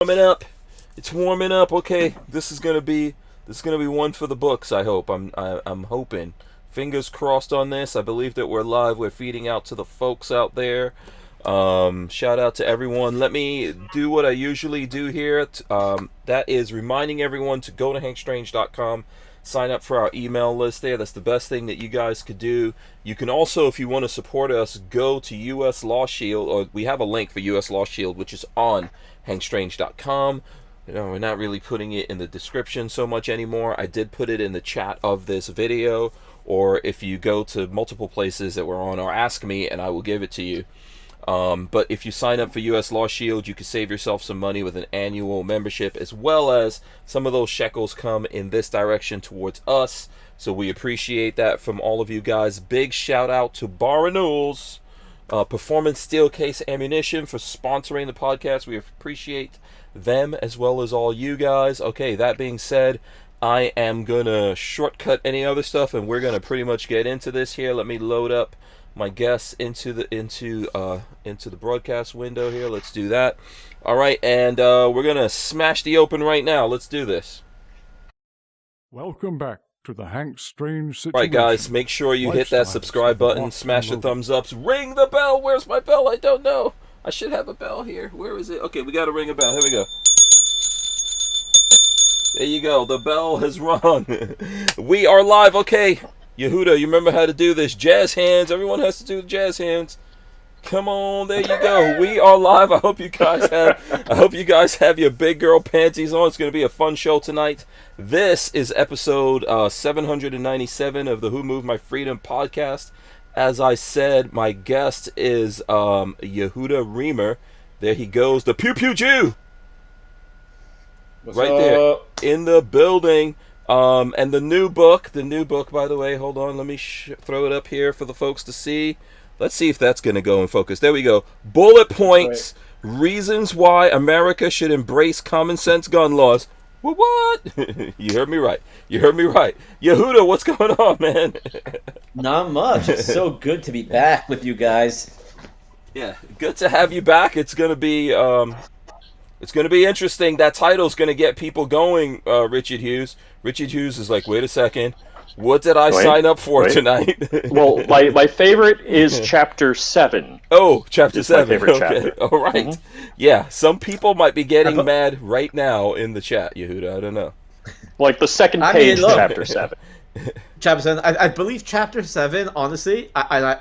warming up. It's warming up. Okay, this is gonna be one for the books. I hope. I'm hoping. Fingers crossed on this. I believe that we're live. We're feeding out to the folks out there. Shout out to everyone. Let me do what I usually do here. That is reminding everyone to go to hankstrange.com. Sign up for our email list there. That's the best thing that you guys could do. You can also, if you want to support us, go to US Law Shield, or we have a link for US Law Shield, which is on hankstrange.com. You know, we're not really putting it in the description so much anymore. I did put it in the chat of this video, or if you go to multiple places that we're on, or ask me and I will give it to you. But if you sign up for US Law Shield, you can save yourself some money with an annual membership, as well as some of those shekels come in this direction towards us. So we appreciate that from all of you guys. Big shout out to Barnauls, Performance Steel Case Ammunition, for sponsoring the podcast. We appreciate them as well as all you guys. Okay, that being said, I am gonna shortcut any other stuff and we're gonna pretty much get into this here. Let me load up my guests into the broadcast window here. Let's do that. All right, and we're gonna smash the open right now. Let's do this. Welcome back to the Hank Strange Situation. All right, guys, make sure you hit that subscribe button, smash the thumbs ups, ring the bell. Where's my bell? I don't know. I should have a bell here. Where is it? Okay, we gotta ring a bell. Here we go. There you go. The bell has rung. We are live. Okay. Yehuda, you remember how to do this. Jazz hands. Everyone has to do the jazz hands. Come on, there you go. We are live. I hope you guys have your big girl panties on. It's going to be a fun show tonight. This is episode 797 of the Who Moved My Freedom podcast. As I said, my guest is Yehuda Remer. There he goes, the Pew Pew Jew. What's right up? there in the building. And the new book, by the way, hold on, let me throw it up here for the folks to see. Let's see if that's going to go in focus. There we go. Bullet Points, Reasons Why America Should Embrace Common Sense Gun Laws. What? You heard me right. Yehuda, what's going on, man? Not much. It's so good to be back with you guys. Yeah, good to have you back. It's going to be interesting. That title's going to get people going, Richard Hughes. Richard Hughes is like, wait a second. What did I sign up for tonight? Well, my favorite is Chapter 7. Oh, Chapter 7. My favorite okay. chapter. All right. Mm-hmm. Yeah, some people might be getting mad right now in the chat, Yehuda. I don't know. Like the second page, look. Chapter 7. Chapter 7. I believe Chapter 7, honestly, I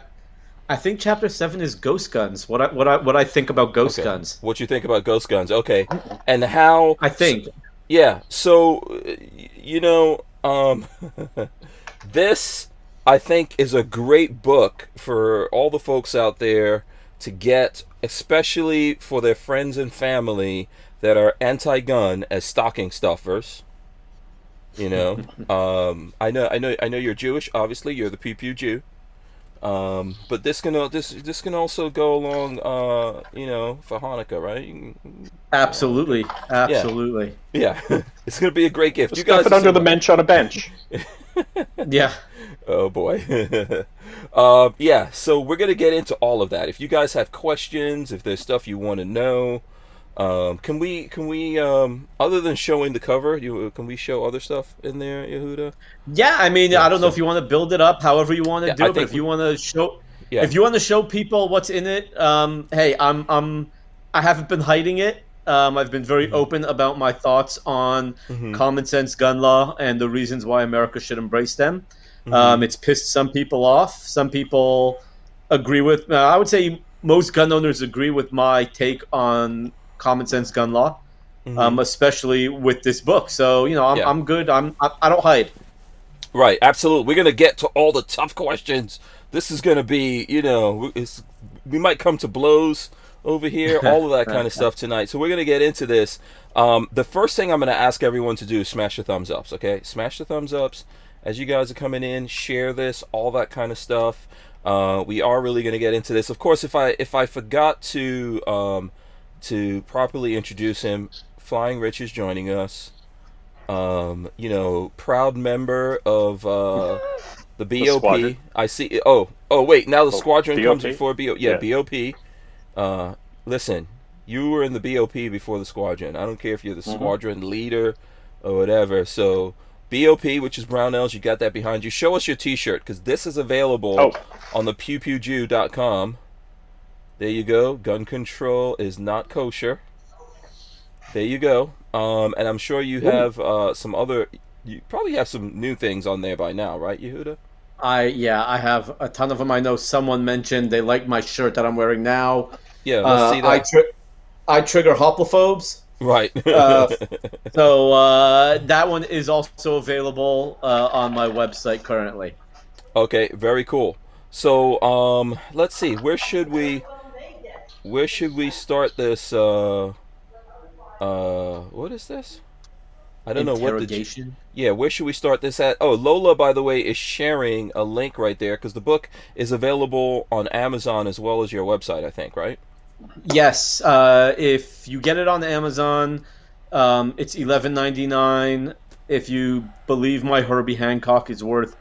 think Chapter 7 is ghost guns. What I think about ghost guns. What you think about ghost guns? Okay. And how... I think... Yeah, so, you know, this, I think, is a great book for all the folks out there to get, especially for their friends and family that are anti-gun as stocking stuffers. You know, I know you're Jewish. Obviously, you're the Pew Pew Jew. But this can also go along, you know, for Hanukkah, right? Absolutely. Yeah. It's gonna be a great gift. Just you guys stuff it under the bench on a bench. Yeah. Oh boy. Yeah. So we're gonna get into all of that. If you guys have questions, if there's stuff you want to know, can we other than showing the cover, can we show other stuff in there, Yehuda? Yeah, I mean, I don't know if you want to build it up however you want to do it, but if you want to show, if you want to show people what's in it, hey, I haven't been hiding it. I've been very open about my thoughts on common sense gun law and the reasons why America should embrace them. It's pissed some people off. Some people agree with. I would say most gun owners agree with my take on common sense gun law, especially with this book. So you know, I'm good. I don't hide. Right, absolutely. We're gonna get to all the tough questions. This is gonna be, you know, we might come to blows over here, all of that kind of stuff tonight. So we're gonna get into this. The first thing I'm gonna ask everyone to do is smash the thumbs ups. Okay, smash the thumbs ups as you guys are coming in. Share this, all that kind of stuff. We are really gonna get into this. Of course, if I forgot to properly introduce him, FlyingRich is joining us. You know, proud member of the BOP. I see. Oh, wait. Now the squadron BOP? comes before BOP. Yeah, BOP. Listen, You were in the BOP before the squadron. I don't care if you're the squadron leader or whatever. So BOP, which is Barnauls, you got that behind you. Show us your T-shirt, because this is available on the pewpewjew.com. There you go. Gun control is not kosher. There you go. And I'm sure you have some other... You probably have some new things on there by now, right, Yehuda? I have a ton of them. I know someone mentioned they like my shirt that I'm wearing now. Yeah, let's see that. I trigger hoplophobes. Right. So that one is also available on my website currently. Okay, very cool. So let's see. Where should we start this? What is this? I don't know what the... Yeah, where should we start this at? Oh, Lola, by the way, is sharing a link right there, because the book is available on Amazon as well as your website, I think, right? Yes. If you get it on Amazon, it's $11.99. If you believe my Herbie Hancock is worth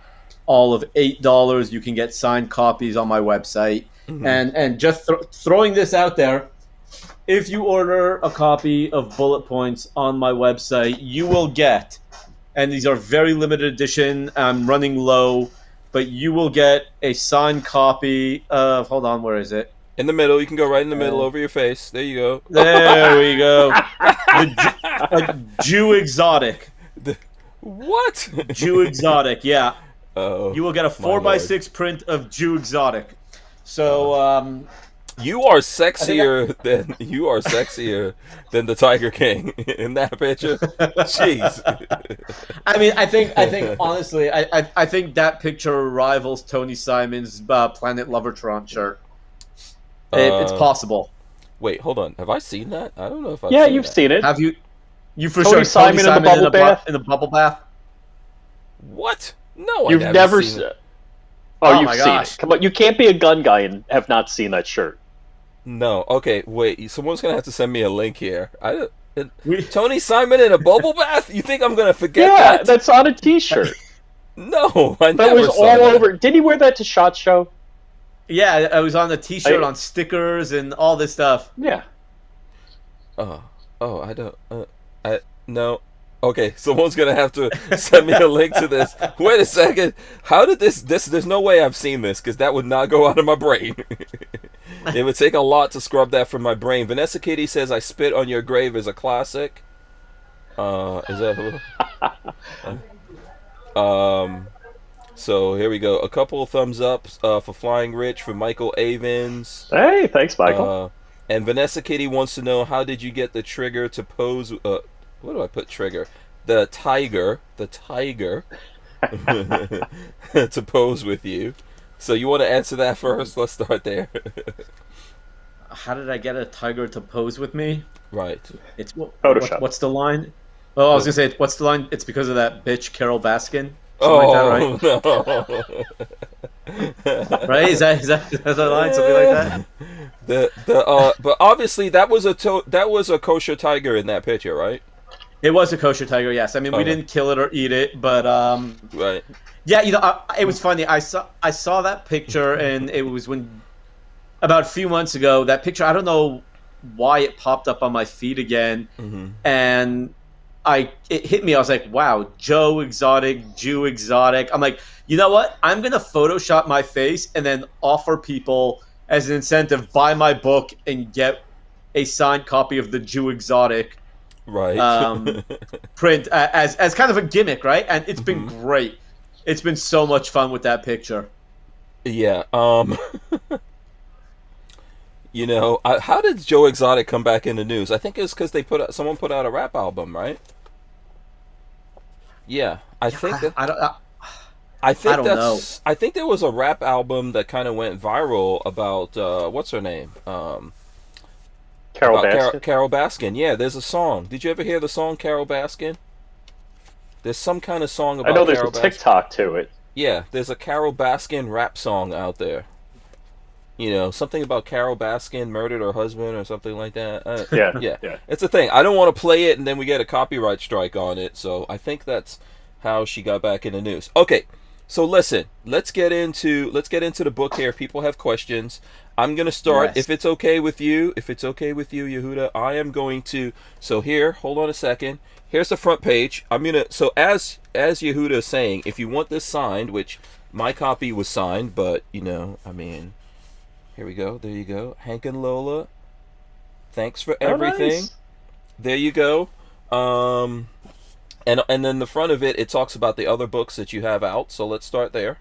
all of $8, you can get signed copies on my website. And just throwing this out there, if you order a copy of Bullet Points on my website, you will get, and these are very limited edition, I'm running low, but you will get a signed copy of, hold on, where is it? In the middle. You can go right in the middle over your face. There you go. There we go. A Jew Exotic. What? Jew Exotic, yeah. Oh, you will get a 4x6 print of Jew Exotic. So, you are sexier than the Tiger King in that picture. Jeez. I mean, I think honestly, I think that picture rivals Tony Simon's Planet Lovertron shirt. It's possible. Wait, hold on. Have I seen that? I don't know if I've seen you've that. Seen it. Have you? You for Tony sure. Simon in the bubble bath. In the bubble bath. What? No, You've never seen it. Oh, you've my seen gosh. it. Come on, you can't be a gun guy and have not seen that shirt. No. Okay, wait. Someone's gonna have to send me a link here. Tony Simon in a bubble bath? You think I'm gonna forget that? Yeah, that's on a T-shirt. No, I that never was saw all that. over. Did he wear that to SHOT Show? Yeah, I was on the T-shirt, on stickers, and all this stuff. Yeah. I don't. No. Okay, someone's gonna have to send me a link to this. Wait a second. How did this? There's no way I've seen this, because that would not go out of my brain. It would take a lot to scrub that from my brain. Vanessa Kitty says, "I Spit on Your Grave" is a classic. Is that who? So here we go. A couple of thumbs up for FlyingRich from Michael Avens. Hey, thanks, Michael. And Vanessa Kitty wants to know, how did you get the trigger to pose? What do I put? Trigger. The tiger to pose with you. So you want to answer that first? Let's start there. How did I get a tiger to pose with me? Right. It's Photoshop. What's the line? Oh, I was gonna say, what's the line? It's because of that bitch Carol Baskin. Oh, like that, right? No. Right? Is that the line? Something like that. But obviously that was a kosher tiger in that picture, right? It was a kosher tiger, yes. I mean, we didn't kill it or eat it, but right. Yeah, it was funny. I saw that picture, and it was about a few months ago. That picture, I don't know why it popped up on my feed again, and it hit me. I was like, wow, Joe Exotic, Jew Exotic. I'm like, you know what? I'm gonna Photoshop my face and then offer people as an incentive, buy my book and get a signed copy of the Jew Exotic. Right. Print as kind of a gimmick, right? And it's been great. It's been so much fun with that picture. Yeah. You know, how did Joe Exotic come back in the news? I think it's because someone put out a rap album, right? Yeah, I think don't know. I think there was a rap album that kind of went viral about what's her name? Carol Baskin. Carol Baskin. Yeah, there's a song. Did you ever hear the song Carol Baskin? There's some kind of song about. I know there's Carol a TikTok to it. Yeah, there's a Carol Baskin rap song out there. You know, something about Carol Baskin murdered her husband or something like that. Yeah. It's a thing. I don't want to play it and then we get a copyright strike on it. So I think that's how she got back in the news. Okay, so listen, let's get into the book here. People have questions. I'm gonna start. Yes. If it's okay with you, Yehuda, I am going to. So here, hold on a second. Here's the front page. I'm gonna. So as Yehuda is saying, if you want this signed, which my copy was signed, but I mean, here we go. There you go. Hank and Lola. Thanks for everything. Nice. There you go. And then the front of it, it talks about the other books that you have out. So let's start there.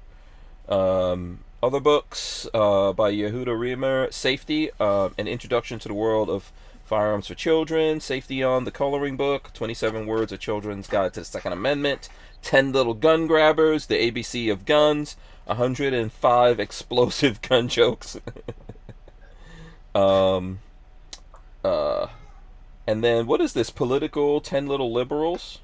Other books by Yehuda Remer: Safety, an introduction to the world of firearms for children. Safety on the coloring book. 27 words: A Children's Guide to the Second Amendment. 10 little gun grabbers. The ABC of guns. 105 explosive gun jokes. And then what is this? Political 10 little liberals.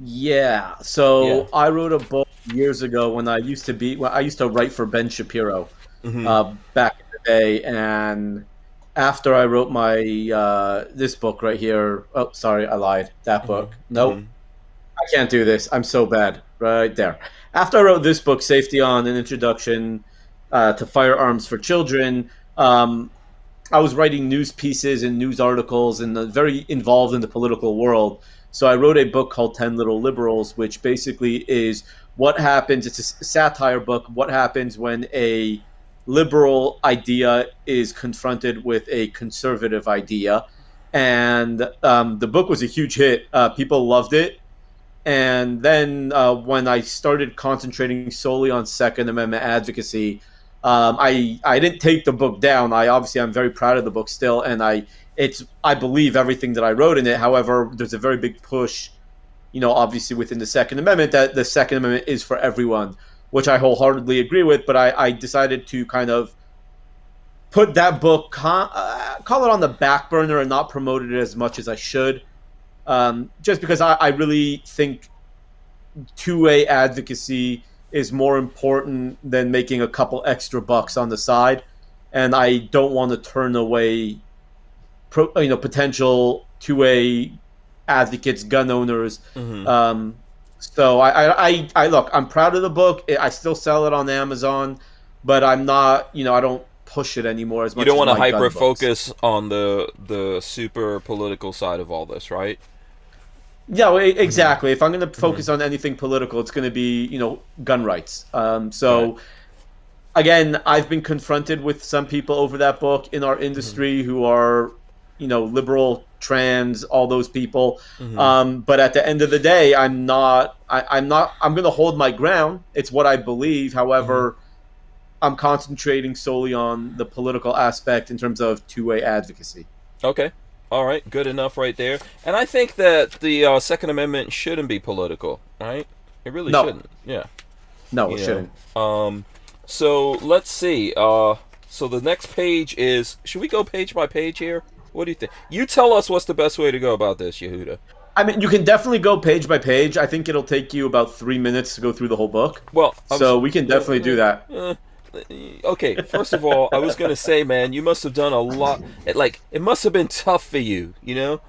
Yeah. So I wrote a book years ago when I used to write for Ben Shapiro back in the day, and after I wrote my this book right here. Oh, sorry, I lied. That book. Nope. I can't do this. I'm so bad. Right there. After I wrote this book, Safety on, an introduction to firearms for children, I was writing news pieces and news articles and very involved in the political world. So I wrote a book called 10 Little Liberals, which basically is what happens. It's a satire book. What happens when a liberal idea is confronted with a conservative idea. And the book was a huge hit. People loved it. And then when I started concentrating solely on Second Amendment advocacy, I didn't take the book down. I'm very proud of the book still, and I believe everything that I wrote in it. However, there's a very big push, obviously within the Second Amendment, that the Second Amendment is for everyone, which I wholeheartedly agree with. But I decided to kind of put that book, call it on the back burner and not promote it as much as I should, just because I really think two-way advocacy is more important than making a couple extra bucks on the side, and I don't want to turn away potential two-way advocates, gun owners. So I look, I'm proud of the book. I still sell it on Amazon, but I'm not, I don't push it anymore as much. You don't want to my hyper focus on the super political side of all this, right? Yeah, well, exactly. If I'm going to focus on anything political, it's going to be, gun rights. Again, I've been confronted with some people over that book in our industry who are, liberal, trans, all those people. But at the end of the day, I'm going to hold my ground. It's what I believe. However, I'm concentrating solely on the political aspect in terms of two-way advocacy. Okay. All right, good enough right there. And I think that the Second Amendment shouldn't be political, right? It really shouldn't. Yeah. No, it shouldn't. So let's see. So the next page is... Should we go page by page here? What do you think? You tell us what's the best way to go about this, Yehuda. I mean, you can definitely go page by page. I think it'll take you about 3 minutes to go through the whole book. Well, so we can definitely do that. Okay, first of all, I was going to say, man, you must have done a lot. It must have been tough for you, You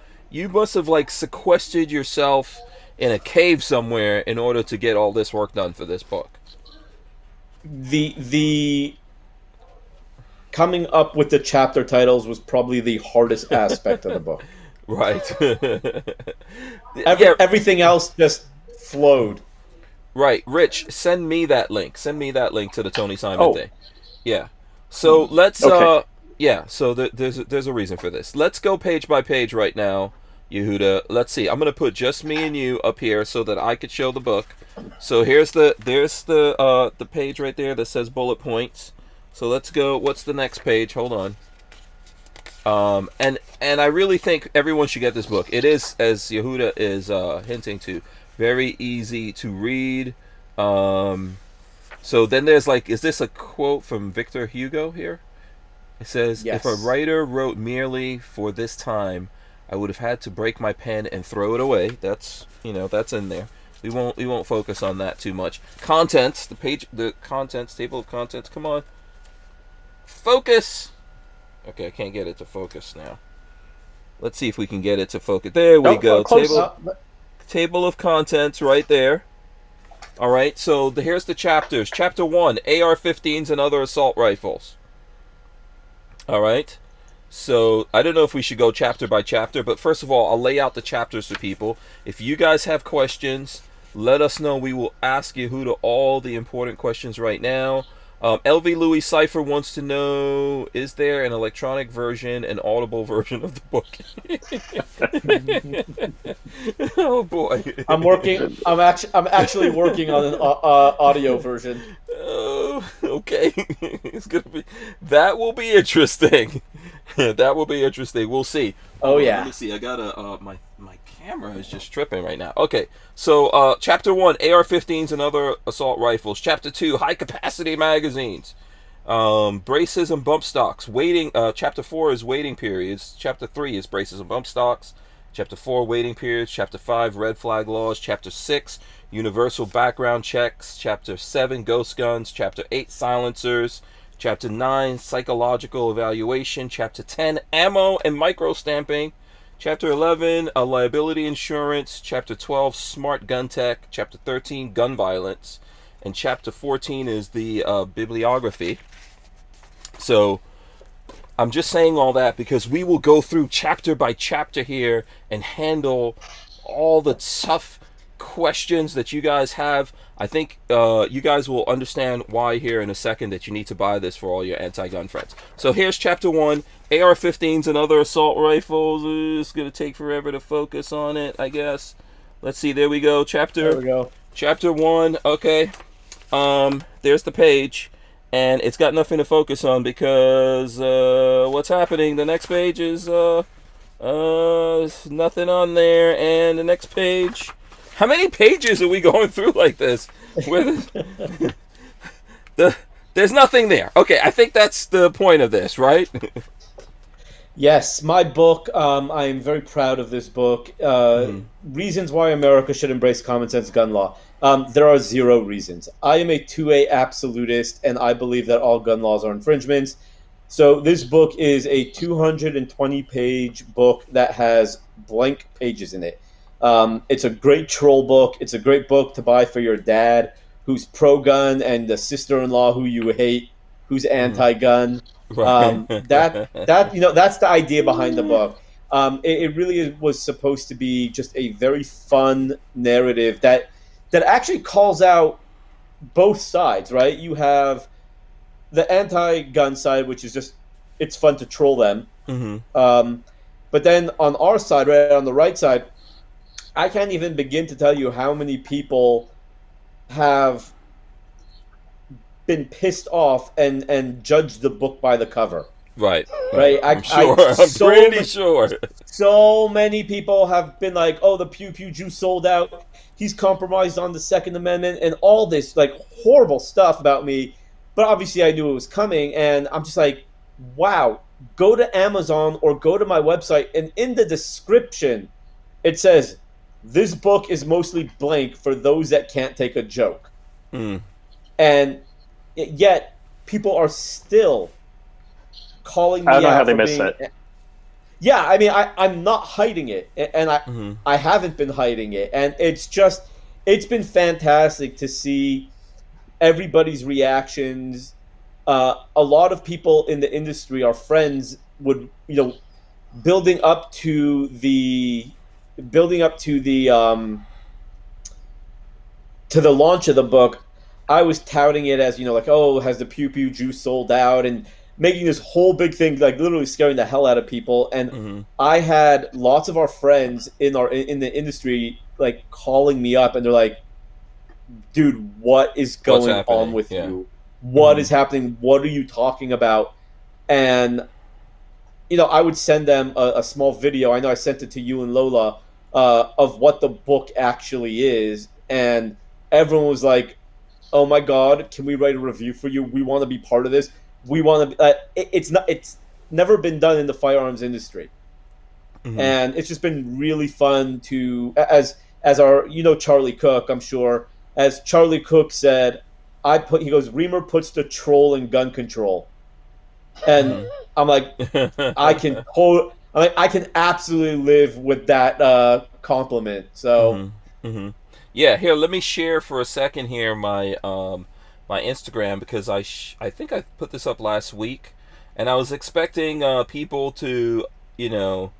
must have, sequestered yourself in a cave somewhere in order to get all this work done for this book. The coming up with the chapter titles was probably the hardest aspect of the book. Right. Everything else just flowed. Right, Rich, send me that link. Send me that link to the Tony Simon thing. Yeah. So let's so there's a reason for this. Let's go page by page right now, Yehuda. Let's see. I'm gonna put just me and you up here so that I could show the book. So there's the page right there that says bullet points. So let's go. What's the next page? Hold on. And I really think everyone should get this book. It is, as Yehuda is hinting to, very easy to read. So then there's is this a quote from Victor Hugo here? It says, yes. If a writer wrote merely for this time, I would have had to break my pen and throw it away. That's that's in there. We won't focus on that too much. Contents, the contents, table of contents, come on. Focus! Okay, I can't get it to focus now. Let's see if we can get it to focus. There we go. Table of contents right there. All right, so here's the chapters. Chapter 1, AR-15s and other assault rifles. All right. So I don't know if we should go chapter by chapter, but first of all, I'll lay out the chapters for people. If you guys have questions, let us know. We will ask Yehuda all the important questions right now. LV Louis Cipher wants to know, is there an electronic version, an audible version of the book? Oh boy. I'm actually working on an audio version. Oh, okay. It's gonna be. That will be interesting. That will be interesting. We'll see. Oh yeah. Let me see. I gotta. My camera is just tripping right now. Okay. So, chapter 1, AR-15s and other assault rifles. Chapter 2, high capacity magazines. Braces and bump stocks. Waiting. Chapter 4 is waiting periods. Chapter 3 is braces and bump stocks. Chapter 4, waiting periods. Chapter 5, red flag laws. Chapter 6, universal background checks. Chapter 7, ghost guns. Chapter 8, silencers. Chapter 9, psychological evaluation. Chapter 10, ammo and micro stamping. Chapter 11, liability insurance. Chapter 12, smart gun tech. Chapter 13, gun violence. And chapter 14 is the bibliography. So I'm just saying all that because we will go through chapter by chapter here and handle all the tough questions that you guys have. I think you guys will understand why here in a second that you need to buy this for all your anti-gun friends. So here's chapter 1, AR-15s and other assault rifles. It's going to take forever to focus on it, I guess. Let's see, there we go. Chapter 1, okay. There's the page, and it's got nothing to focus on because what's happening? The next page is nothing on there, and the next page... How many pages are we going through like this? There's nothing there. Okay, I think that's the point of this, right? Yes, my book. I am very proud of this book. Reasons why America should embrace common sense gun law. There are 0 reasons. I am a 2A absolutist, and I believe that all gun laws are infringements. So this book is a 220-page book that has blank pages in it. It's a great troll book. It's a great book to buy for your dad, who's pro-gun, and the sister-in-law who you hate, who's anti-gun. Right. That's the idea behind the book. It really was supposed to be just a very fun narrative that actually calls out both sides, right? You have the anti-gun side, which is just, it's fun to troll them. But then on our side, right on the right side, I can't even begin to tell you how many people have been pissed off and judged the book by the cover. Right. I'm pretty sure. So many people have been like, oh, the Pew Pew Jew sold out. He's compromised on the Second Amendment and all this like horrible stuff about me. But obviously I knew it was coming. And I'm just like, wow, go to Amazon or go to my website. And in the description, it says, this book is mostly blank for those that can't take a joke. And yet, people are still calling me out. I don't know how they missed it. Yeah, I mean, I'm not hiding it. And I haven't been hiding it. And it's been fantastic to see everybody's reactions. A lot of people in the industry, our friends, would, building up to the launch of the book, I was touting it as, oh, has the Pew Pew Juice sold out, and making this whole big thing, like literally scaring the hell out of people. And I had lots of our friends in the industry like calling me up, and they're like, dude, what is going on with you? What is happening? What are you talking about? And I would send them a small video. I know I sent it to you and Lola, of what the book actually is, and everyone was like, "Oh my God, can we write a review for you? We want to be part of this. We want to." It's never been done in the firearms industry, and it's just been really fun to as our Charlie Cook. I'm sure, as Charlie Cook said, he goes, Remer puts the troll in gun control, and I'm like, I can absolutely live with that compliment. So, yeah. Here, let me share for a second here my my Instagram, because I think I put this up last week. and I was expecting people to, you know,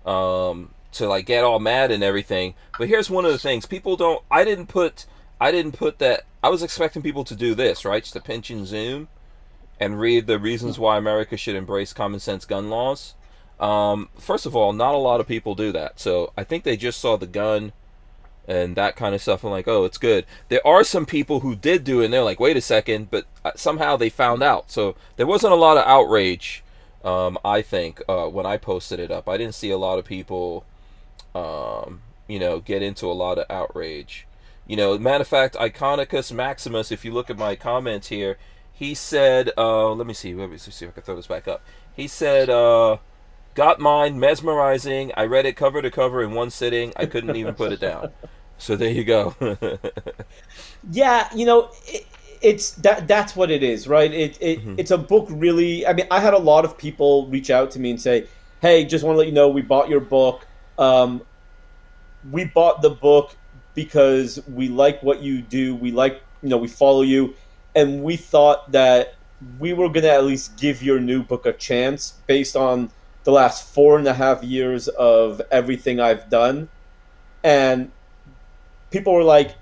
to like get all mad and everything. But here's one of the things: people don't. I didn't put that. I was expecting people to do this, right? Just to pinch and zoom and read the reasons why America should embrace common sense gun laws. First of all, not a lot of people do that. So I think they just saw the gun and that kind of stuff and like, oh, it's good. There are some people who did do it and they're like, wait a second, but somehow they found out. So there wasn't a lot of outrage, I think, when I posted it up. I didn't see a lot of people, get into a lot of outrage. Matter of fact, Iconicus Maximus, if you look at my comments here, he said, let me see if I can throw this back up. He said, got mine, mesmerizing. I read it cover to cover in one sitting. I couldn't even put it down. So there you go. Yeah, that's what it is, right? It's a book really. I mean, I had a lot of people reach out to me and say, hey, just want to let you know we bought your book. We bought the book because we like what you do. We like, we follow you. And we thought that we were going to at least give your new book a chance based on the last 4.5 years of everything I've done. And people were like,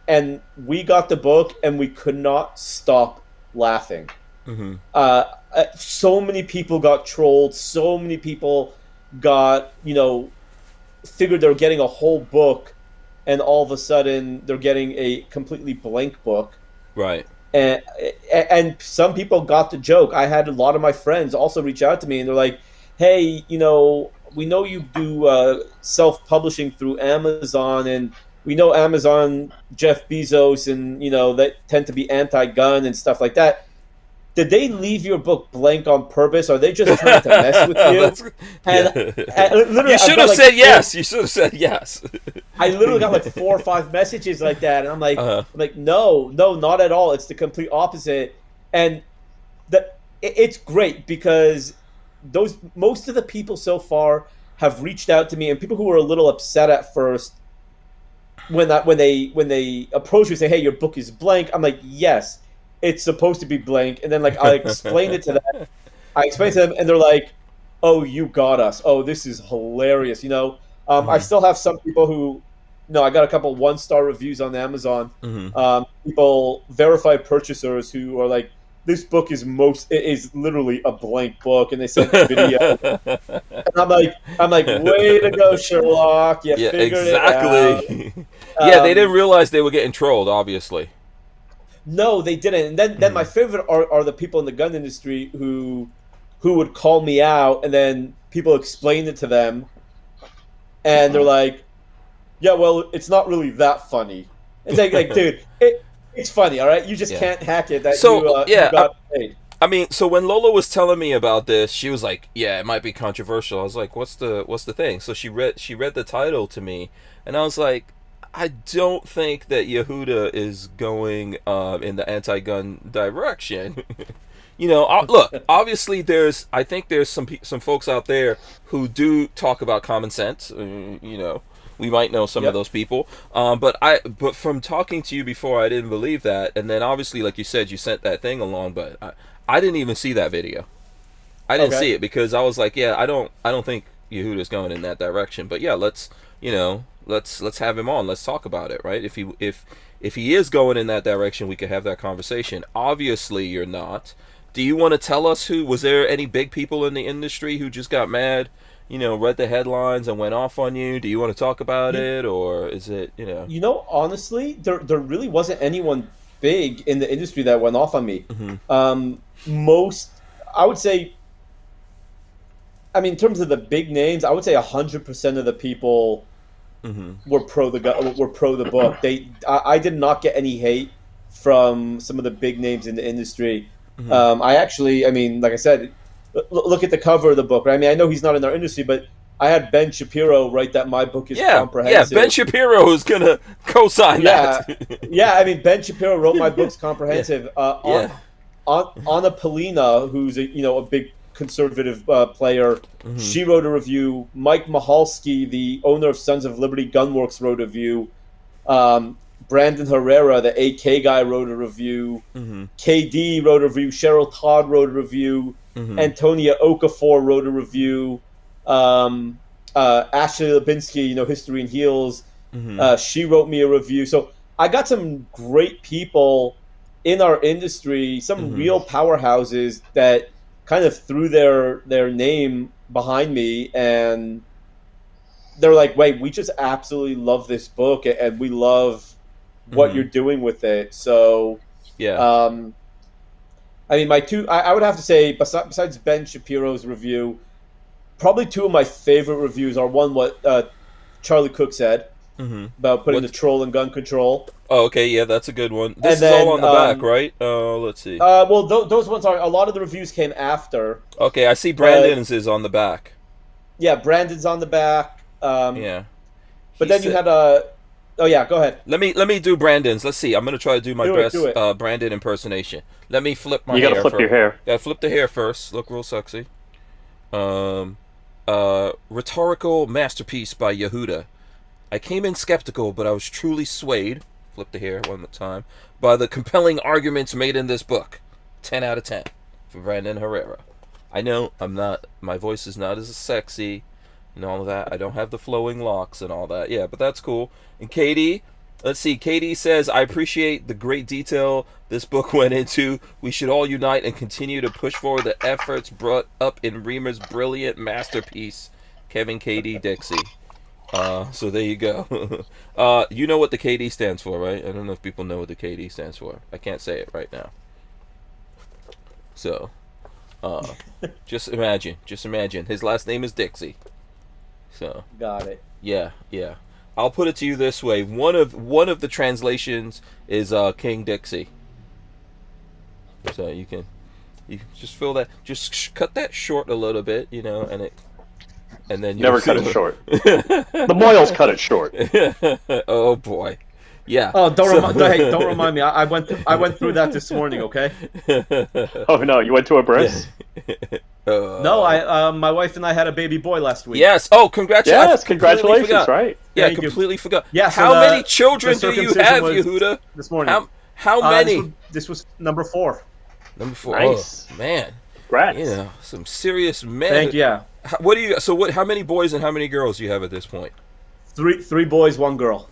and we got the book and we could not stop laughing. Mm-hmm. So many people got trolled. So many people got, figured they were getting a whole book, and all of a sudden they're getting a completely blank book. Right. And some people got the joke. I had a lot of my friends also reach out to me, and they're like, hey, we know you do self-publishing through Amazon, and we know Amazon, Jeff Bezos, and, that tend to be anti-gun and stuff like that. Did they leave your book blank on purpose? Or are they just trying to mess with you? Literally, you should have said yes. You should have said yes. I literally got like 4 or 5 messages like that, and I'm like, no, not at all. It's the complete opposite, and it's great because most of the people so far have reached out to me, and people who were a little upset at first when they approach me and say, hey, your book is blank. I'm like, yes, it's supposed to be blank. And then I explained it to them. And they're like, oh, you got us. Oh, this is hilarious. I still have some people who, I got a couple 1-star reviews on Amazon. Mm-hmm. People, verified purchasers who are like, this book is literally a blank book, and they sent the video. And I'm like, way to go, Sherlock! You figured it out. Yeah, they didn't realize they were getting trolled. Obviously, no, they didn't. And then my favorite are the people in the gun industry who would call me out, and then people explained it to them, and they're like, yeah, well, it's not really that funny. It's like dude, it's funny, all right? You just can't hack it. You got paid. I mean, so when Lola was telling me about this, she was like, "Yeah, it might be controversial." I was like, "What's the thing?" So she read the title to me, and I was like, "I don't think that Yehuda is going in the anti-gun direction." Look, obviously I think there's some folks out there who do talk about common sense. We might know some of those people, but from talking to you before, I didn't believe that, and then obviously, like you said, you sent that thing along, but I didn't even see that video. I didn't see it because I was like, yeah, I don't think Yehuda's going in that direction, but yeah, let's have him on. Let's talk about it, right? If he is going in that direction, we could have that conversation. Obviously, you're not. Do you want to tell us was there any big people in the industry who just got mad? Read the headlines and went off on you? Do you want to talk about it, or is it, honestly, there really wasn't anyone big in the industry that went off on me. Mm-hmm. I would say, in terms of the big names, I would say 100% of the people were pro the book. I did not get any hate from some of the big names in the industry. Mm-hmm. I actually, like I said, look at the cover of the book, right? I know he's not in our industry, but I had Ben Shapiro write that my book is comprehensive. Yeah, Ben Shapiro is going to co-sign that. Yeah, Ben Shapiro wrote my book's comprehensive. Anna Polina, who's a big conservative player, she wrote a review. Mike Mahalski, the owner of Sons of Liberty Gunworks, wrote a review. Brandon Herrera, the AK guy, wrote a review. KD wrote a review. Cheryl Todd wrote a review. Antonia Okafor wrote a review. Ashley Lubinsky, History and Heels, she wrote me a review. So I got some great people in our industry, some real powerhouses that kind of threw their name behind me, and they're like, wait, we just absolutely love this book, and we love what you're doing with it. So yeah. I mean, I would have to say, besides Ben Shapiro's review, probably two of my favorite reviews are what Charlie Cook said about putting the troll in gun control. Oh, okay, yeah, that's a good one. This is all on the back, right? Let's see. Well, those ones are, a lot of the reviews came after. Okay, I see Brandon's is on the back. Yeah, Brandon's on the back. Yeah. But then you had a... Oh, yeah, go ahead. Let me do Brandon's. Let's see. I'm going to try to do my best Brandon impersonation. Let me flip my hair. You got to flip your hair. Got to flip the hair first. Look real sexy. Rhetorical masterpiece by Yehuda. I came in skeptical, but I was truly swayed. Flip the hair one more time. By the compelling arguments made in this book. 10 out of 10 for Brandon Herrera. I know my voice is not as sexy and all of that. I don't have the flowing locks and all that. Yeah, but that's cool. And Katie, let's see. Katie says, I appreciate the great detail this book went into. We should all unite and continue to push forward the efforts brought up in Remer's brilliant masterpiece, Kevin K.D. Dixie. So there you go. You know what the KD stands for, right? I don't know if people know what the KD stands for. I can't say it right now. So, just imagine. His last name is Dixie. So. Got it. Yeah. I'll put it to you this way. One of the translations is King Dixie. So you can just fill that. Just cut that short a little bit, and then never cut it short. The Moyles cut it short. Oh boy, yeah. Oh, don't remind me. I went through that this morning. Okay. Oh no, you went to a bris? No, my wife and I had a baby boy last week. Yes. Oh, congratulations! Yes, congratulations! Right? Yeah, completely forgot. Yeah. So how many children do you have, Yehuda? This morning. How many? This was number 4. Number 4. Nice. Oh, man. Congrats. Some serious men. Thank you. Yeah. How many boys and how many girls do you have at this point? 3 boys, 1 girl.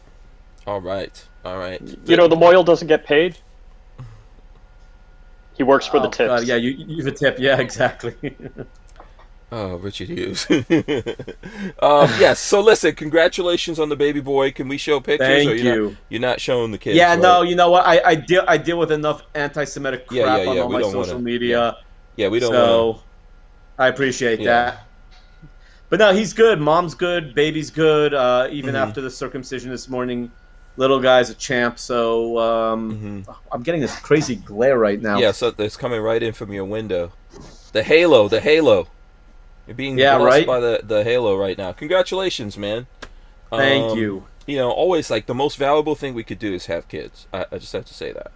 All right. The Moyle doesn't get paid. He works for the tips. God, yeah, you have a tip. Yeah, exactly. Oh, Richard Hughes. Yes. So listen, congratulations on the baby boy. Can we show pictures? Thank you. You're not showing the kids. Yeah, right? No. You know what? I deal with enough anti-Semitic crap on all my social media. Yeah, we don't. So I appreciate that. But no, he's good. Mom's good. Baby's good. Even after the circumcision this morning, little guy's a champ. So I'm getting this crazy glare right now. Yeah, so it's coming right in from your window. The halo. You're being blessed by the halo right now. Congratulations, man. Thank you. Always like the most valuable thing we could do is have kids. I just have to say that.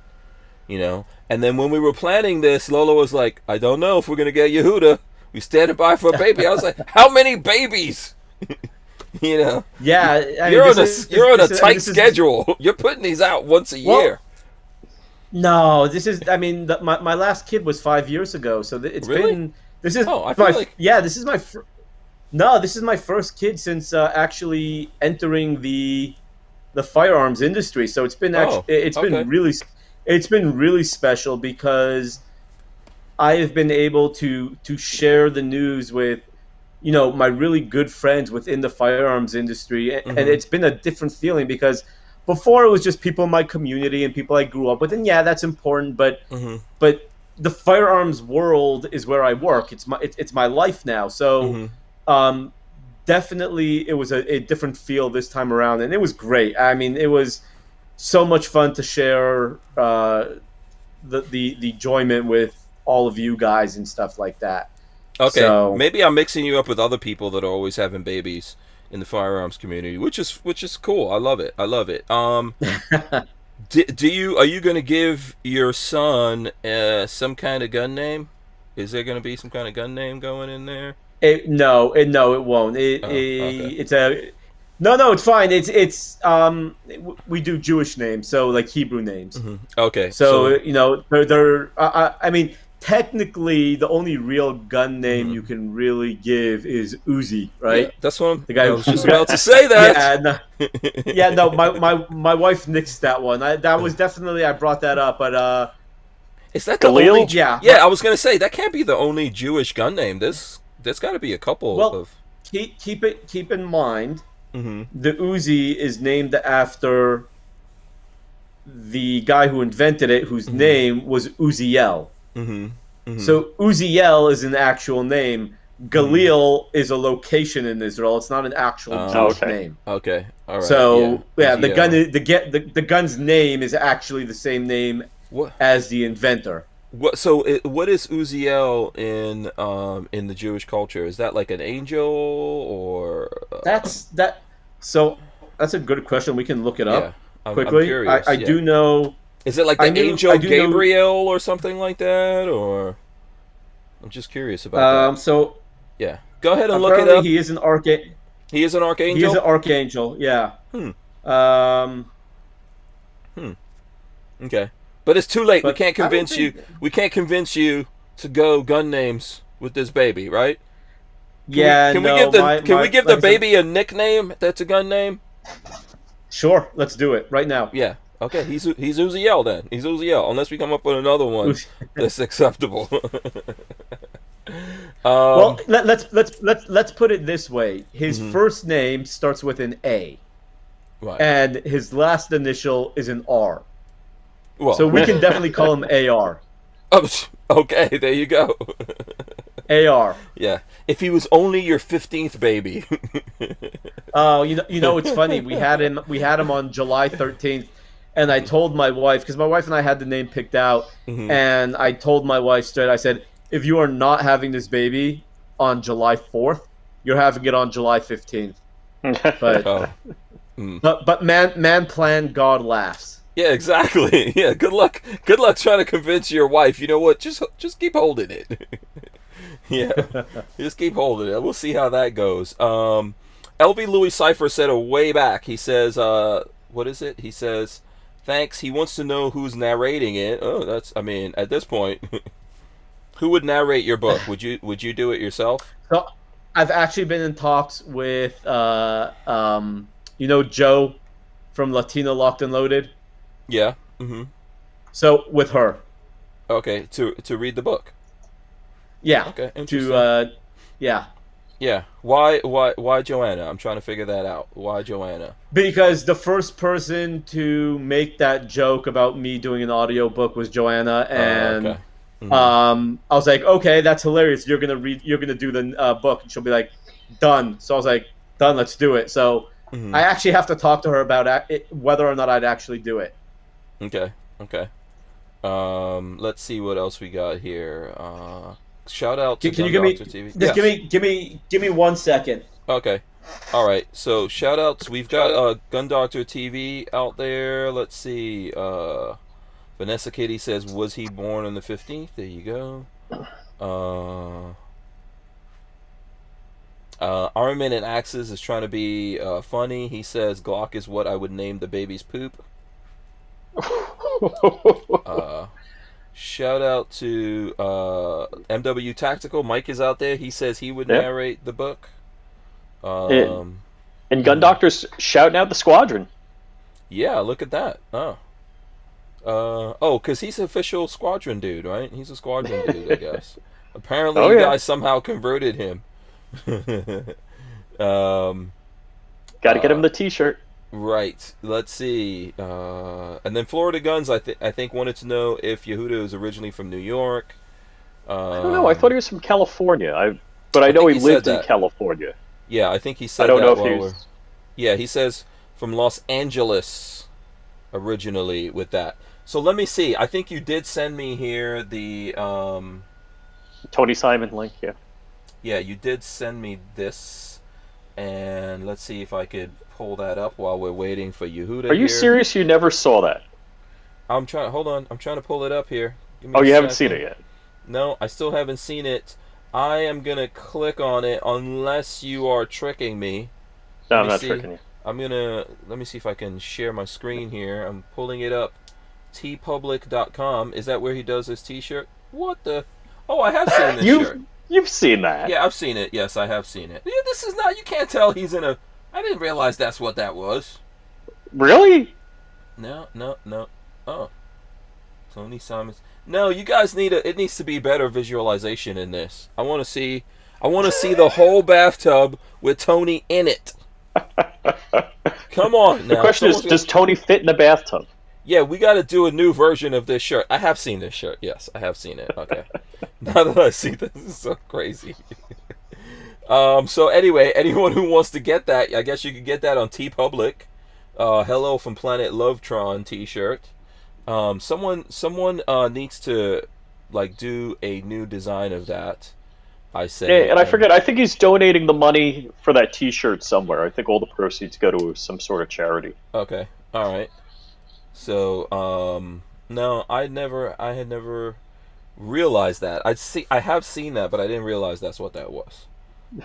And then when we were planning this, Lola was like, I don't know if we're gonna get Yehuda. We standing by for a baby. I was like, how many babies? Yeah, you're on a tight schedule. You're putting these out once a year. No, this is. I mean, my last kid was 5 years ago, so it's been. This is this is my. No, this is my first kid since actually entering the firearms industry. So it's been been really special because I have been able to share the news with my really good friends within the firearms industry, and it's been a different feeling because before it was just people in my community and people I grew up with, and that's important, but the firearms world is where I work. It's my life now. So definitely it was a different feel this time around, and it was great. I mean, it was so much fun to share the enjoyment with all of you guys and stuff like that. Okay, so, maybe I'm mixing you up with other people that are always having babies in the firearms community, which is cool. I love it. Are you going to give your son some kind of gun name? Is there going to be some kind of gun name going in there? No, it won't. It's fine. It's we do Jewish names, so like Hebrew names. Okay. So they're I mean, technically the only real gun name you can really give is Uzi, right? Yeah, that's what the guy I was just about to say that. No, my wife nixed that one. That was definitely, I brought that up, but is that the Galil? only? Yeah, I was gonna say that can't be the only Jewish gun name. There's got to be a couple of. Keep in mind, Mm-hmm. the Uzi is named after the guy who invented it, whose name was Uziel. Mm-hmm. Mm-hmm. So Uziel is an actual name. Galil is a location in Israel. It's not an actual Jewish name. Okay, all right. So the gun's name is actually the same name as the inventor. What is Uziel in the Jewish culture? Is that like an angel or? So that's a good question. We can look it up quickly. I'm curious, I do know. Is it like the angel Gabriel or something like that, or? I'm just curious about that. So. Yeah, go ahead and look it up. He is an archangel. He is an archangel. He is an archangel. Yeah. Okay, but it's too late. We can't convince you. We can't convince you to go gun names with this baby, right? Can we give the baby a nickname that's a gun name? Sure, let's do it right now. Yeah. Okay, he's Uziel then. He's Uziel, unless we come up with another one that's acceptable. Well, let's put it this way. His first name starts with an A, right, and his last initial is an R. Well, so we can definitely call him AR. Oh, okay, there you go. AR. Yeah, if he was only your 15th baby. Oh, you know, it's funny. We had him on July 13th, and I told my wife, because my wife and I had the name picked out, and I told my wife straight. I said, if you are not having this baby on July 4th, you're having it on July 15th. But man plan, God laughs. Yeah, exactly. Yeah, good luck. Good luck trying to convince your wife. You know what? Just keep holding it. Yeah, just keep holding it. We'll see how that goes. LV Louis Cipher said way back. He says, what is it? He says, thanks. He wants to know who's narrating it. Oh, at this point. Who would narrate your book? Would you do it yourself? So, I've actually been in talks with, Joe from Latino Locked and Loaded. Yeah. Mm-hmm. So with her. Okay, to read the book. Yeah. Okay. Interesting. Yeah. Yeah. Why Joanna? I'm trying to figure that out. Why Joanna? Because the first person to make that joke about me doing an audiobook was Joanna, and. Okay. I was like, okay, that's hilarious. You're gonna do the book, and she'll be like, done. So I was like, done. Let's do it. So I actually have to talk to her about whether or not I'd actually do it. Okay. Let's see what else we got here. Shout out to Gun Doctor TV. Just give me 1 second. Okay. All right. So shout outs. We've got Gun Doctor TV out there. Let's see. Vanessa Kitty says, was he born on the 15th? There you go. Armin and Axes is trying to be funny. He says, Glock is what I would name the baby's poop. Shout out to MW Tactical. Mike is out there. He says he would narrate the book. And Gun Doctor's shouting out the squadron. Yeah, look at that. Because he's an official squadron dude, right? He's a squadron dude, I guess. Apparently, you guys somehow converted him. Got to get him the T-shirt. Right. Let's see. And then Florida Guns, I think wanted to know if Yehuda is originally from New York. I don't know. I thought he was from California. But I know he lived in California. Yeah, I think he said that. I don't that know if he's... Yeah, he says from Los Angeles originally with that. So let me see. I think you did send me here the Tony Simon link, yeah. Yeah, you did send me this, and let's see if I could pull that up while we're waiting for Yehuda. Are you serious? You never saw that? Hold on. I'm trying to pull it up here. Oh, you haven't seen it yet? No, I still haven't seen it. I am gonna click on it unless you are tricking me. No, I'm not tricking you. Let me see if I can share my screen here. I'm pulling it up. tpublic.com. Is that where he does his t-shirt? What the? Oh, I have seen this shirt. You've seen that. Yeah, I've seen it. Yes, I have seen it. Yeah, this is not. You can't tell he's in a. I didn't realize that's what that was. Really? No. Oh, Tony Simons. No, you guys need a. It needs to be better visualization in this. I want to see the whole bathtub with Tony in it. Come on now. The question is, does Tony fit in a bathtub? Yeah, we got to do a new version of this shirt. I have seen this shirt. Yes, I have seen it. Okay. Now that I see this is so crazy. So anyway, anyone who wants to get that, I guess you can get that on TeePublic. Hello from Planet Lovetron T-shirt. Someone needs to like do a new design of that. I say. Yeah, and I forget. I think he's donating the money for that T-shirt somewhere. I think all the proceeds go to some sort of charity. Okay. All right. So, no, I had never realized that. I have seen that, but I didn't realize that's what that was.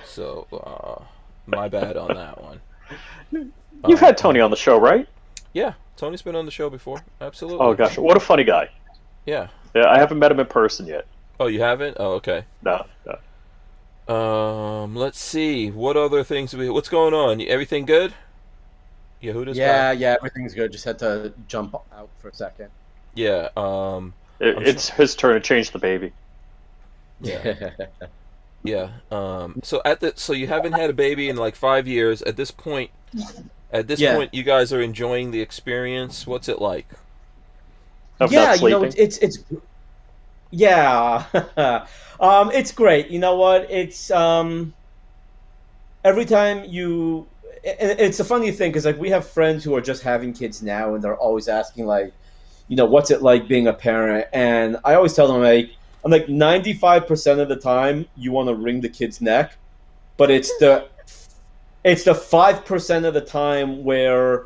So, my bad on that one. You've had Tony on the show, right? Yeah, Tony's been on the show before. Absolutely. Oh gosh, what a funny guy. Yeah. Yeah, I haven't met him in person yet. Oh, you haven't? Oh, okay. No. Let's see. What other things what's going on? Everything good? Yehuda's back? Yeah, everything's good. Just had to jump out for a second. Yeah, it's his turn to change the baby. Yeah. Yeah. So you haven't had a baby in like 5 years. At this point, you guys are enjoying the experience. What's it like? Of not sleeping? It's yeah. It's great. You know what? It's every time you. It's a funny thing because like we have friends who are just having kids now, and they're always asking like, what's it like being a parent? And I always tell them I'm like 95% of the time you want to wring the kid's neck, but it's the 5% of the time where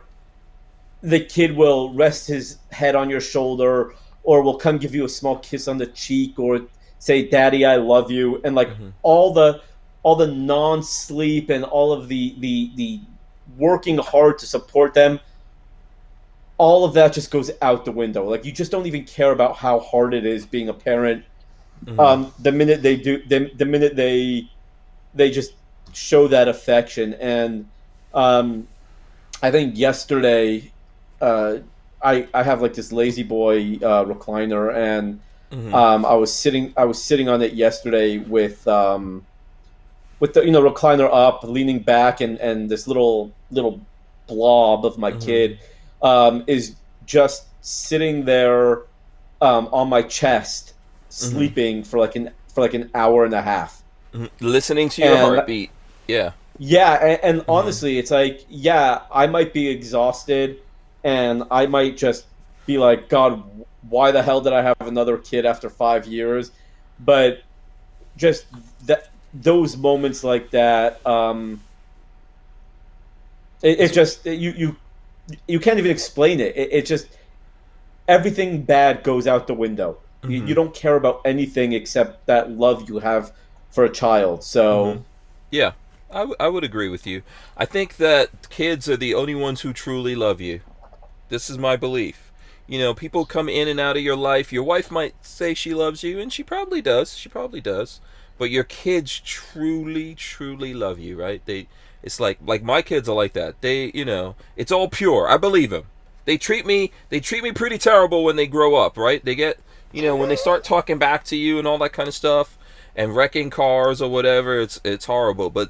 the kid will rest his head on your shoulder or will come give you a small kiss on the cheek or say, "Daddy, I love you," and like all the non-sleep and all of the working hard to support them, all of that just goes out the window. Like you just don't even care about how hard it is being a parent. The minute they do, the minute they just show that affection. And I think yesterday, I have like this lazy boy recliner, and I was sitting on it yesterday with the recliner up, leaning back, and this little blob of my kid is just sitting there on my chest, sleeping for like an hour and a half, listening to your heartbeat. Yeah. And honestly, it's like, I might be exhausted, and I might just be like, God, why the hell did I have another kid after 5 years? But just those moments like that, it just you can't even explain it. It just everything bad goes out the window. You don't care about anything except that love you have for a child. So yeah, I would agree with you. I think that kids are the only ones who truly love you. This is my belief. People come in and out of your life. Your wife might say she loves you, and she probably does. But your kids truly, truly love you, right? It's like my kids are like that. They, it's all pure. I believe them. They treat me pretty terrible when they grow up, right? They get, when they start talking back to you and all that kind of stuff, and wrecking cars or whatever, it's horrible. But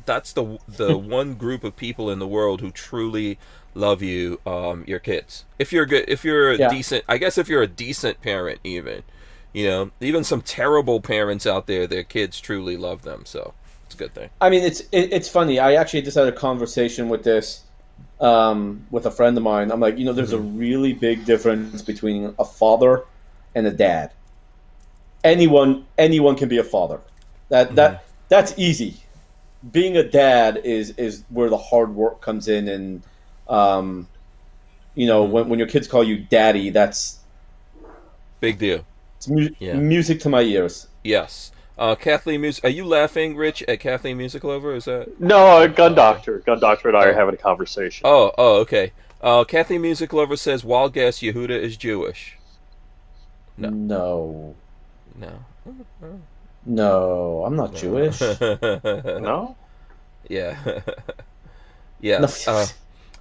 that's the one group of people in the world who truly love you, your kids. If you're decent, I guess if you're a decent parent, even some terrible parents out there, their kids truly love them. So it's a good thing. I mean, it's funny. I actually just had a conversation with this with a friend of mine. I'm like, there's a really big difference between a father and a dad. Anyone can be a father. That's easy. Being a dad is where the hard work comes in, and when your kids call you daddy, that's big deal. It's music to my ears. Yes. Kathleen Music. Are you laughing, Rich, at Kathleen Music Lover? Is that no? Gun Doctor and I are having a conversation. Oh, okay. Kathleen Music Lover says, "Wild guess, Yehuda is Jewish." No. No. No, I'm not Jewish. No? Yeah. No. Yes.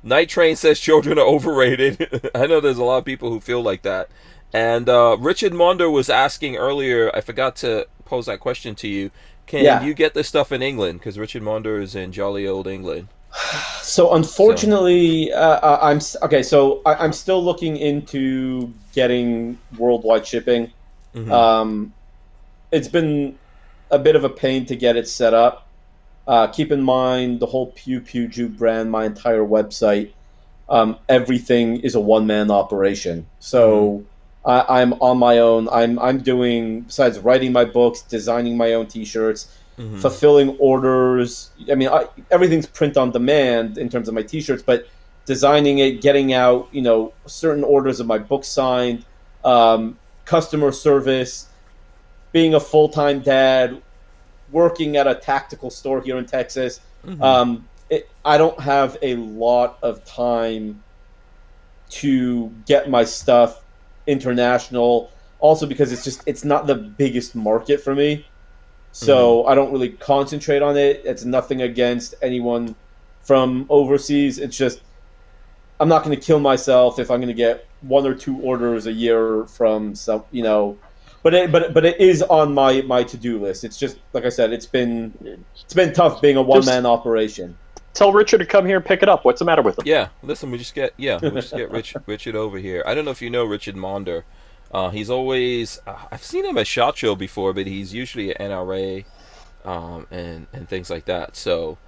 Night Train says children are overrated. I know there's a lot of people who feel like that. And Richard Monder was asking earlier, I forgot to pose that question to you. Can you get this stuff in England? Because Richard Monder is in jolly old England. So unfortunately, I'm okay. So I'm still looking into getting worldwide shipping. Mm-hmm. It's been a bit of a pain to get it set up. Keep in mind the whole Pew Pew Jew brand, my entire website, everything is a one-man operation. So I'm on my own. I'm doing, besides writing my books, designing my own T-shirts, fulfilling orders. I mean, everything's print on demand in terms of my T-shirts, but designing it, getting out, certain orders of my book signed, customer service, being a full-time dad, working at a tactical store here in Texas. I don't have a lot of time to get my stuff international. Also, because it's not the biggest market for me, so I don't really concentrate on it. It's nothing against anyone from overseas. It's just I'm not going to kill myself if I'm going to get 1 or 2 orders a year from some, But it is on my to-do list. It's just like I said, it's been tough being a one-man operation. Tell Richard to come here and pick it up. What's the matter with him? Yeah, listen, we just get Richard over here. I don't know if you know Richard Monder. He's always I've seen him at SHOT Show before, but he's usually at NRA and things like that. So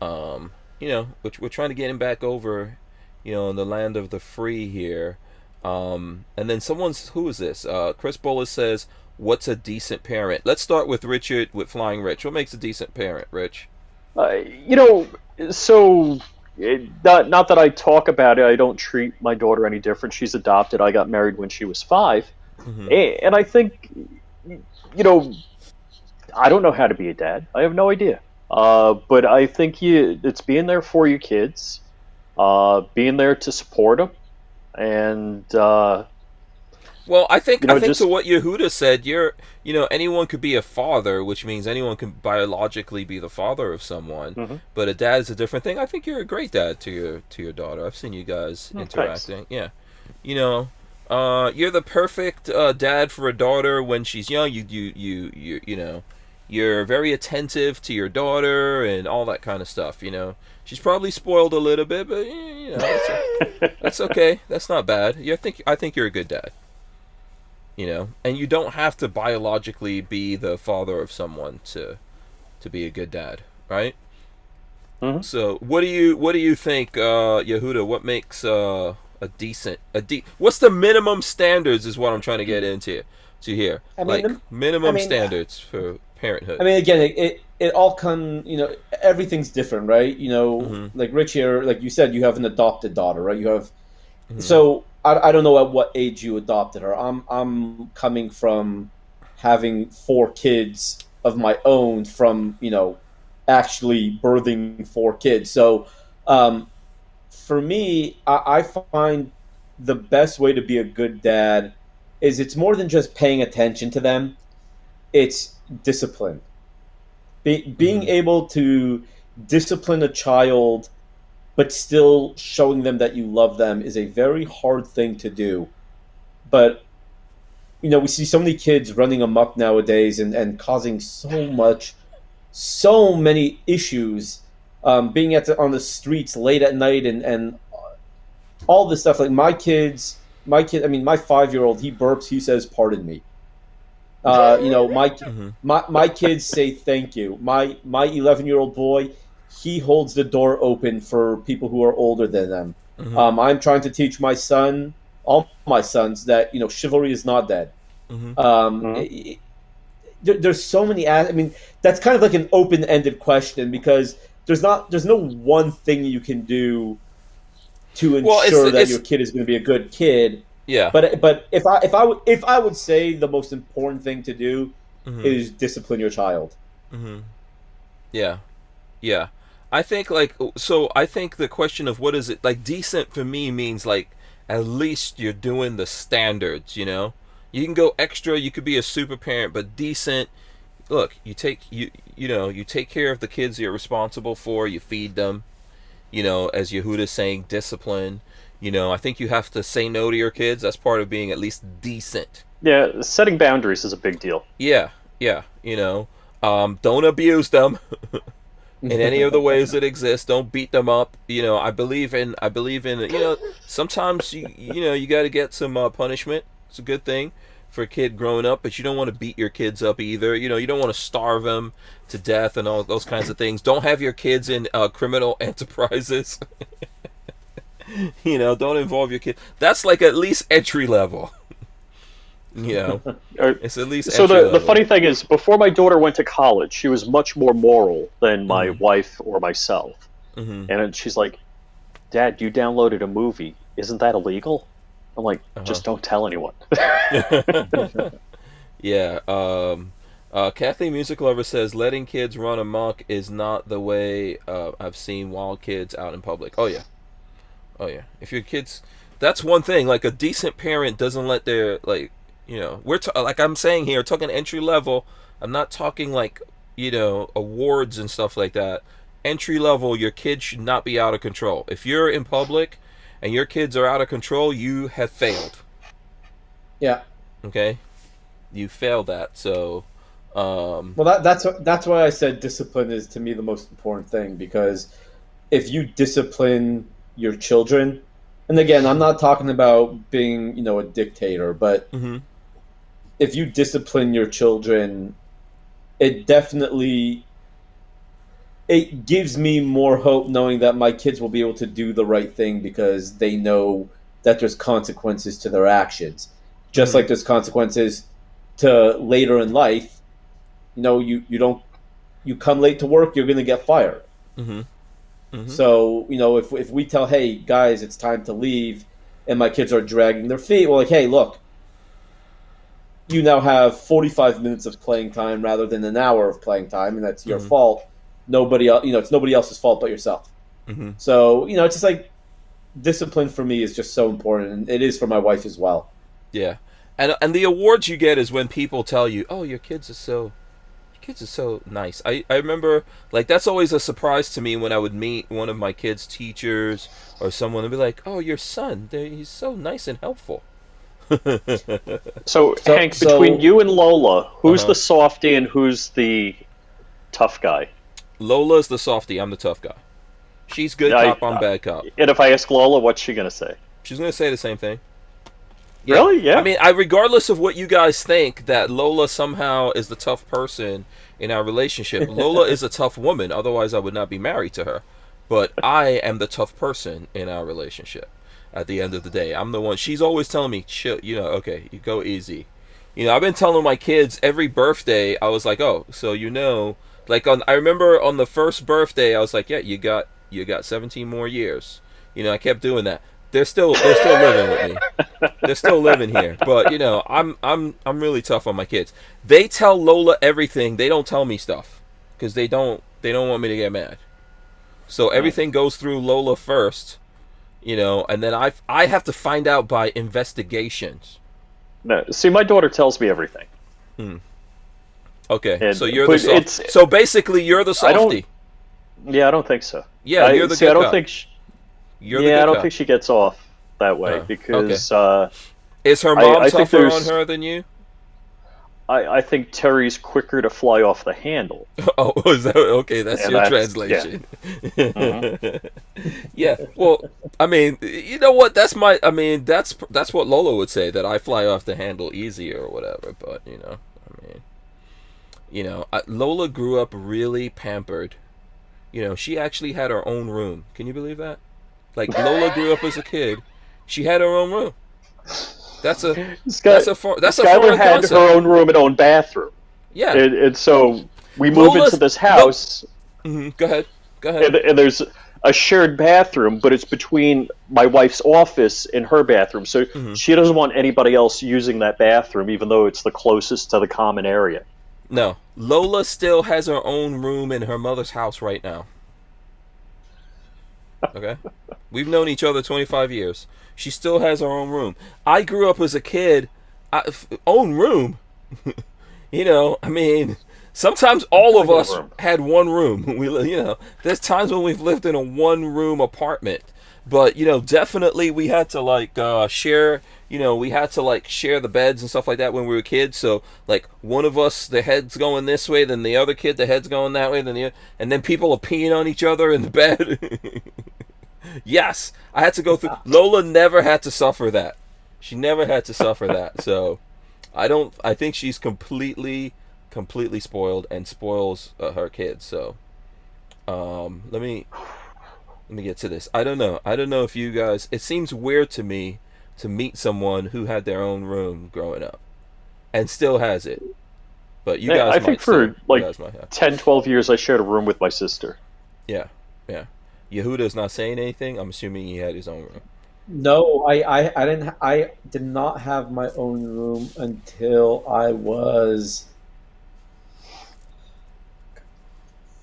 we're trying to get him back over, in the land of the free here. And then who is this? Chris Bullis says, "What's a decent parent?" Let's start with Richard with FlyingRich. What makes a decent parent, Rich? So not that I talk about it. I don't treat my daughter any different. She's adopted. I got married when she was 5, and I think, I don't know how to be a dad. I have no idea. But I think it's being there for your kids, being there to support them. And well, I think to what Yehuda said, anyone could be a father, which means anyone can biologically be the father of someone. But a dad is a different thing. I think you're a great dad to your daughter. I've seen you guys interacting. Thanks. Yeah, you're the perfect dad for a daughter when she's young. You're very attentive to your daughter and all that kind of stuff. She's probably spoiled a little bit, but that's okay. That's not bad. I think you're a good dad. And you don't have to biologically be the father of someone to be a good dad, right? So what do you think, Yehuda? What makes what's the minimum standards is what I'm trying to get into here. Minimum standards for parenthood. I mean, again, it all everything's different, right? Like Rich here, like you said, you have an adopted daughter, right? You have, so I don't know at what age you adopted her. I'm coming from having 4 kids of my own from, actually birthing 4 kids. So for me, I find the best way to be a good dad is it's more than just paying attention to them. It's discipline. Being able to discipline a child but still showing them that you love them is a very hard thing to do. But, we see so many kids running amok nowadays and causing so many issues, being on the streets late at night and all this stuff. Like my 5-year-old, he burps, he says, "Pardon me." My kids say thank you. My 11-year-old boy, he holds the door open for people who are older than them. I'm trying to teach all my sons, that chivalry is not dead. There's so many. That's kind of like an open-ended question, because there's no one thing you can do to ensure that your kid is going to be a good kid. Yeah. But if I would say the most important thing to do is discipline your child. Yeah. Yeah. I think the question of what is it, like, decent for me means like at least you're doing the standards, You You can go extra. You could be a super parent, but decent. Look, you take care of the kids you're responsible for. You feed them. As Yehuda's saying, discipline. I think you have to say no to your kids. That's part of being at least decent. Yeah, setting boundaries is a big deal. Yeah. Don't abuse them in any of the ways that exist. Don't beat them up. I believe in. Sometimes you got to get some punishment. It's a good thing for a kid growing up, but you don't want to beat your kids up either. You don't want to starve them to death and all those kinds of things. Don't have your kids in criminal enterprises. Don't involve your kid. That's like at least entry level. It's at least. So the funny thing is, before my daughter went to college, she was much more moral than my wife or myself. Mm-hmm. And she's like, "Dad, you downloaded a movie. Isn't that illegal?" I'm like, "Just don't tell anyone." Yeah. Kathleen Music Lover says letting kids run amok is not the way I've seen wild kids out in public. Oh yeah. If your kids, that's one thing. Like a decent parent doesn't let their we're like I'm saying here, talking entry level. I'm not talking like awards and stuff like that. Entry level, your kids should not be out of control. If you're in public and your kids are out of control, you have failed. Yeah. Okay. You failed that. So. Well, that's why I said discipline is to me the most important thing, because if you discipline your children, and again, I'm not talking about being a dictator, but if you discipline your children, it gives me more hope knowing that my kids will be able to do the right thing because they know that there's consequences to their actions, just like there's consequences to later in life. You come late to work, you're going to get fired. So, if we tell, hey, guys, it's time to leave, and my kids are dragging their feet, we're like, hey, look, you now have 45 minutes of playing time rather than an hour of playing time, and that's your fault. Nobody else, it's nobody else's fault but yourself. So, it's just like discipline for me is just so important, and it is for my wife as well. Yeah. And the awards you get is when people tell you, oh, your kids are so nice. I remember, that's always a surprise to me when I would meet one of my kids' teachers or someone and be like, oh, your son, he's so nice and helpful. So Hank, between you and Lola, who's the softie and who's the tough guy? Lola's the softie. I'm the tough guy. She's good cop, I'm bad cop. And if I ask Lola, what's she going to say? She's going to say the same thing. Yeah. Really? Yeah. I mean, regardless of what you guys think, that Lola somehow is the tough person in our relationship. Lola is a tough woman. Otherwise, I would not be married to her. But I am the tough person in our relationship. At the end of the day, I'm the one. She's always telling me, chill. Okay, you go easy. I've been telling my kids every birthday. I was like, oh, so I remember on the first birthday, I was like, yeah, you got 17 more years. I kept doing that. They're still living with me. They're still living here. But I'm really tough on my kids. They tell Lola everything. They don't tell me stuff because they don't want me to get mad. So everything goes through Lola first, and then I have to find out by investigations. No, see, my daughter tells me everything. Okay, so you're the softie. So basically, you're the softie. I don't think so. Yeah, you're the good I don't cop. think. I don't think she gets off that way because. Okay. Is her mom tougher on her than you? I think Terry's quicker to fly off the handle. Oh, is that okay? That's your translation. Yeah. Yeah. Well, I mean, you know what? That's what Lola would say, that I fly off the handle easier or whatever. But Lola grew up really pampered. She actually had her own room. Can you believe that? Lola grew up as a kid. She had her own room. That's a foreign had concept. her own room and own bathroom. Yeah. And so we move into this house. Go ahead. And there's a shared bathroom, but it's between my wife's office and her bathroom. So she doesn't want anybody else using that bathroom, even though it's the closest to the common area. No. Lola still has her own room in her mother's house right now. Okay? We've known each other 25 years. She still has her own room. I grew up as a kid. Own room. You know, I mean, sometimes all of us had one room. There's times when we've lived in a one-room apartment, but definitely we had to like share. We had to like share the beds and stuff like that when we were kids. So like one of us, the head's going this way, then the other kid, the head's going that way, and then people are peeing on each other in the bed. Yes, I had to go through. Lola never had to suffer that. She never had to suffer that. So I think she's completely spoiled and spoils her kids. So let me get to this. I don't know if you guys, it seems weird to me to meet someone who had their own room growing up and still has it, but you guys, I think for like 10, 12 years I shared a room with my sister. Yeah. Yehuda's not saying anything. I'm assuming he had his own room. No, I did not have my own room until I was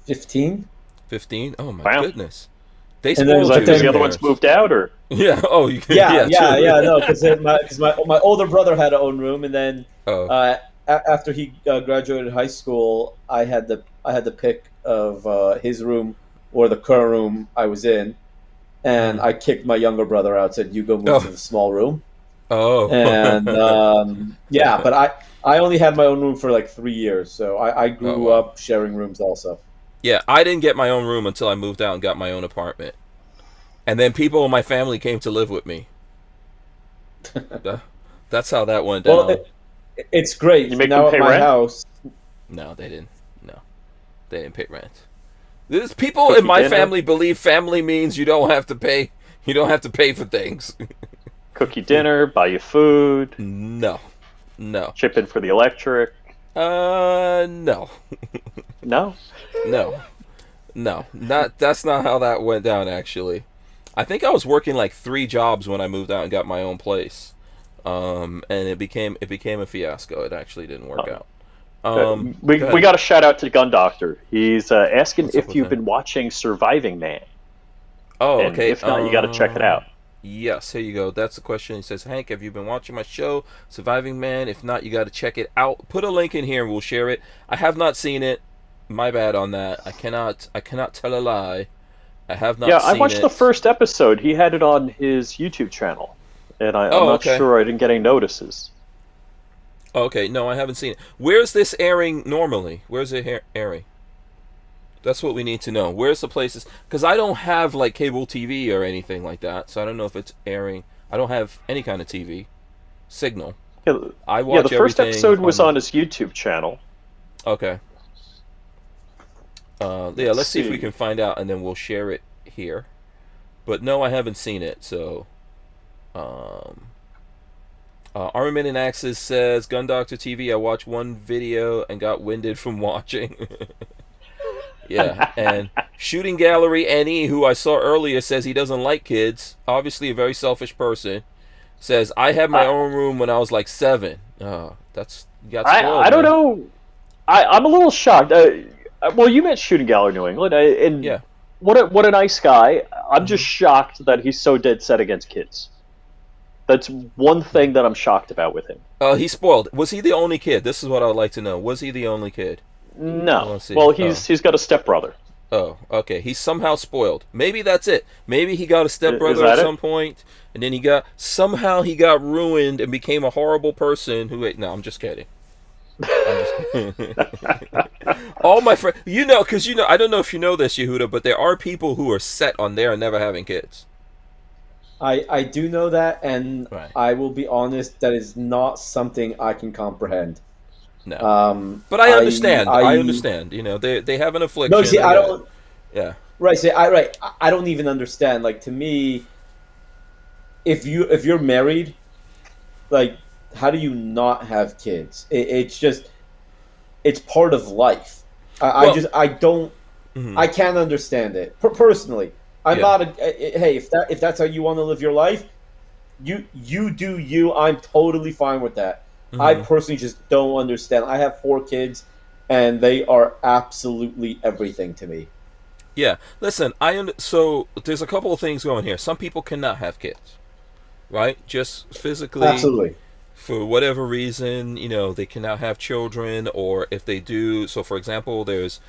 15. 15? Oh my goodness. They spoiled you. Because the other ones moved out, or yeah. Oh, you can. Yeah. No, because my older brother had an own room, and then after he graduated high school, I had the pick of his room or the current room I was in, and I kicked my younger brother out. Said, "You go move to the small room." Oh. And but I only had my own room for like 3 years, so I grew up sharing rooms also. Yeah, I didn't get my own room until I moved out and got my own apartment. And then people in my family came to live with me. That's how that went down. Well, it's great. You make now them pay at my rent? house. No, they didn't. No, they didn't pay rent. There's people in my family believe family means you don't have to pay. You don't have to pay for things. Cook you dinner, buy you food. No. Chip in for the electric. No. No. No. That's not how that went down. Actually, I think I was working like 3 jobs when I moved out and got my own place. And it became a fiasco. It actually didn't work out. We got a shout out to Gun Doctor. He's asking if you've been watching Surviving Man. Oh, and okay. If not, you got to check it out. Yes, here you go. That's the question. He says, Hank, have you been watching my show, Surviving Man? If not, you got to check it out. Put a link in here and we'll share it. I have not seen it. My bad on that. I cannot tell a lie. I have not seen it. Yeah, I watched the first episode. He had it on his YouTube channel. And I'm not sure I didn't get any notices. Okay, no, I haven't seen it. Where's this airing normally? Where's it airing? That's what we need to know. Where's the places? Because I don't have like cable TV or anything like that, so I don't know if it's airing. I don't have any kind of TV signal. Yeah, I watch the first episode was on his YouTube channel. Okay. Let's see if we can find out, and then we'll share it here. But no, I haven't seen it, so... Armament and Axis says, Gun Doctor TV, I watched one video and got winded from watching. Yeah, and Shooting Gallery NE, who I saw earlier, says he doesn't like kids. Obviously a very selfish person. Says, I had my own room when I was like 7. Oh, that's... You got spoiled, I don't know. I'm a little shocked. Well, you met Shooting Gallery New England, and yeah. What a nice guy. I'm just shocked that he's so dead set against kids. That's one thing that I'm shocked about with him. He's spoiled. Was he the only kid? This is what I would like to know. Was he the only kid? No. Well, he's got a stepbrother. Oh, okay. He's somehow spoiled. Maybe that's it. Maybe he got a stepbrother at some point, and then he got ruined and became a horrible person who ate. No, I'm just kidding. All my friends, because I don't know if you know this, Yehuda, but there are people who are set on there and never having kids. I do know that, and right. I will be honest, that is not something I can comprehend. No, but I understand. I understand. They have an affliction. No, see, I don't. Yeah. Right. See, I don't even understand. Like, to me, if you're married, like, how do you not have kids? It's just, it's part of life. I don't. Mm-hmm. I can't understand it personally. I'm not hey, if that's how you want to live your life, you do you. I'm totally fine with that. Mm-hmm. I personally just don't understand. I have 4 kids, and they are absolutely everything to me. Yeah, listen, so there's a couple of things going here. Some people cannot have kids, right? Just physically. Absolutely. for whatever reason, they cannot have children, or if they do, so for example, there's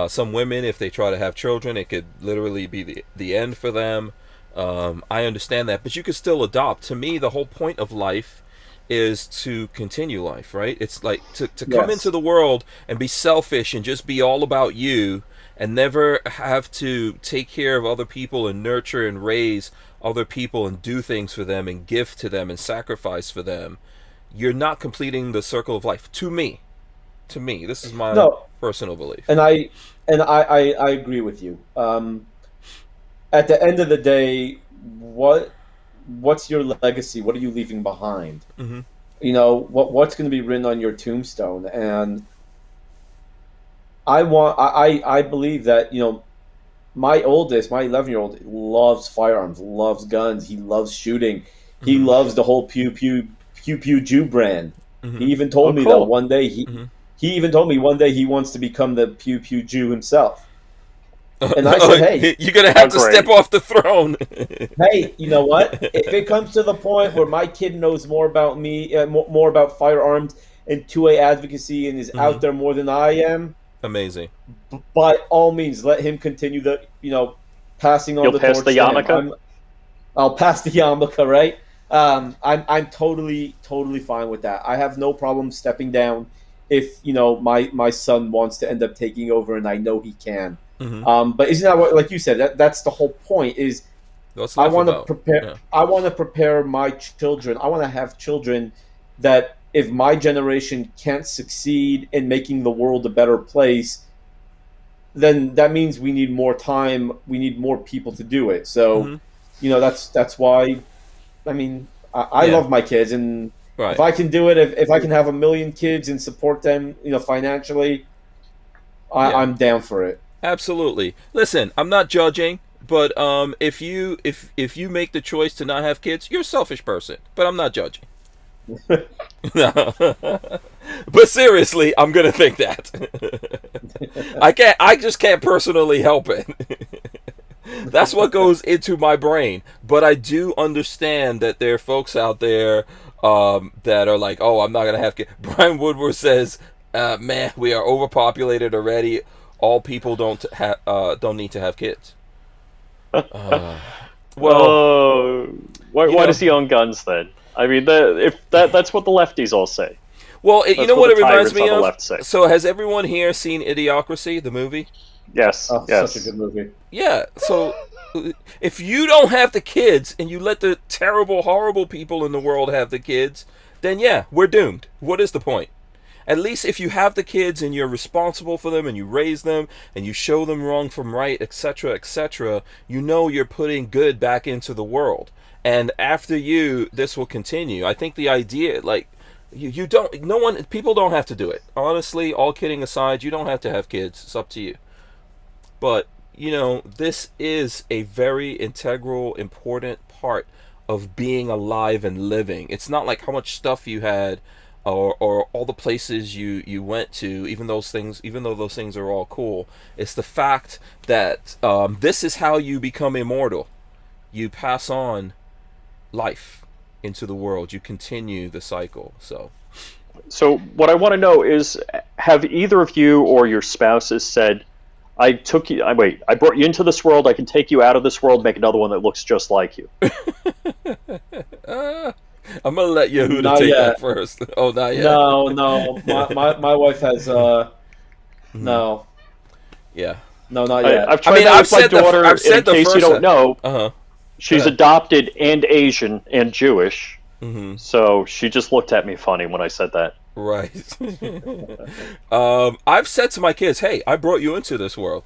some women, if they try to have children, it could literally be the end for them. I understand that, but you could still adopt. To me, the whole point of life is to continue life, right? It's like to come into the world and be selfish and just be all about you, and never have to take care of other people and nurture and raise other people and do things for them and give to them and sacrifice for them. You're not completing the circle of life. To me, this is my personal belief. And I agree with you. At the end of the day, what's your legacy? What are you leaving behind? Mm-hmm. What's going to be written on your tombstone? And I believe that my 11-year-old loves firearms, loves guns, he loves shooting, he loves the whole pew pew Jew brand. Mm-hmm. He even told me that one day he even told me one day he wants to become the pew pew Jew himself. And I said, hey, you're gonna have to step off the throne. Hey, you know what? If it comes to the point where my kid knows more about me, more about firearms and 2A advocacy, and is out there more than I am, amazing. By all means, let him continue the passing on. You'll the pass torch. The yarmulke? I'll pass the yarmulke, right? I'm totally fine with that. I have no problem stepping down if my son wants to end up taking over, and I know he can. Mm-hmm. But isn't that what, like you said, that's the whole point? Is I want to prepare. Yeah. I want to prepare my children. I want to have children that, if my generation can't succeed in making the world a better place, then that means we need more time. We need more people to do it. So, that's why. I mean, I love my kids, and if I can do it, if I can have 1 million kids and support them, financially, I'm down for it. Absolutely. Listen, I'm not judging, but if you make the choice to not have kids, you're a selfish person. But I'm not judging. No. But seriously, I'm gonna think that. I just can't personally help it. That's what goes into my brain. But I do understand that there are folks out there that are like, oh, I'm not gonna have kids. Brian Woodward says, man, we are overpopulated already. All people don't need to have kids. Why does he own guns then? I mean, that's what the lefties all say. Well, you know what it reminds me of? So has everyone here seen Idiocracy, the movie? Yes. Yes. Such a good movie. Yeah. So if you don't have the kids and you let the terrible, horrible people in the world have the kids, then yeah, we're doomed. What is the point? At least if you have the kids and you're responsible for them and you raise them and you show them wrong from right, etc., you're putting good back into the world. And after you, this will continue. I think the idea, like, people don't have to do it. Honestly, all kidding aside, you don't have to have kids. It's up to you. But, this is a very integral, important part of being alive and living. It's not like how much stuff you had, or all the places you went to, even though those things are all cool. It's the fact that this is how you become immortal. You pass on life into the world. You continue the cycle. So what I want to know is, have either of you or your spouses said, I brought you into this world, I can take you out of this world, make another one that looks just like you? I'm gonna let Yehuda take that first. Oh, not yet. No. My wife has no. Yeah. No, not yet. I've tried that with my daughter. In case you don't know, she's adopted and Asian and Jewish. Mm-hmm. So she just looked at me funny when I said that. Right. I've said to my kids, "Hey, I brought you into this world.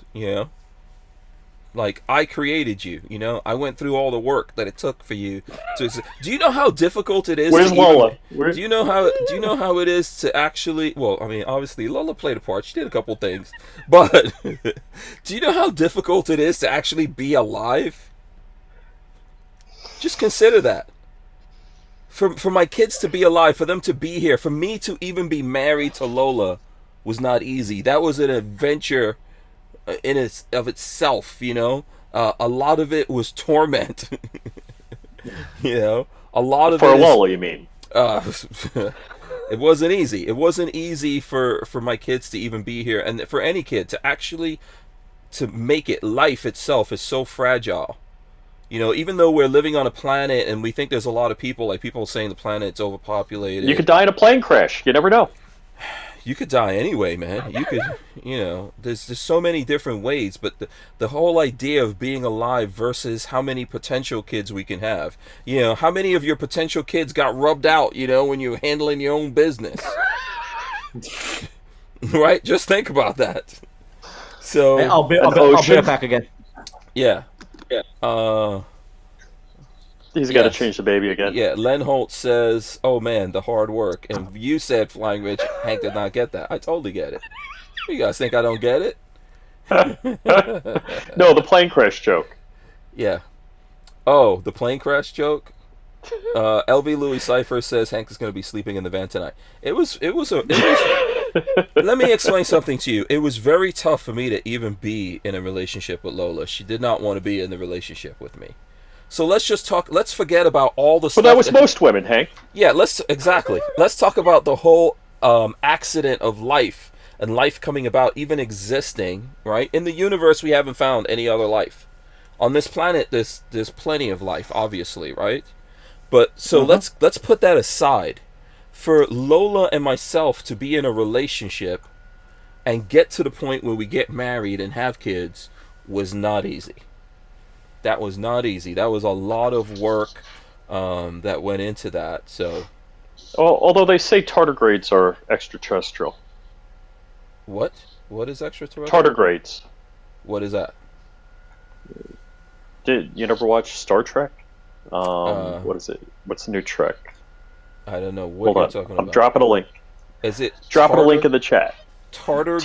Like, I created you, I went through all the work that it took for you to. Do you know how difficult it is? Where's Lola? Do you know how it is to actually? Well, I mean, obviously Lola played a part. She did a couple things, but do you know how difficult it is to actually be alive? Just consider that. For my kids to be alive, for them to be here, for me to even be married to Lola was not easy. That was an adventure of itself, a lot of it was torment. A lot of for Lola, you mean? Uh, it wasn't easy. It wasn't easy for my kids to even be here, and for any kid to actually to make it. Life itself is so fragile. You know, even though we're living on a planet and we think there's a lot of people, like people saying the planet's overpopulated. You could die in a plane crash. You never know. You could die anyway, man. You could, you know, there's so many different ways, but the whole idea of being alive versus how many potential kids we can have. You know, how many of your potential kids got rubbed out, you know, when you're handling your own business? Right? Just think about that. So hey, I'll be right back again. Yeah. He's got to change the baby again. Yeah, Len Holt says, "Oh man, the hard work." And you said, "FlyingRich." Hank did not get that. I totally get it. You guys think I don't get it? No, the plane crash joke. Yeah. Oh, the plane crash joke. LV Louis Cipher says Hank is going to be sleeping in the van tonight. It was. Let me explain something to you. It was very tough for me to even be in a relationship with Lola. She did not want to be in the relationship with me. So let's just talk. Let's forget about all the stuff. Well, that was most women, Hank. Yeah, let's talk about the whole accident of life and life coming about, even existing. Right in the universe, we haven't found any other life. On this planet, there's plenty of life, obviously, right? But so let's put that aside. For Lola and myself to be in a relationship and get to the point where we get married and have kids was not easy. That was not easy. That was a lot of work that went into that. So, although they say tardigrades are extraterrestrial. What? What is extraterrestrial? Tardigrades. What is that? Did you never watch Star Trek? What is it? What's the new Trek? I don't know what you're talking about. I'm dropping a link. Is it dropping a link in the chat? Tardigrade?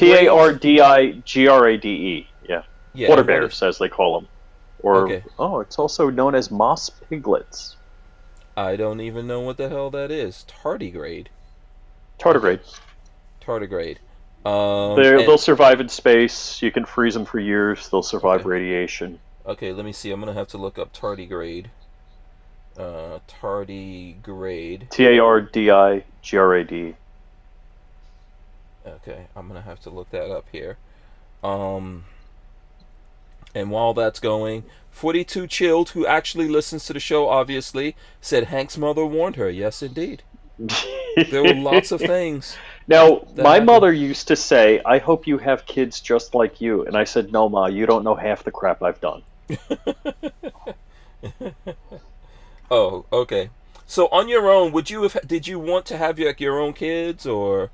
Tardigrade. Yeah. Water bears, as they call them. Or it's also known as moss piglets. I don't even know what the hell that is. Tardigrade. Tardigrade. Tardigrade. They'll survive in space. You can freeze them for years. They'll survive radiation. Okay, let me see. I'm gonna have to look up tardigrade. Tardigrade. Tardigrade. Okay, I'm gonna have to look that up here. And while that's going, 42 Chilled, who actually listens to the show, obviously, said Hank's mother warned her. Yes, indeed. There were lots of things. Now, my mother used to say, "I hope you have kids just like you." And I said, "No, Ma, you don't know half the crap I've done." Oh, okay. So on your own, did you want to have your own kids, or?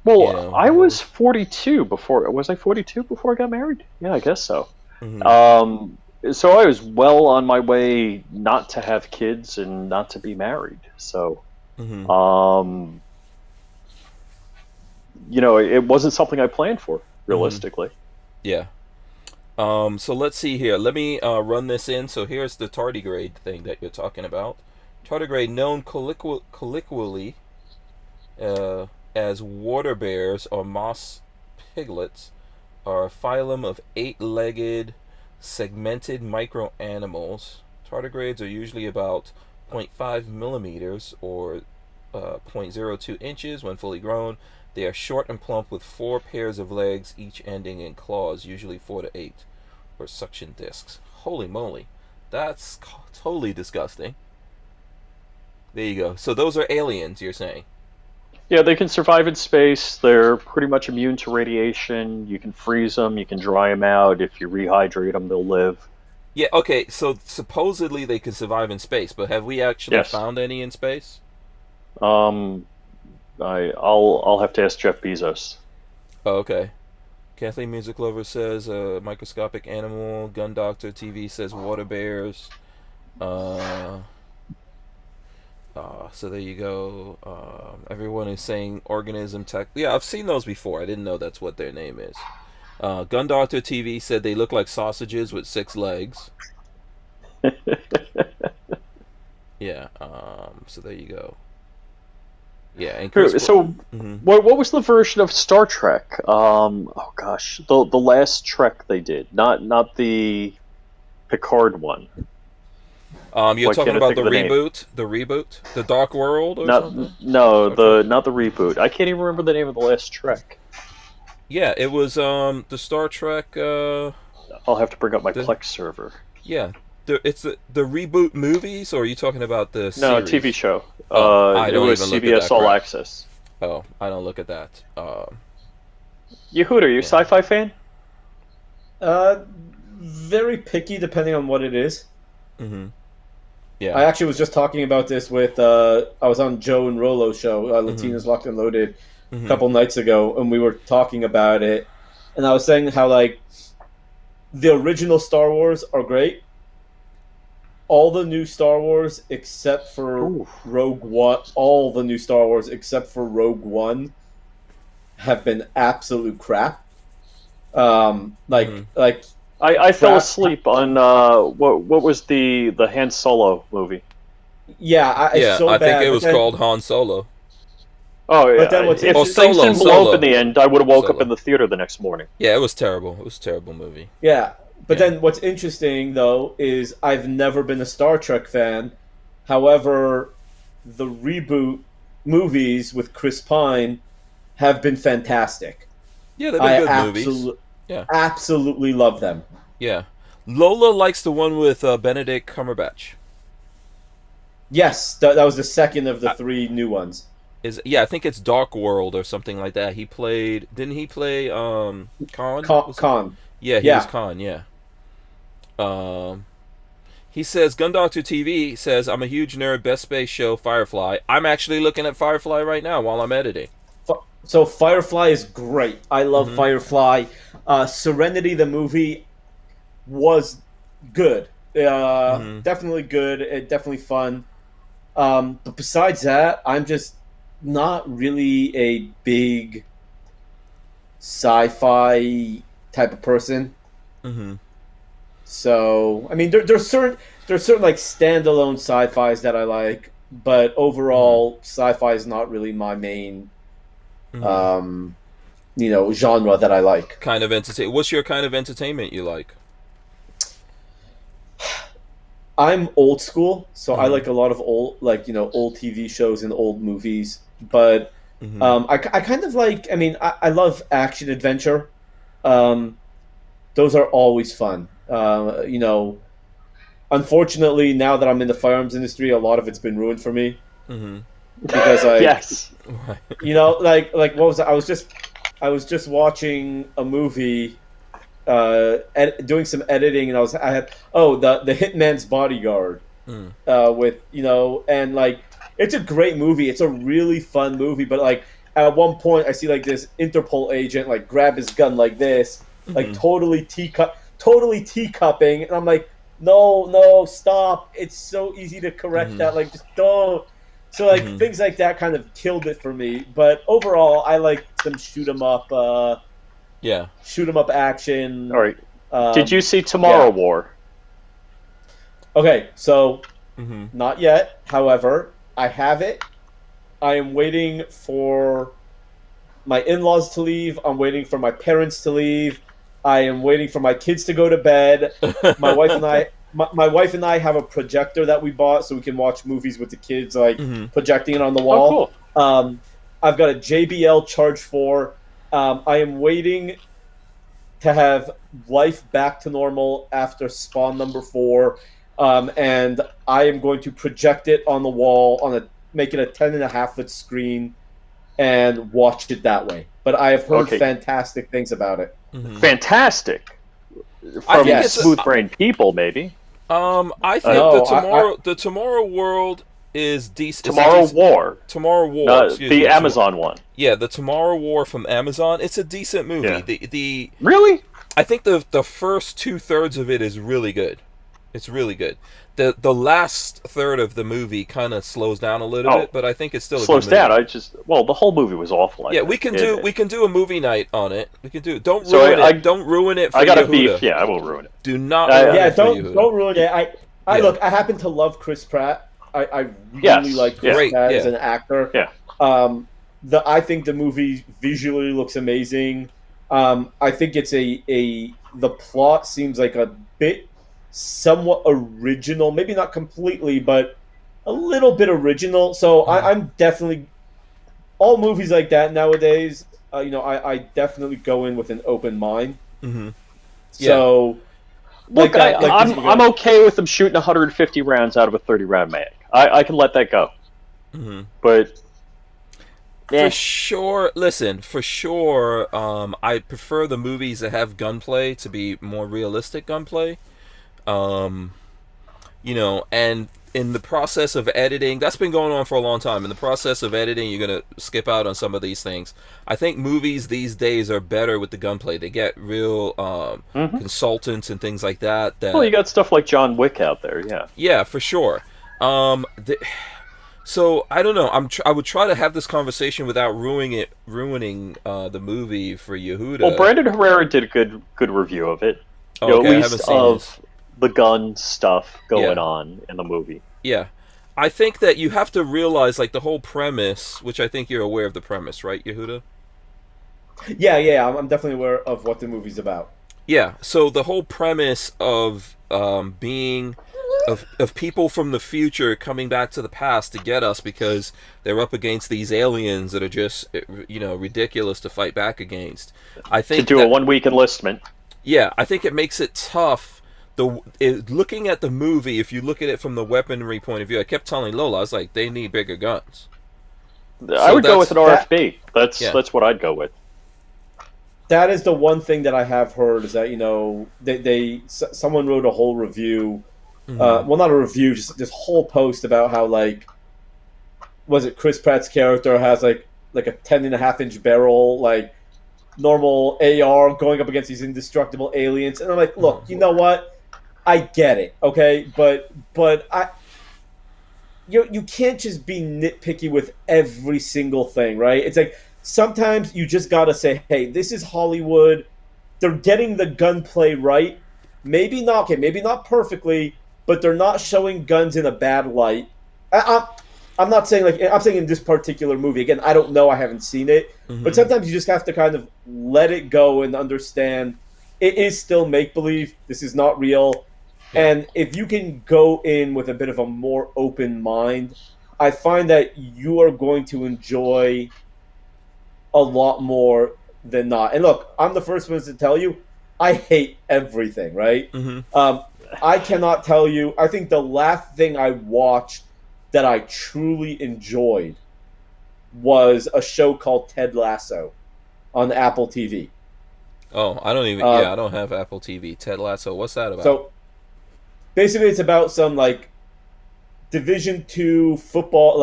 Well, I was 42 before. Was I 42 before I got married? Yeah, I guess so. Mm-hmm. So I was well on my way not to have kids and not to be married. So, it wasn't something I planned for, realistically. Yeah. So let's see here. Let me run this in. So here's the tardigrade thing that you're talking about. Tardigrade, known colloquially as water bears or moss piglets, are a phylum of 8-legged, segmented microanimals. Tardigrades are usually about 0.5 millimeters or 0.02 inches when fully grown. They are short and plump with 4 pairs of legs, each ending in claws, usually 4 to 8, or suction discs. Holy moly, that's totally disgusting. There you go. So those are aliens, you're saying? Yeah, they can survive in space. They're pretty much immune to radiation. You can freeze them. You can dry them out. If you rehydrate them, they'll live. Yeah, okay, so supposedly they can survive in space, but have we actually found any in space? I'll have to ask Jeff Bezos. Oh, okay. Kathleen Music Lover says microscopic animal. Gun Doctor TV says water bears. So there you go. Everyone is saying organism tech. Yeah, I've seen those before. I didn't know that's what their name is. Gun Doctor TV said they look like sausages with 6 legs. Yeah. So there you go. Yeah. And what was the version of Star Trek? Oh gosh, the last Trek they did, not the Picard one. You're talking about the reboot, the Dark World, or something? No, not the reboot. I can't even remember the name of the last Trek. Yeah, it was the Star Trek. I'll have to bring up my Plex server. Yeah, it's the reboot movies, or are you talking about the series? No, TV show. I don't it was even look CBS at that All crap. Access. Oh, I don't look at that. Yehuda, are you a sci-fi fan? Very picky, depending on what it is. Mm-hmm. Yeah. I actually was just talking about this with. I was on Joe and Rolo's show, Latinos Locked and Loaded, a couple nights ago, and we were talking about it. And I was saying how the original Star Wars are great. All the new Star Wars except for Rogue One, all the new Star Wars except for Rogue One, have been absolute crap. I fell asleep on what was the Han Solo movie? Yeah, it's so I bad, think it was called Han Solo. Oh yeah, but then if things didn't blow up in the end, I would have woke up in the theater the next morning. Yeah, it was terrible. It was a terrible movie. Yeah, but then what's interesting though is I've never been a Star Trek fan. However, the reboot movies with Chris Pine have been fantastic. Yeah, they've been good movies. Yeah, absolutely love them. Yeah, Lola likes the one with Benedict Cumberbatch. Yes, that was the second of the three new ones. I think it's Dark World or something like that. He played. Didn't he play Khan? Khan. Yeah, he was Khan. Yeah. He says Gun Doctor TV says I'm a huge nerd. Best space show Firefly. I'm actually looking at Firefly right now while I'm editing. So Firefly is great. I love Firefly. Serenity the movie was good. Definitely good. Definitely fun. But besides that, I'm just not really a big sci-fi type of person. So I mean, there's certain like standalone sci-fis that I like, but overall, sci-fi is not really my main genre that I like. Kind of entertainment. What's your kind of entertainment you like? I'm old school, so I like a lot of old TV shows and old movies. But I kind of like. I mean, I love action adventure. Those are always fun. Unfortunately, now that I'm in the firearms industry, a lot of it's been ruined for me. Because yes, like what was it? I was just watching a movie, doing some editing, and I had the Hitman's Bodyguard, with and it's a great movie. It's a really fun movie, but at one point I see this Interpol agent grab his gun like this, totally teacupping, and I'm like, no, stop! It's so easy to correct that. Just don't. So things like that kind of killed it for me. But overall, I like some shoot 'em up action. All right. Did you see Tomorrow War? Okay, so not yet. However, I have it. I am waiting for my in-laws to leave. I'm waiting for my parents to leave. I am waiting for my kids to go to bed. My wife and I. My wife and I have a projector that we bought so we can watch movies with the kids, projecting it on the wall. Oh, cool. I've got a JBL Charge 4. I am waiting to have life back to normal after Spawn number 4. And I am going to project it on the wall, make it a 10.5-foot screen, and watch it that way. But I have heard fantastic things about it. Fantastic. From smooth-brained people, maybe. I think the Tomorrow World is decent. Tomorrow War. The Amazon one. Yeah, the Tomorrow War from Amazon. It's a decent movie. Yeah. Really? I think the first 2/3 of it is really good. It's really good. The last third of the movie kind of slows down a little bit, but I think it's still slows down. The whole movie was awful. We can do a movie night on it. We can do it. Don't ruin it. For I got a Yehuda. beef. Yeah, I won't ruin it. Do not. Ruin it for Yehuda. Don't ruin it. Look. I happen to love Chris Pratt. I really like Chris Pratt as an actor. Yeah. I think the movie visually looks amazing. I think it's the plot seems like a bit somewhat original, maybe not completely, but a little bit original. So I'm definitely, all movies like that nowadays, I definitely go in with an open mind. Mm-hmm. So, look, I'm okay with them shooting 150 rounds out of a 30-round mag. I can let that go. Mm-hmm. But for sure, I prefer the movies that have gunplay to be more realistic gunplay. And in the process of editing, that's been going on for a long time. In the process of editing, you're going to skip out on some of these things. I think movies these days are better with the gunplay. They get real consultants and things like that. Well, you got stuff like John Wick out there, yeah. Yeah, for sure. So I don't know. I would try to have this conversation without ruining the movie for Yehuda. Well, Brandon Herrera did a good review of it. Okay, at least of the gun stuff going on in the movie. Yeah. I think that you have to realize, like, the whole premise, which I think you're aware of the premise, right, Yehuda? Yeah, I'm definitely aware of what the movie's about. Yeah, so the whole premise of people from the future coming back to the past to get us because they're up against these aliens that are just, ridiculous to fight back against. I think to do a 1-week enlistment. Yeah, I think it makes it tough. Looking at the movie, if you look at it from the weaponry point of view, I kept telling Lola, I was like, they need bigger guns. I would go with an RFB. That's what I'd go with. That is the one thing that I have heard is that someone wrote a whole review, well, not a review, just this whole post about how, like, was it Chris Pratt's character has like a 10.5-inch barrel, like normal AR going up against these indestructible aliens, and I'm like, look, you know what? I get it, okay, but you can't just be nitpicky with every single thing, right? It's like sometimes you just gotta say, hey, this is Hollywood. They're getting the gunplay right. Maybe not perfectly, but they're not showing guns in a bad light. I'm not saying I'm saying in this particular movie. Again, I don't know. I haven't seen it, but sometimes you just have to kind of let it go and understand it is still make believe. This is not real. And if you can go in with a bit of a more open mind, I find that you are going to enjoy a lot more than not. And look, I'm the first one to tell you, I hate everything, right? I cannot tell you. I think the last thing I watched that I truly enjoyed was a show called Ted Lasso on Apple TV. Oh, I don't even. I don't have Apple TV. Ted Lasso. What's that about? So basically, it's about some like Division II football,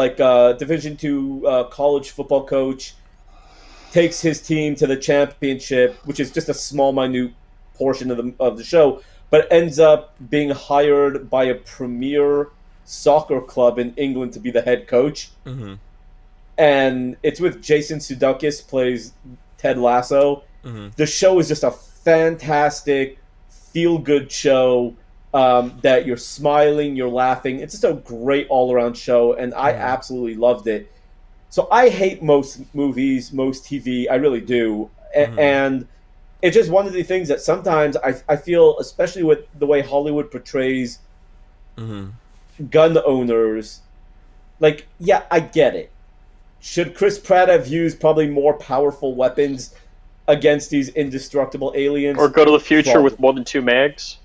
Division II college football coach takes his team to the championship, which is just a small, minute portion of the show, but ends up being hired by a premier soccer club in England to be the head coach. And it's with Jason Sudeikis plays Ted Lasso. The show is just a fantastic, feel-good show that you're smiling, you're laughing. It's just a great all-around show, and I absolutely loved it. So I hate most movies, most TV. I really do. And it's just one of the things that sometimes I feel, especially with the way Hollywood portrays gun owners, like, yeah, I get it. Should Chris Pratt have used probably more powerful weapons against these indestructible aliens? Or go to the future with more than 2 mags?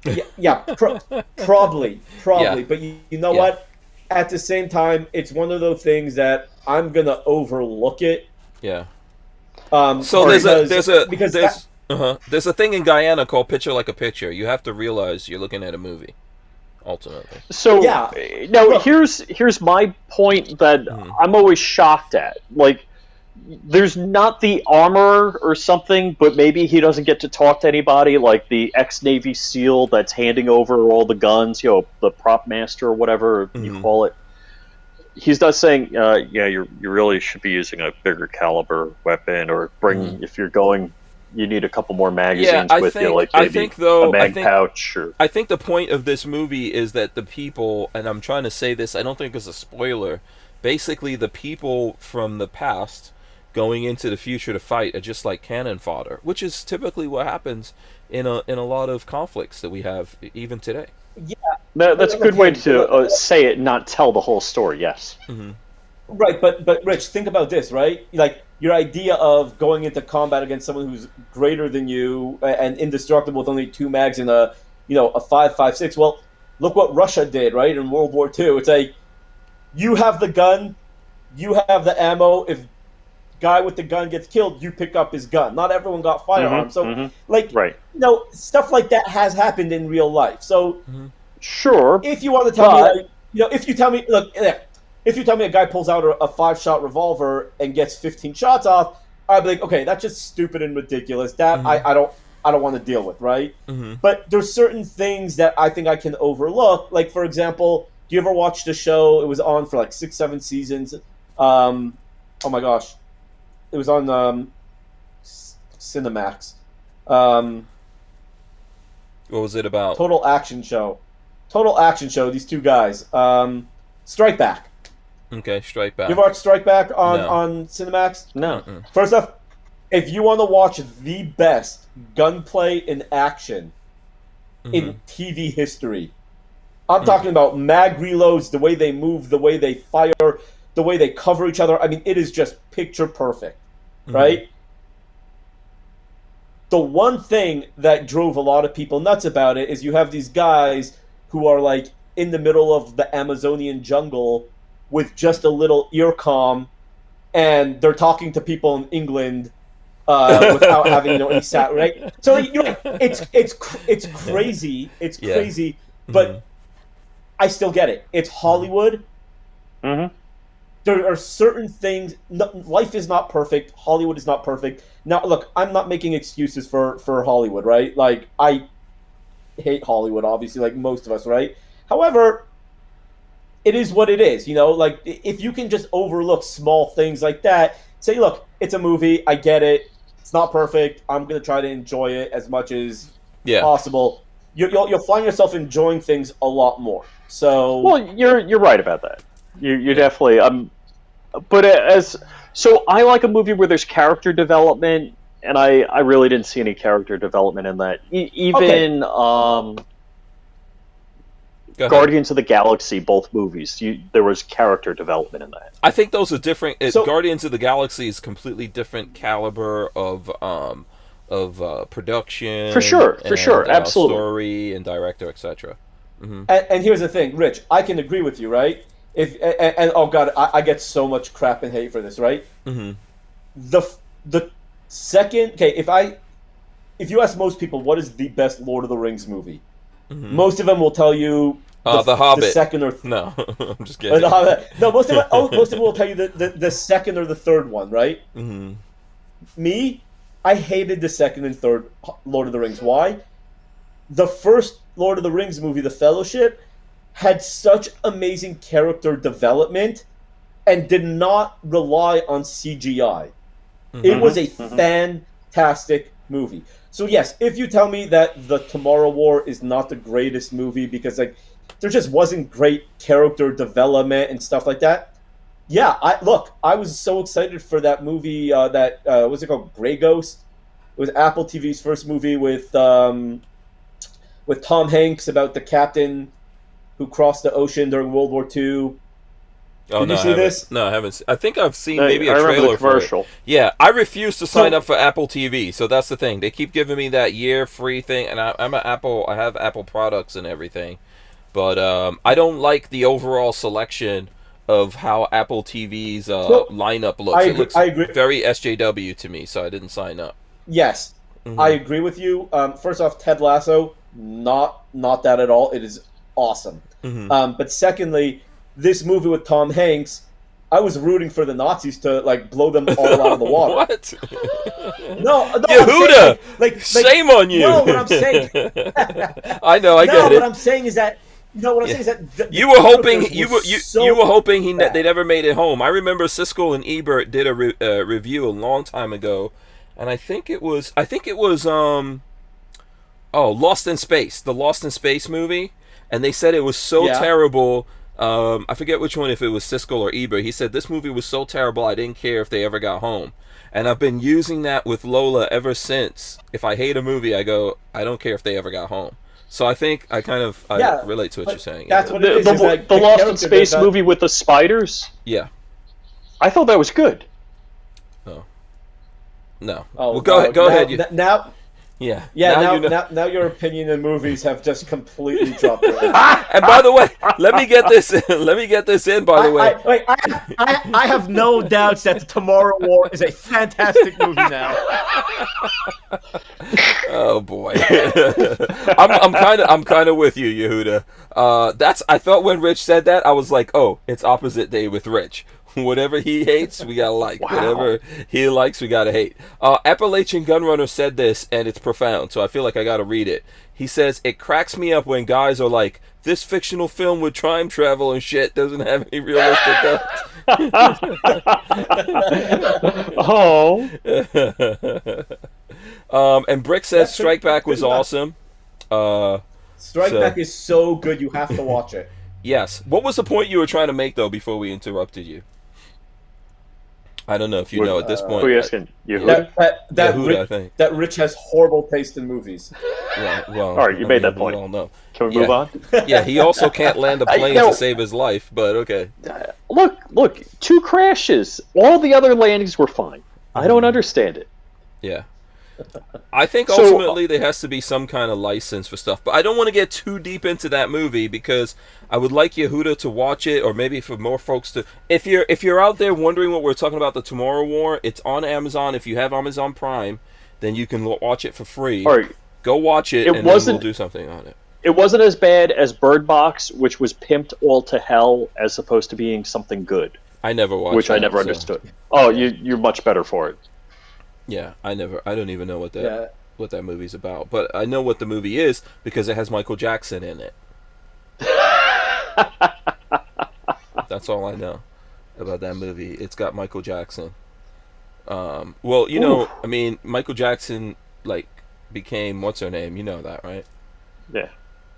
Probably. Yeah. But you know what? At the same time, it's one of those things that I'm gonna overlook it. Yeah. So there's a thing in Guyana called picture like a picture. You have to realize you're looking at a movie, ultimately. So now here's my point that I'm always shocked at. Like, there's not the armor or something, but maybe he doesn't get to talk to anybody, like the ex-Navy SEAL that's handing over all the guns, the prop master or whatever you call it. He's not saying, you really should be using a bigger caliber weapon, or if you're going, you need a couple more magazines with you, like maybe a mag pouch. Or... I think the point of this movie is that the people, and I'm trying to say this, I don't think it's a spoiler, basically the people from the past going into the future to fight are just like cannon fodder, which is typically what happens in a lot of conflicts that we have even today. Yeah, that's a good way to say it, not tell the whole story. Yes. Mm-hmm. Right, but Rich, think about this, right? Like your idea of going into combat against someone who's greater than you and indestructible with only 2 mags and a 5.56. Well, look what Russia did, right, in World War II. It's like you have the gun, you have the ammo. If guy with the gun gets killed, you pick up his gun. Not everyone got firearms, stuff like that has happened in real life. So, sure, if you want to tell me, if you tell me, look. If you tell me a guy pulls out a 5-shot revolver and gets 15 shots off, I'd be like, okay, that's just stupid and ridiculous. That I don't want to deal with, right? But there's certain things that I think I can overlook. Like, for example, do you ever watch the show? It was on for like 6-7 seasons. Oh my gosh, it was on Cinemax. What was it about? Total Action Show. These 2 guys. Strike Back. Okay, Strike Back. You ever watched Strike Back on Cinemax? No. First off, if you want to watch the best gunplay in action in TV history, I'm talking about mag reloads, the way they move, the way they fire, the way they cover each other. I mean, it is just picture perfect, right? The one thing that drove a lot of people nuts about it is you have these guys who are like in the middle of the Amazonian jungle with just a little ear comm, and they're talking to people in England without having any sat, right? So it's crazy, crazy, but I still get it. It's Hollywood. There are certain things. Life is not perfect. Hollywood is not perfect. Now, look, I'm not making excuses for Hollywood, right? Like, I hate Hollywood, obviously, like most of us, right? However, it is what it is, like if you can just overlook small things like that, say, look, it's a movie, I get it, it's not perfect, I'm going to try to enjoy it as much as possible. You'll find yourself enjoying things a lot more. So, well, you're right about that. You're definitely but so I like a movie where there's character development, and I really didn't see any character development in that. Even Guardians of the Galaxy, both movies, there was character development in that. I think those are different. Guardians of the Galaxy is completely different caliber of production. For sure, absolutely. Story and director, etc. And here's the thing, Rich, I can agree with you, right? And oh god, I get so much crap and hate for this, right? The second, if you ask most people what is the best Lord of the Rings movie, most of them will tell you The Hobbit. The second or no, I'm just kidding. No, most of them will tell you the second or the third one, right? Me, I hated the second and third Lord of the Rings. Why? The first Lord of the Rings movie, The Fellowship, had such amazing character development and did not rely on CGI. It was a fantastic movie. So yes, if you tell me that The Tomorrow War is not the greatest movie because there just wasn't great character development and stuff like that, yeah, I was so excited for that movie. What's it called? Grey Ghost. It was Apple TV's first movie with Tom Hanks about the captain who crossed the ocean during World War II. Did you see this? No, I haven't. I think I've seen maybe a trailer commercial. For it. Yeah, I refuse to sign up for Apple TV, so that's the thing. They keep giving me that year free thing, and I'm an Apple. I have Apple products and everything, but I don't like the overall selection of how Apple TV's lineup looks. It looks very SJW to me, so I didn't sign up. Yes, I agree with you. First off, Ted Lasso, not that at all. It is awesome. But secondly, this movie with Tom Hanks, I was rooting for the Nazis to blow them all out of the water. What? No, Yehuda, shame on you. No, what I'm saying. I know, I get it. What I'm saying is that. No, what I'm saying is that you were hoping you were hoping they never made it home. I remember Siskel and Ebert did a review a long time ago, and I think it was Lost in Space, the Lost in Space movie, and they said it was so terrible I forget which one, if it was Siskel or Eber. He said this movie was so terrible I didn't care if they ever got home. And I've been using that with Lola ever since. If I hate a movie, I go, I don't care if they ever got home. So I think I relate to what you're saying. That's what it is. The Lost in Space movie with the spiders? Yeah. I thought that was good. Oh. No. Well, go ahead. Now... Yeah. Now your opinion in movies have just completely dropped. And by the way, let me get this in. By the way, I have no doubts that The Tomorrow War is a fantastic movie now. Oh boy, I'm kind of with you, Yehuda. I thought when Rich said that, I was like, oh, it's opposite day with Rich. Whatever he hates, we gotta like. Wow. Whatever he likes, we gotta hate. Appalachian Gunrunner said this, and it's profound, so I feel like I gotta read it. He says, it cracks me up when guys are like, this fictional film with time travel and shit doesn't have any realistic Oh. And Brick says Strike Back was awesome. Strike Back is so good, you have to watch it. Yes. What was the point you were trying to make, though, before we interrupted you? I don't know if you know at this point. Who are you asking? Yehuda? Yehuda, I think. That Rich has horrible taste in movies. Yeah, well, all right, you made that point. We all know. Can we move on? Yeah, he also can't land a plane to save his life, but okay. Look, 2 crashes. All the other landings were fine. I don't understand it. Yeah. I think ultimately there has to be some kind of license for stuff, but I don't want to get too deep into that movie because I would like Yehuda to watch it, or maybe for more folks to. If you're out there wondering what we're talking about, The Tomorrow War, it's on Amazon. If you have Amazon Prime, then you can watch it for free. All right. Go watch it, and then we'll do something on it. It wasn't as bad as Bird Box, which was pimped all to hell as opposed to being something good. I never watched which I never understood. Oh, you're much better for it. Yeah, I don't even know what that movie's about, but I know what the movie is because it has Michael Jackson in it. That's all I know about that movie. It's got Michael Jackson. Well, you know, I mean, Michael Jackson became what's her name? You know that, right? Yeah.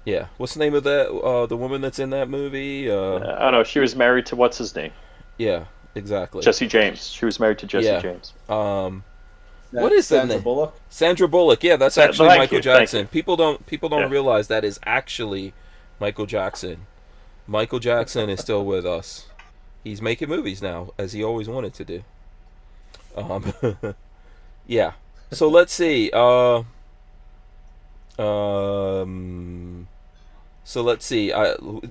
Yeah. What's the name of that? The woman that's in that movie? I don't know. She was married to what's his name? Yeah, exactly. Jesse James. She was married to Jesse James. What is that name? Bullock? Sandra Bullock. Yeah, that's actually Michael Jackson. People don't realize that is actually Michael Jackson. Michael Jackson is still with us. He's making movies now, as he always wanted to do. Yeah. So let's see. So let's see.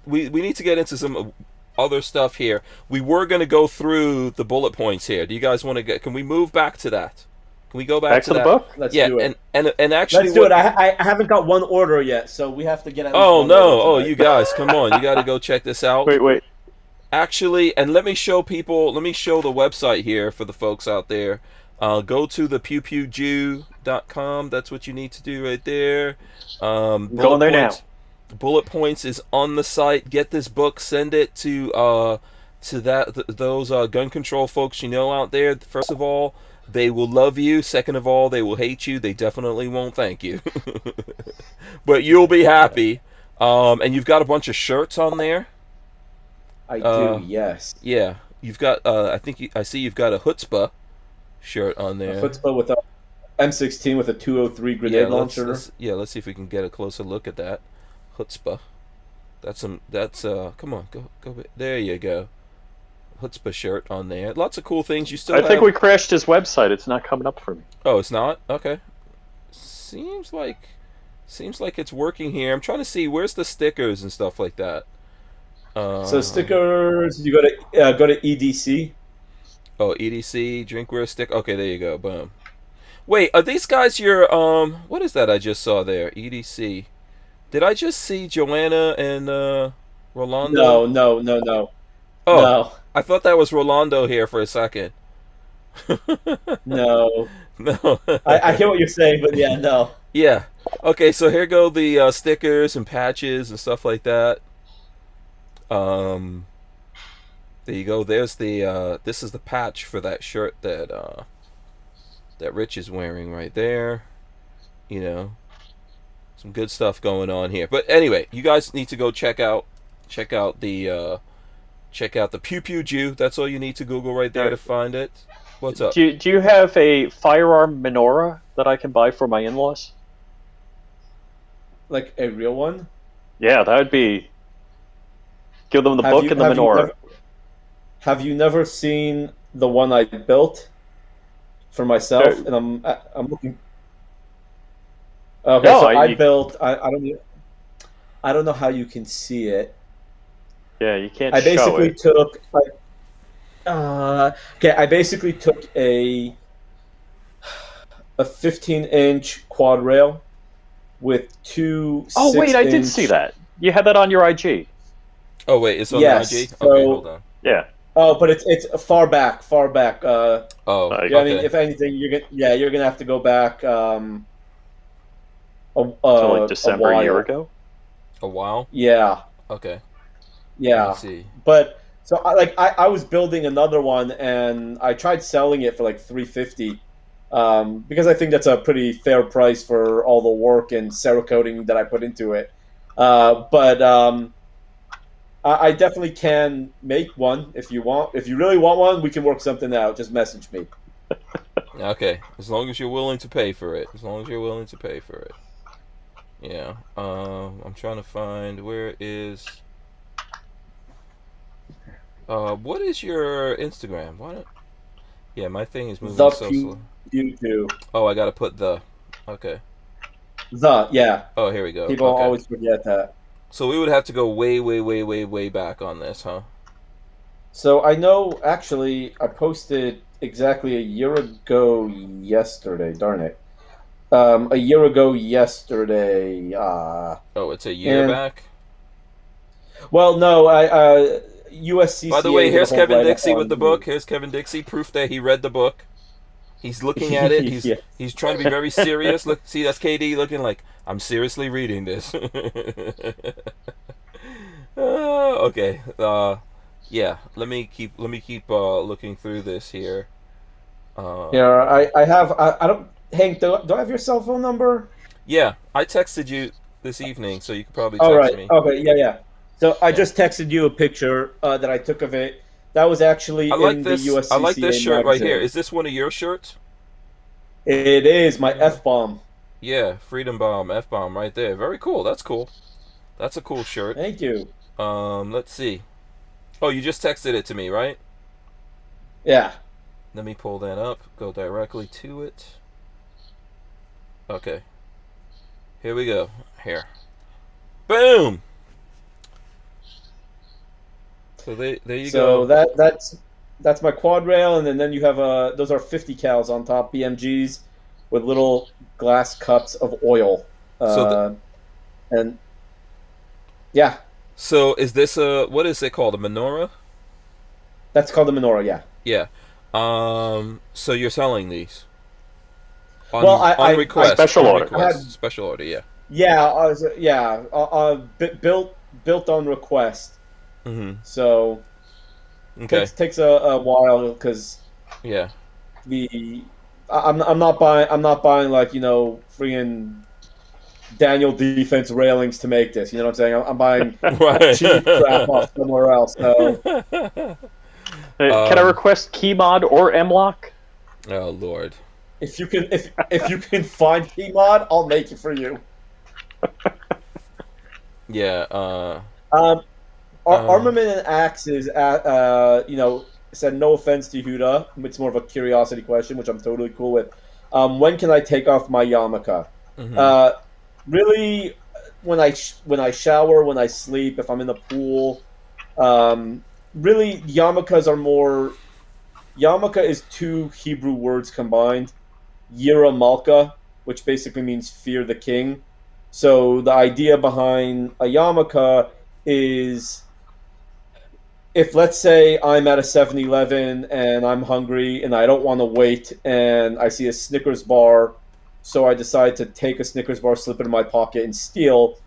We need to get into some other stuff here. We were going to go through the bullet points here. Do you guys want to get? Can we move back to that? Can we go back to the that? book? Let's do it. And actually, let's do it. I haven't got one order yet, so we have to get. Oh no! Oh, you guys, come on! You got to go check this out. Wait. Actually, and let me show people. Let me show the website here for the folks out there. Go to the pewpewjew.com. That's what you need to do right there. Go there now. Bullet points is on the site. Get this book. Send it to those gun control folks you know out there. First of all, they will love you. Second of all, they will hate you. They definitely won't thank you. But you'll be happy. And you've got a bunch of shirts on there. I do, yes. Yeah. You've got, I see you've got a chutzpah shirt on there. A chutzpah with a M16 with a 203 grenade launcher. Let's see if we can get a closer look at that. Chutzpah. Come on, go. There you go. Chutzpah shirt on there. Lots of cool things. You still I think we crashed his website. It's not coming up for me. Oh, it's not? Okay. Seems like it's working here. I'm trying to see where's the stickers and stuff like that. So stickers, you go to EDC. Oh, EDC, drinkware stick. Okay, there you go. Boom. Wait, are these guys your what is that I just saw there? EDC. Did I just see Joanna and Rolando? No. Oh, no. I thought that was Rolando here for a second. No. No. I hear what you're saying, but yeah, no. Yeah. Okay, so here go the stickers and patches and stuff like that. There you go. There's the this is the patch for that shirt that Rich is wearing right there. You know, some good stuff going on here. But anyway, you guys need to go check out check out the Pew Pew Jew. That's all you need to Google right there to find it. What's up? Do you have a firearm menorah that I can buy for my in-laws? Like a real one? Yeah, that would be. Give them the book and the menorah. Have you never seen the one I built for myself? And I'm looking. Okay, no, so I built. I don't know how you can see it. Yeah, you can't. I basically took. I basically took a 15-inch quad rail with two. Oh wait, I did see that. You had that on your IG. Oh wait, it's on the IG. So, okay, hold on. Yeah. Oh, but it's far back. Yeah, okay. I mean, if anything, you're gonna have to go back. To like December a year ago. A while. Yeah. Okay. Yeah. Let's see. But so I was building another one and I tried selling it for like $350 because I think that's a pretty fair price for all the work and Cerakoting that I put into it. But I definitely can make one if you want. If you really want one, we can work something out. Just message me. Okay, as long as you're willing to pay for it. Yeah. I'm trying to find where is. What is your Instagram? Why not? Yeah, my thing is moving so slow. YouTube. Oh, I gotta put the. Okay. Yeah. Oh, here we go. People always forget that. So we would have to go way back on this, huh? So I know, actually, I posted exactly a year ago yesterday. Darn it. A year ago yesterday. Oh, it's a year back? Well, no, USCCA. By the way, here's Kevin Dixie with the book. Here's Kevin Dixie, proof that he read the book. He's looking at it. He's trying to be very serious. Look, see, that's KD looking like I'm seriously reading this. Okay. Yeah. Let me keep looking through this here. Yeah, I have. I don't. Hank, do I have your cell phone number? Yeah, I texted you this evening, so you could probably text me. Okay. Yeah. So I just texted you a picture that I took of it. That was actually in the USCCA I like this shirt magazine. right here. Is this one of your shirts? It is my F-bomb. Yeah, Freedom Bomb, F-bomb right there. Very cool. That's cool. That's a cool shirt. Thank you. Let's see. Oh, you just texted it to me, right? Yeah. Let me pull that up. Go directly to it. Okay. Here we go. Here. Boom! So there you go. So that's my quad rail, and then you have those are 50 cals on top, BMGs with little glass cups of oil. And yeah. So is this what is it called? A menorah? That's called a menorah, yeah. Yeah. So you're selling these? On request. Special order. Special order, yeah. Yeah, built on request. Mm-hmm. So okay. takes a while because I'm not buying like freaking Daniel defense railings to make this. You know what I'm saying? I'm buying cheap crap off somewhere else. So. Can I request key mod or M-lock? Oh Lord! If you can find key mod, I'll make it for you. Yeah. Armament and Axes, said no offense to Yehuda. It's more of a curiosity question, which I'm totally cool with. When can I take off my yarmulke? Mm-hmm. Really, when I shower, when I sleep, if I'm in the pool. Really, yarmulkes are more. Yarmulke is two Hebrew words combined. Yira Malka, which basically means fear the king. So the idea behind a yarmulke is, if let's say I'm at a 7-Eleven and I'm hungry and I don't want to wait and I see a Snickers bar, so I decide to take a Snickers bar, slip it in my pocket, and steal.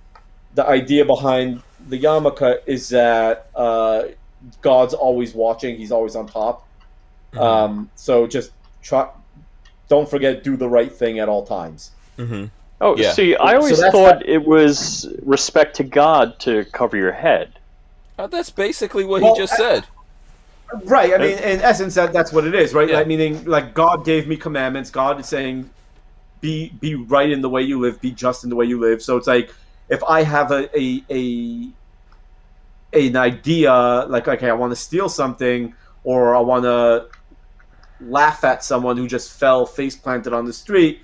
The idea behind the yarmulke is that God's always watching; He's always on top. Mm-hmm. So just don't forget, do the right thing at all times. Mm-hmm. Oh, yeah. See, I always thought it was respect to God to cover your head. That's basically what he just said. Right. I mean, in essence, that's what it is, right? Yeah. Like, meaning, like, God gave me commandments. God is saying, be right in the way you live, be just in the way you live. So it's like, if I have an idea, like, okay, I want to steal something, or I want to laugh at someone who just fell face planted on the street,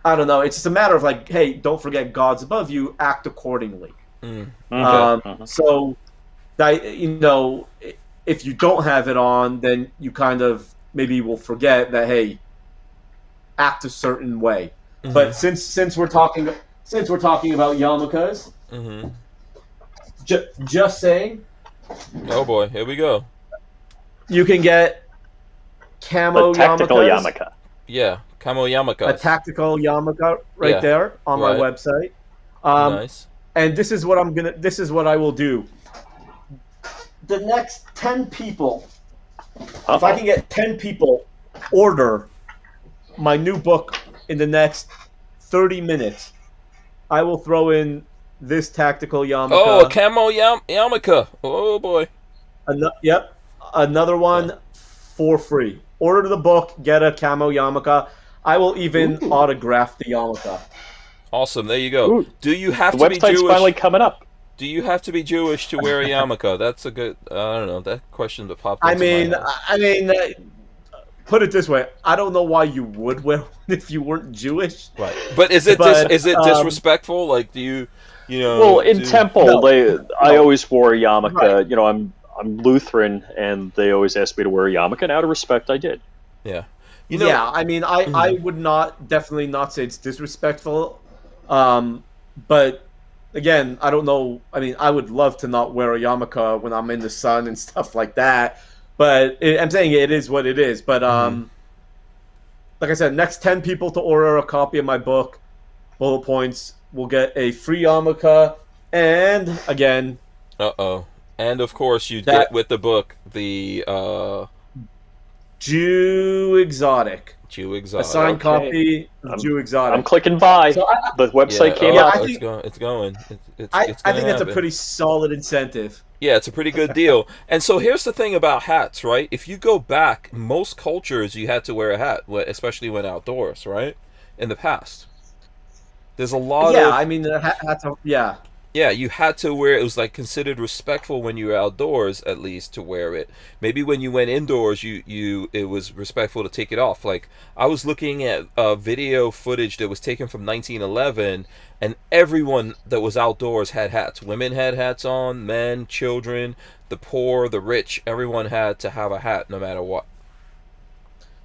I don't know. It's just a matter of like, hey, don't forget God's above you. Act accordingly. So, if you don't have it on, then you kind of maybe will forget that, hey, act a certain way. But since we're talking about yarmulkes, just saying. Oh boy, here we go. You can get camo tactical yarmulke. Yeah, camo yarmulke. A tactical yarmulke there on my website. Nice. And this is what I will do. The next 10 people, if I can get 10 people order my new book in the next 30 minutes, I will throw in this tactical yarmulke. Oh, a camo yarmulke. Oh boy. Yep. Another one for free. Order the book, get a camo yarmulke. I will even autograph the yarmulke. Awesome. There you go. Ooh. Do you have to be Jewish? The website's finally coming up. Do you have to be Jewish to wear a yarmulke? That's a good. I don't know. That question that popped into my head. Put it this way: I don't know why you would wear one if you weren't Jewish. Right. But is it disrespectful? Like, do you know? Well, in temple, I always wore a yarmulke. Right. You know, I'm Lutheran, and they always asked me to wear a yarmulke, and out of respect, I did. Yeah. I would definitely not say it's disrespectful. But again, I don't know. I mean, I would love to not wear a yarmulke when I'm in the sun and stuff like that. But I'm saying it is what it is. But like I said, next 10 people to order a copy of my book, Bullet Points, will get a free yarmulke. And again, and of course, you get with the book the Jew Exotic. A signed copy of Jew Exotic. I'm clicking buy. So the website came out. It's going. I think that's a pretty solid incentive. Yeah, it's a pretty good deal. And so here's the thing about hats, right? If you go back, most cultures you had to wear a hat, especially when outdoors, right? In the past. There's a lot of... Yeah, I mean, the hats are... Yeah. Yeah, you had to wear it. It was like considered respectful when you were outdoors, at least, to wear it. Maybe when you went indoors, it was respectful to take it off. Like, I was looking at video footage that was taken from 1911, and everyone that was outdoors had hats. Women had hats on, men, children, the poor, the rich. Everyone had to have a hat no matter what.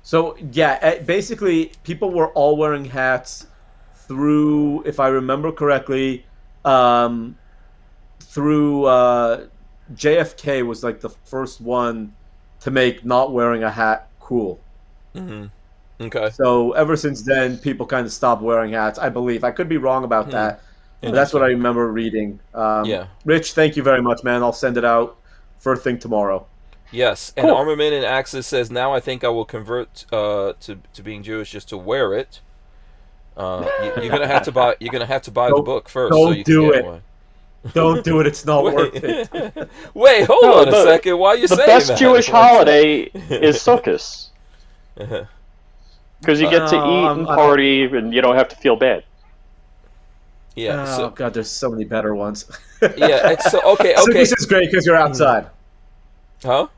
So, yeah, basically, people were all wearing hats through, if I remember correctly... through JFK was like the first one to make not wearing a hat cool. Okay. So ever since then, people kind of stopped wearing hats, I believe. I could be wrong about that, but that's what I remember reading. Rich, thank you very much, man. I'll send it out first thing tomorrow. Yes, and cool. Armament and Axis says, now I think I will convert to being Jewish just to wear it. You're gonna have to buy the book first. Don't do it. Don't do it. It's not worth it. Wait, hold on a second. Why are you saying that? The best Jewish holiday is Sukkot, because you get to eat and party, and you don't have to feel bad. Yeah. Oh God, there's so many better ones. Yeah. It's okay. Sukkot is great because you're outside. Huh?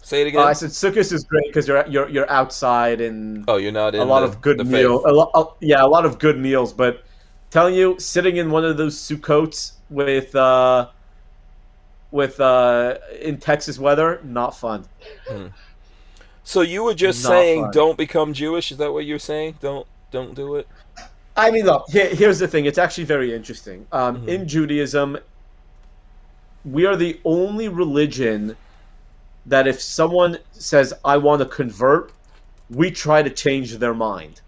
Say it again. I said Sukkot is great because you're outside and you're not in a lot of good meals. A lot of good meals. But telling you, sitting in one of those Sukkots in Texas weather, not fun. So you were just saying, don't become Jewish? Is that what you're saying? Don't do it. I mean, look. Here's the thing. It's actually very interesting. In Judaism, we are the only religion that if someone says, I want to convert, we try to change their mind.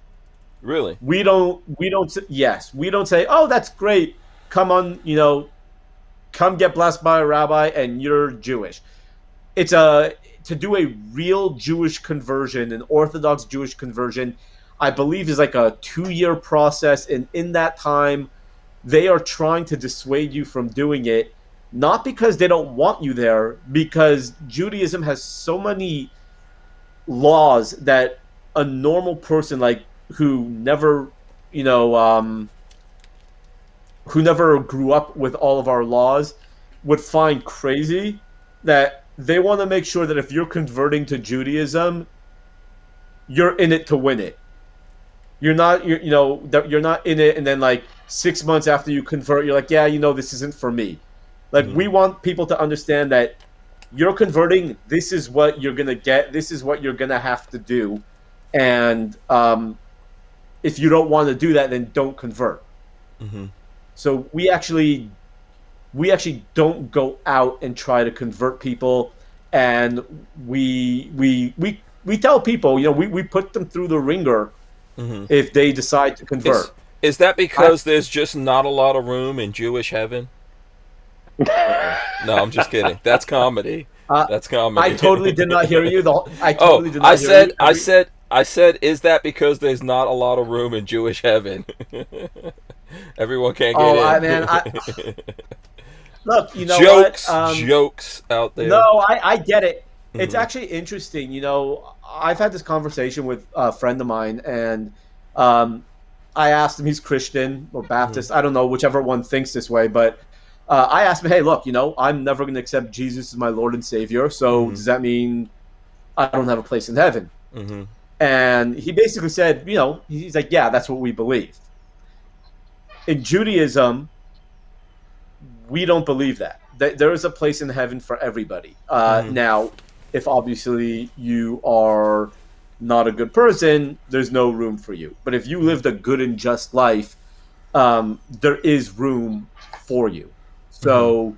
Really? We don't say, oh, that's great. Come on, come get blessed by a rabbi and you're Jewish. It's to do a real Jewish conversion, an Orthodox Jewish conversion, I believe is like a 2-year process. And in that time, they are trying to dissuade you from doing it. not because they don't want you there, because Judaism has so many laws that a normal person, like who never, who never grew up with all of our laws, would find crazy, that they want to make sure that if you're converting to Judaism, you're in it to win it. You're not in it, and then like 6 months after you convert, you're like, yeah, this isn't for me. Like, we want people to understand that you're converting. This is what you're gonna get. This is what you're gonna have to do, and if you don't want to do that, then don't convert. Mm-hmm. So we actually don't go out and try to convert people, and we tell people, we put them through the ringer if they decide to convert. Is that because there's just not a lot of room in Jewish heaven? No, I'm just kidding. That's comedy. That's comedy. I totally did not hear you. I said, is that because there's not a lot of room in Jewish heaven? Everyone can't get in. Look, jokes, jokes out there. No, I get it. It's actually interesting. I've had this conversation with a friend of mine, and I asked him, he's Christian or Baptist, I don't know, whichever one thinks this way, but I asked him, hey, look, I'm never going to accept Jesus as my Lord and Savior, so does that mean I don't have a place in heaven? And he basically said, he's like, yeah, that's what we believe. In Judaism, we don't believe that. There is a place in heaven for everybody. Now, if obviously you are not a good person, there's no room for you. But if you lived a good and just life, there is room for you. So,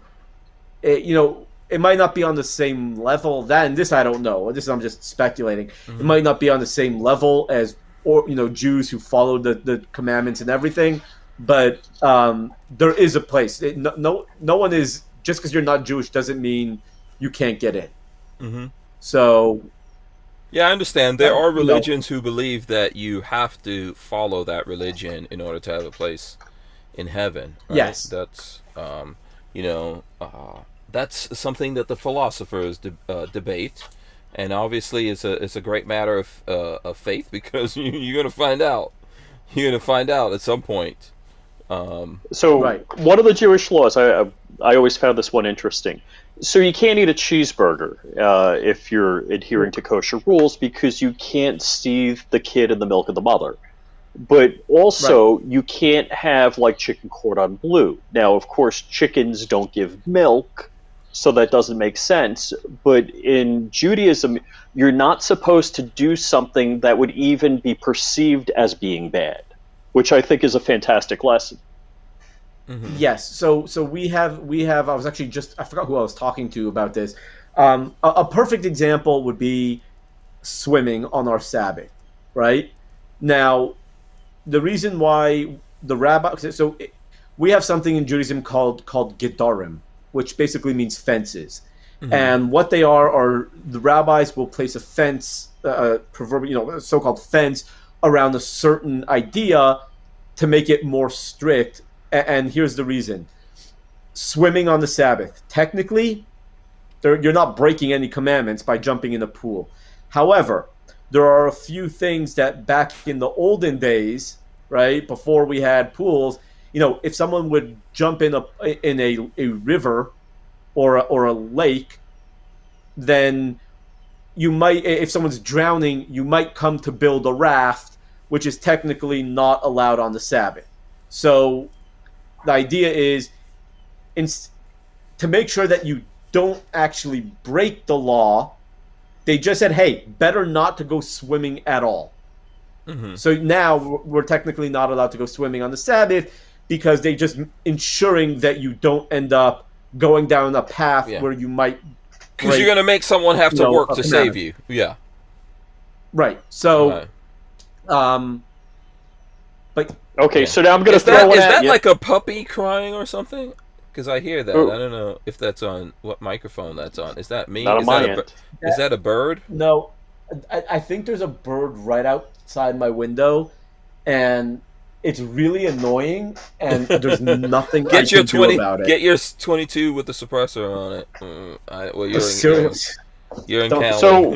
it might not be on the same level. This I don't know. I'm just speculating. It might not be on the same level as, Jews who follow the commandments and everything. But there is a place. No one is, just because you're not Jewish doesn't mean you can't get in. So, yeah, I understand. There are religions who believe that you have to follow that religion in order to have a place in heaven. Right? Yes, that's that's something that the philosophers debate, and obviously it's a great matter of faith, because you're going to find out. You're going to find out at some point. One of the Jewish laws, I always found this one interesting. So you can't eat a cheeseburger if you're adhering to kosher rules, because you can't seethe the kid in the milk of the mother. But also, you can't have like chicken cordon bleu. Now, of course, chickens don't give milk, so that doesn't make sense. But in Judaism, you're not supposed to do something that would even be perceived as being bad, which I think is a fantastic lesson. Yes. So we have. I was actually I forgot who I was talking to about this. A perfect example would be swimming on our Sabbath, right? Now, the reason why the rabbi. So we have something in Judaism called gedarim, which basically means fences. And what they are the rabbis will place a fence, proverbial, a so-called fence around a certain idea to make it more strict. And here's the reason. Swimming on the Sabbath. Technically, you're not breaking any commandments by jumping in the pool. However, there are a few things that back in the olden days, right, before we had pools, if someone would jump in a river or a lake, then you might, if someone's drowning, you might come to build a raft, which is technically not allowed on the Sabbath. So the idea is to make sure that you don't actually break the law. They just said, hey, better not to go swimming at all. So now we're technically not allowed to go swimming on the Sabbath, because they just ensuring that you don't end up going down a path where you might... Because you're going to make someone have to work to save you. Yeah. Right. So... But okay, so now I'm going to throw one at you. Is that like a puppy crying or something? Because I hear that. I don't know if that's on what microphone that's on. Is that me? Not on my end. Is that a bird? No, I think there's a bird right outside my window, and it's really annoying, and there's nothing I Get your can do about it. Get your 22 with the suppressor on it. Well, you're in Cali. So,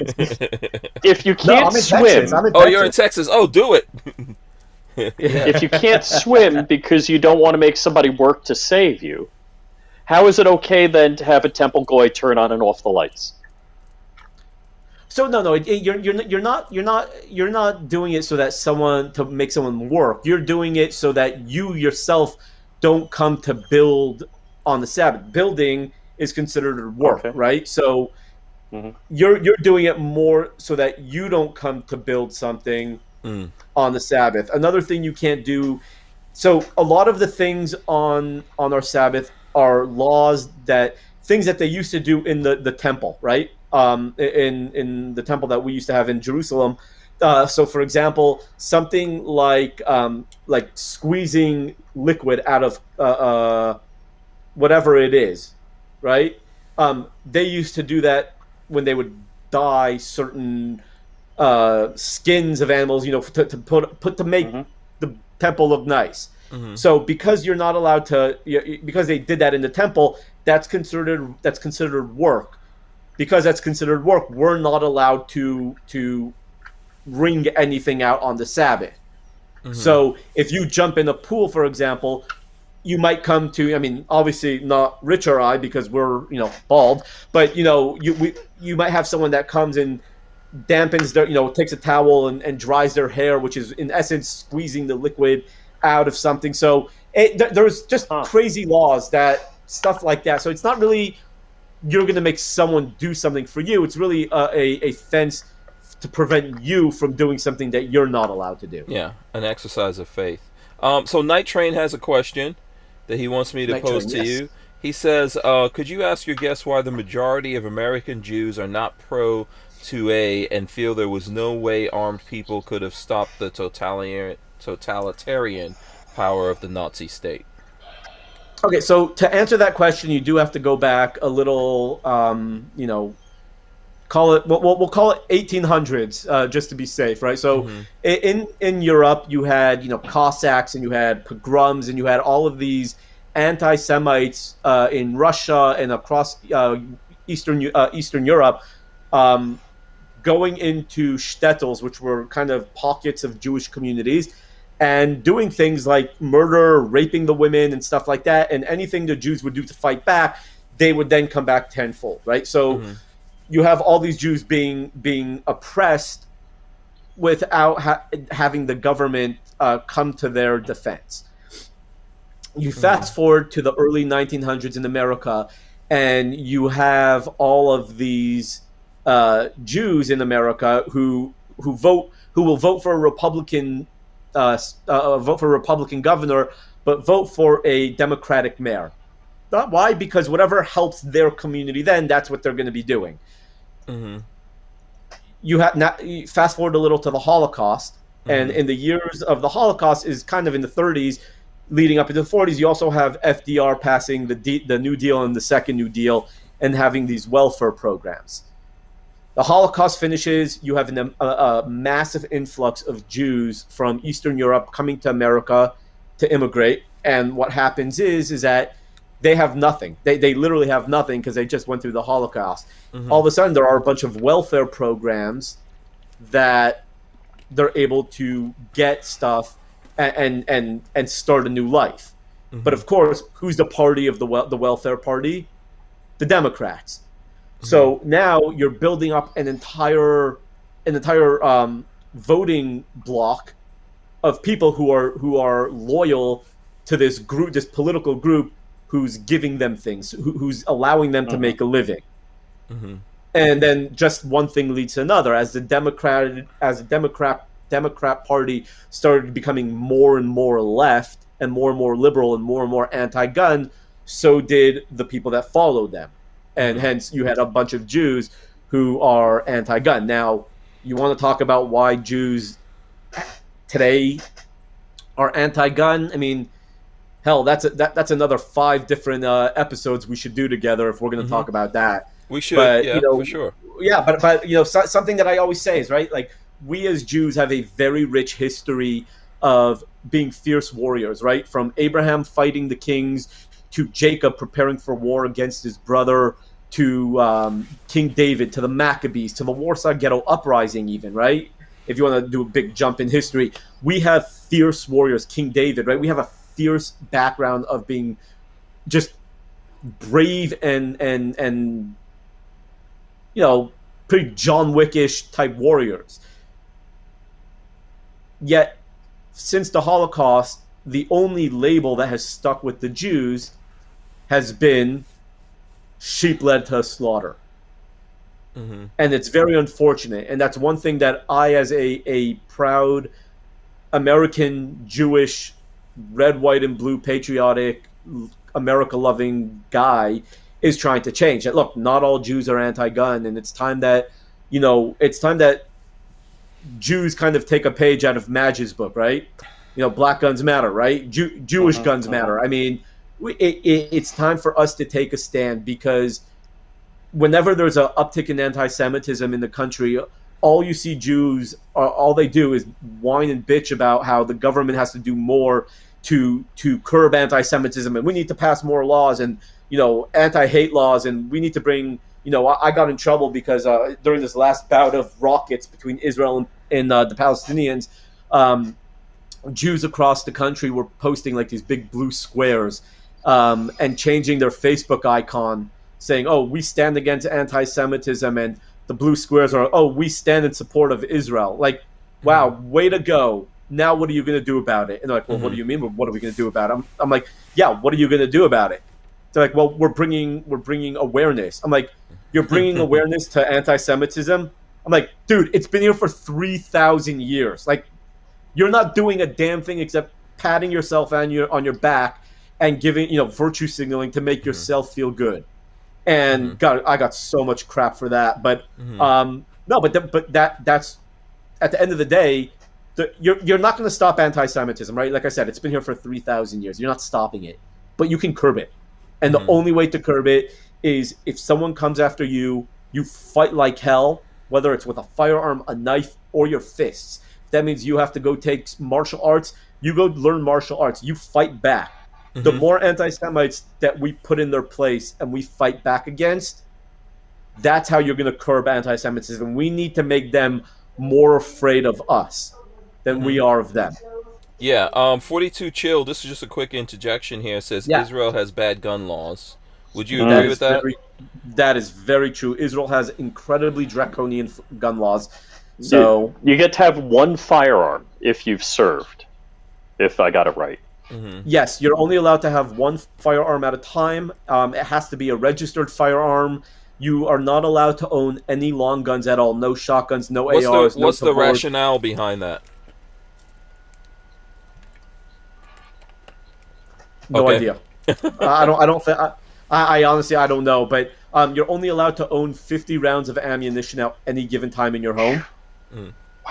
if you can't swim... Oh, you're in Texas. Oh, do it! If you can't swim because you don't want to make somebody work to save you, how is it okay then to have a temple goy turn on and off the lights? So no, you're not doing it so that to make someone work. You're doing it so that you yourself don't come to build on the Sabbath. Building is considered work, right? So you're doing it more so that you don't come to build something on the Sabbath. Another thing you can't do. So a lot of the things on our Sabbath are things that they used to do in the temple, right? In the temple that we used to have in Jerusalem. So, for example, something like squeezing liquid out of whatever it is, right? They used to do that when they would dye certain skins of animals, to make the temple look nice. So, because you're not allowed to, because they did that in the temple, that's considered work. Because that's considered work, we're not allowed to wring anything out on the Sabbath. So if you jump in a pool, for example, you might come to, I mean, obviously not Rich or I, because we're, bald, but, you might have someone that comes and dampens their, takes a towel and dries their hair, which is in essence squeezing the liquid out of something. So there's just crazy laws stuff like that. So it's not really you're going to make someone do something for you. It's really a fence to prevent you from doing something that you're not allowed to do. Yeah, an exercise of faith. So Night Train has a question that he wants me to pose to you. He says, could you ask your guest why the majority of American Jews are not pro-2A and feel there was no way armed people could have stopped the totalitarian power of the Nazi state? Okay, so to answer that question, you do have to go back a little, we'll call it 1800s, just to be safe, right? So in Europe, you had, Cossacks and you had pogroms and you had all of these anti-Semites in Russia and across Eastern Europe going into shtetls, which were kind of pockets of Jewish communities, and doing things like murder, raping the women and stuff like that, and anything the Jews would do to fight back, they would then come back tenfold, right? So you have all these Jews being oppressed without having the government come to their defense. You fast forward to the early 1900s in America, and you have all of these Jews in America who will vote for a Republican governor, but vote for a Democratic mayor. Why? Because whatever helps their community, then that's what they're going to be doing. You fast forward a little to the Holocaust, and in the years of the Holocaust is kind of in the 30s, leading up into the 40s. You also have FDR passing the New Deal and the Second New Deal, and having these welfare programs. The Holocaust finishes, you have a massive influx of Jews from Eastern Europe coming to America to immigrate. And what happens is that they have nothing. They literally have nothing because they just went through the Holocaust. All of a sudden, there are a bunch of welfare programs that they're able to get stuff and start a new life. But of course, who's the party of the welfare party? The Democrats. So now you're building up an entire voting block of people who are loyal to this group, this political group, who's giving them things, who's allowing them to make a living. And then just one thing leads to another. As the Democrat Party started becoming more and more left and more liberal and more anti-gun, so did the people that followed them. And hence you had a bunch of Jews who are anti-gun. Now, you want to talk about why Jews today are anti-gun? I mean, hell, that's another 5 different episodes we should do together if we're going to talk about that. We should, but, for sure. Yeah, but something that I always say is, right, like, we as Jews have a very rich history of being fierce warriors, right? From Abraham fighting the kings to Jacob preparing for war against his brother to King David to the Maccabees to the Warsaw Ghetto Uprising even, right? If you want to do a big jump in history, we have fierce warriors, King David, right? We have a fierce background of being just brave and pretty John Wickish type warriors. Yet, since the Holocaust, the only label that has stuck with the Jews has been sheep led to slaughter. Mm-hmm. And it's very unfortunate. And that's one thing that I, as a proud American, Jewish, red, white, and blue, patriotic, America-loving guy, is trying to change. And look, not all Jews are anti-gun, and it's time that Jews kind of take a page out of Madge's book, right? Black guns matter, right? Jewish guns matter. I mean, it's time for us to take a stand, because whenever there's an uptick in anti-Semitism in the country, all you see Jews, all they do is whine and bitch about how the government has to do more to curb anti-Semitism, and we need to pass more laws and anti-hate laws, and we need to bring. I got in trouble because during this last bout of rockets between Israel and the Palestinians, Jews across the country were posting like these big blue squares and changing their Facebook icon, saying, "Oh, we stand against anti-Semitism," and the blue squares are, "Oh, we stand in support of Israel." Like, wow, way to go. Now what are you going to do about it? And they're like, well, what do you mean? What are we going to do about it? I'm like, yeah, what are you going to do about it? They're like, well, we're bringing awareness. I'm like, you're bringing awareness to anti-Semitism? I'm like, dude, it's been here for 3,000 years. Like, you're not doing a damn thing except patting yourself on your back and giving, virtue signaling to make yourself feel good. And God, I got so much crap for that. But that's at the end of the day, you're not going to stop anti-Semitism, right? Like I said, it's been here for 3,000 years. You're not stopping it, but you can curb it. And the only way to curb it is if someone comes after you, you fight like hell, whether it's with a firearm, a knife, or your fists. If that means you have to go take martial arts, you go learn martial arts. You fight back. The more anti-Semites that we put in their place and we fight back against, that's how you're going to curb anti-Semitism. We need to make them more afraid of us than we are of them. Yeah, 42 Chill, this is just a quick interjection here, says Israel has bad gun laws. Would you agree with that? That is very true. Israel has incredibly draconian gun laws. So you get to have one firearm if you've served, if I got it right. Yes, you're only allowed to have one firearm at a time. It has to be a registered firearm. You are not allowed to own any long guns at all. No shotguns, no ARs. What's the rationale behind that? No idea. I honestly I don't know, but you're only allowed to own 50 rounds of ammunition at any given time in your home.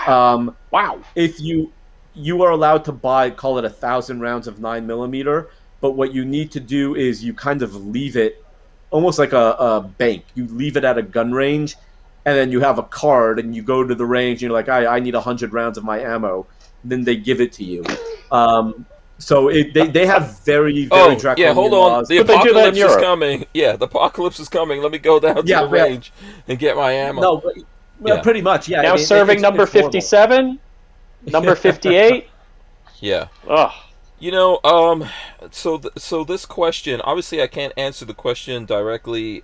Wow. If you are allowed to buy, call it 1,000 rounds of 9mm, but what you need to do is you kind of leave it almost like a bank. You leave it at a gun range, and then you have a card, and you go to the range, and you're like, I need 100 rounds of my ammo. And then they give it to you. So they have very draconian yeah, hold on. laws. The apocalypse is coming. Yeah, the apocalypse is coming. Let me go down to the range and get my ammo. No, pretty much, yeah. Now serving number 57? Number 58? Yeah. Ugh. So this question, obviously I can't answer the question directly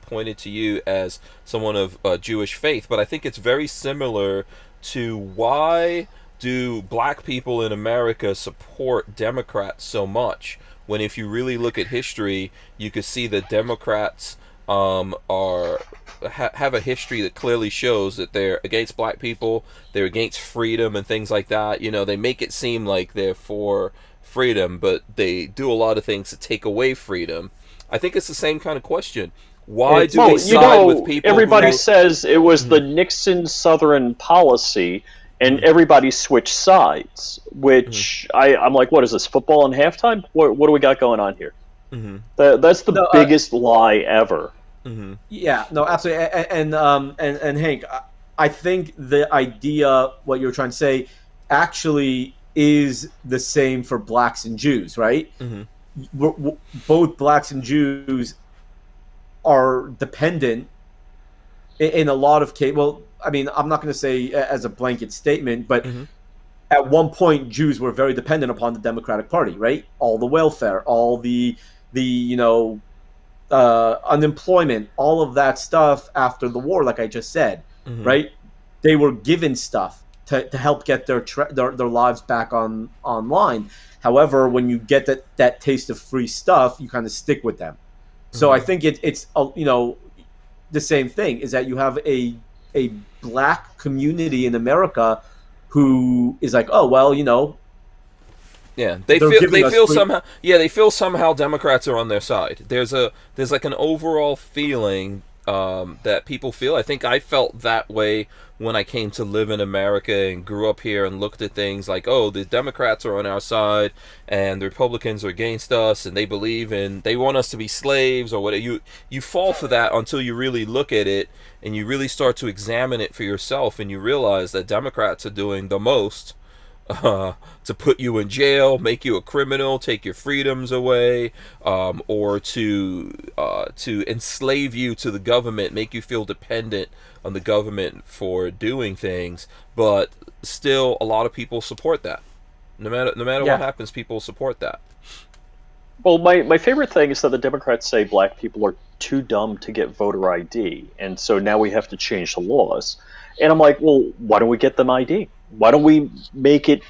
pointed to you as someone of Jewish faith, but I think it's very similar to why do black people in America support Democrats so much, when if you really look at history, you could see that Democrats have a history that clearly shows that they're against black people, they're against freedom and things like that. They make it seem like they're for freedom, but they do a lot of things to take away freedom. I think it's the same kind of question. Why do they side with people? Everybody says it was the Nixon Southern policy, and everybody switched sides, which I'm like, what is this, football in halftime? What do we got going on here? That's the biggest lie ever. Yeah, no, absolutely. And Hank, I think the idea, what you're trying to say, actually is the same for blacks and Jews, right? Both blacks and Jews are dependent in a lot of cases. Well, I mean, I'm not going to say as a blanket statement, but at one point, Jews were very dependent upon the Democratic Party, right? All the welfare, all the unemployment, all of that stuff after the war, like I just said, right? They were given stuff to help get their lives back online. However, when you get that taste of free stuff, you kind of stick with them. So I think it's the same thing, is that you have a black community in America who is like, oh well, yeah, they feel somehow Democrats are on their side. There's like an overall feeling that people feel. I think I felt that way when I came to live in America and grew up here and looked at things like, oh, the Democrats are on our side and the Republicans are against us, and they want us to be slaves or whatever. You fall for that until you really look at it and you really start to examine it for yourself, and you realize that Democrats are doing the most to put you in jail, make you a criminal, take your freedoms away, or to enslave you to the government, make you feel dependent on the government for doing things. But still, a lot of people support that. No matter what happens, people support that. Well, my favorite thing is that the Democrats say black people are too dumb to get voter ID, and so now we have to change the laws. And I'm like, well, why don't we get them ID? Why don't we make it,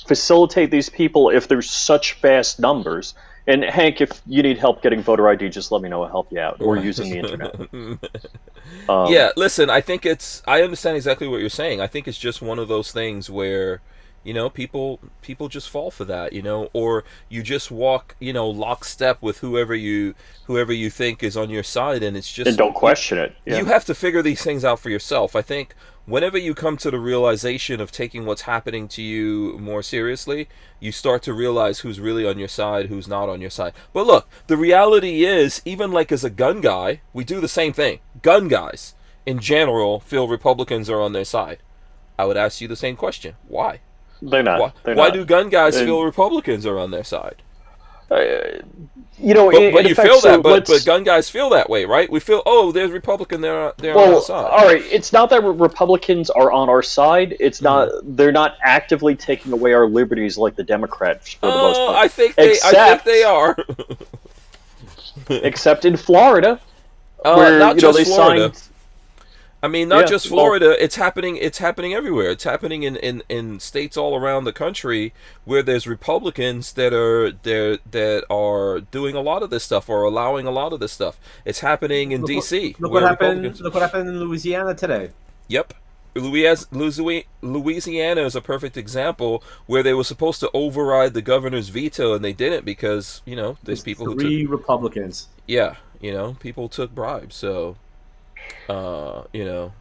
facilitate these people if there's such vast numbers? And Hank, if you need help getting voter ID, just let me know. I'll help you out. Or using the internet. Yeah, listen, I understand exactly what you're saying. I think it's just one of those things where, people just fall for that, or you just walk, lockstep with whoever you think is on your side, and it's just, and don't question it. Yeah. You have to figure these things out for yourself. I think whenever you come to the realization of taking what's happening to you more seriously, you start to realize who's really on your side, who's not on your side. But look, the reality is, even like as a gun guy, we do the same thing. Gun guys, in general, feel Republicans are on their side. I would ask you the same question. Why? They're not. Why do gun guys feel Republicans are on their side? But gun guys feel that way, right? We feel, oh, there's Republican, they're on our side. All right, it's not that Republicans are on our side. It's not. They're not actively taking away our liberties like the Democrats for the most part. I think they are. Except in Florida, where not just they Florida. signed. I mean, not just Florida. It's happening everywhere. It's happening in states all around the country where there's Republicans that are doing a lot of this stuff or allowing a lot of this stuff. It's happening in D.C. Look what happened in Louisiana today. Yep. Louisiana is a perfect example where they were supposed to override the governor's veto and they didn't because, there's people who took Republicans. Yeah, people took bribes, so Sanctuary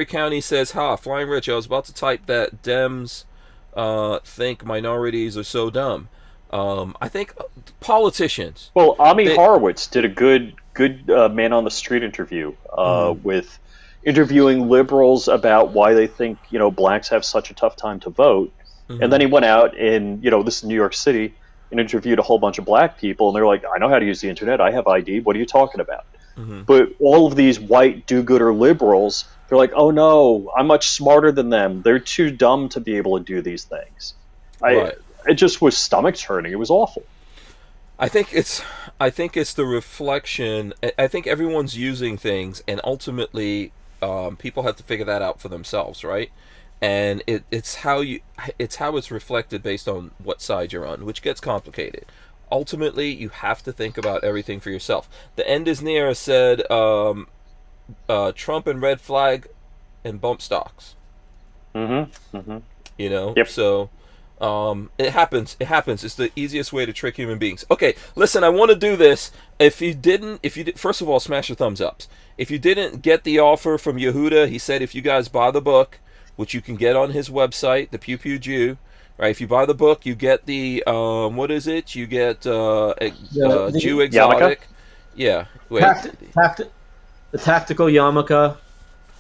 County says, FlyingRich, I was about to type that Dems think minorities are so dumb. I think politicians. Well, Ami Horowitz did a good man on the street interview with interviewing liberals about why they think blacks have such a tough time to vote, and then he went out and this is New York City and interviewed a whole bunch of black people, and they're like, I know how to use the internet, I have ID, what are you talking about? But all of these white do-gooder liberals, they're like, oh no, I'm much smarter than them. They're too dumb to be able to do these things. It just was stomach churning. It was awful. I think it's the reflection. I think everyone's using things, and ultimately, people have to figure that out for themselves, right? And it's how it's reflected based on what side you're on, which gets complicated. Ultimately, you have to think about everything for yourself. The end is near said Trump and red flag and bump stocks. Yep. So it happens. It's the easiest way to trick human beings. Okay, listen, I want to do this. If you did, first of all, smash your thumbs ups. If you didn't get the offer from Yehuda, he said if you guys buy the book, which you can get on his website, the Pew Pew Jew. Right, if you buy the book, you get the what is it? You get Jew Exotic. Yarmulke? Yeah, wait. The tactical yarmulke.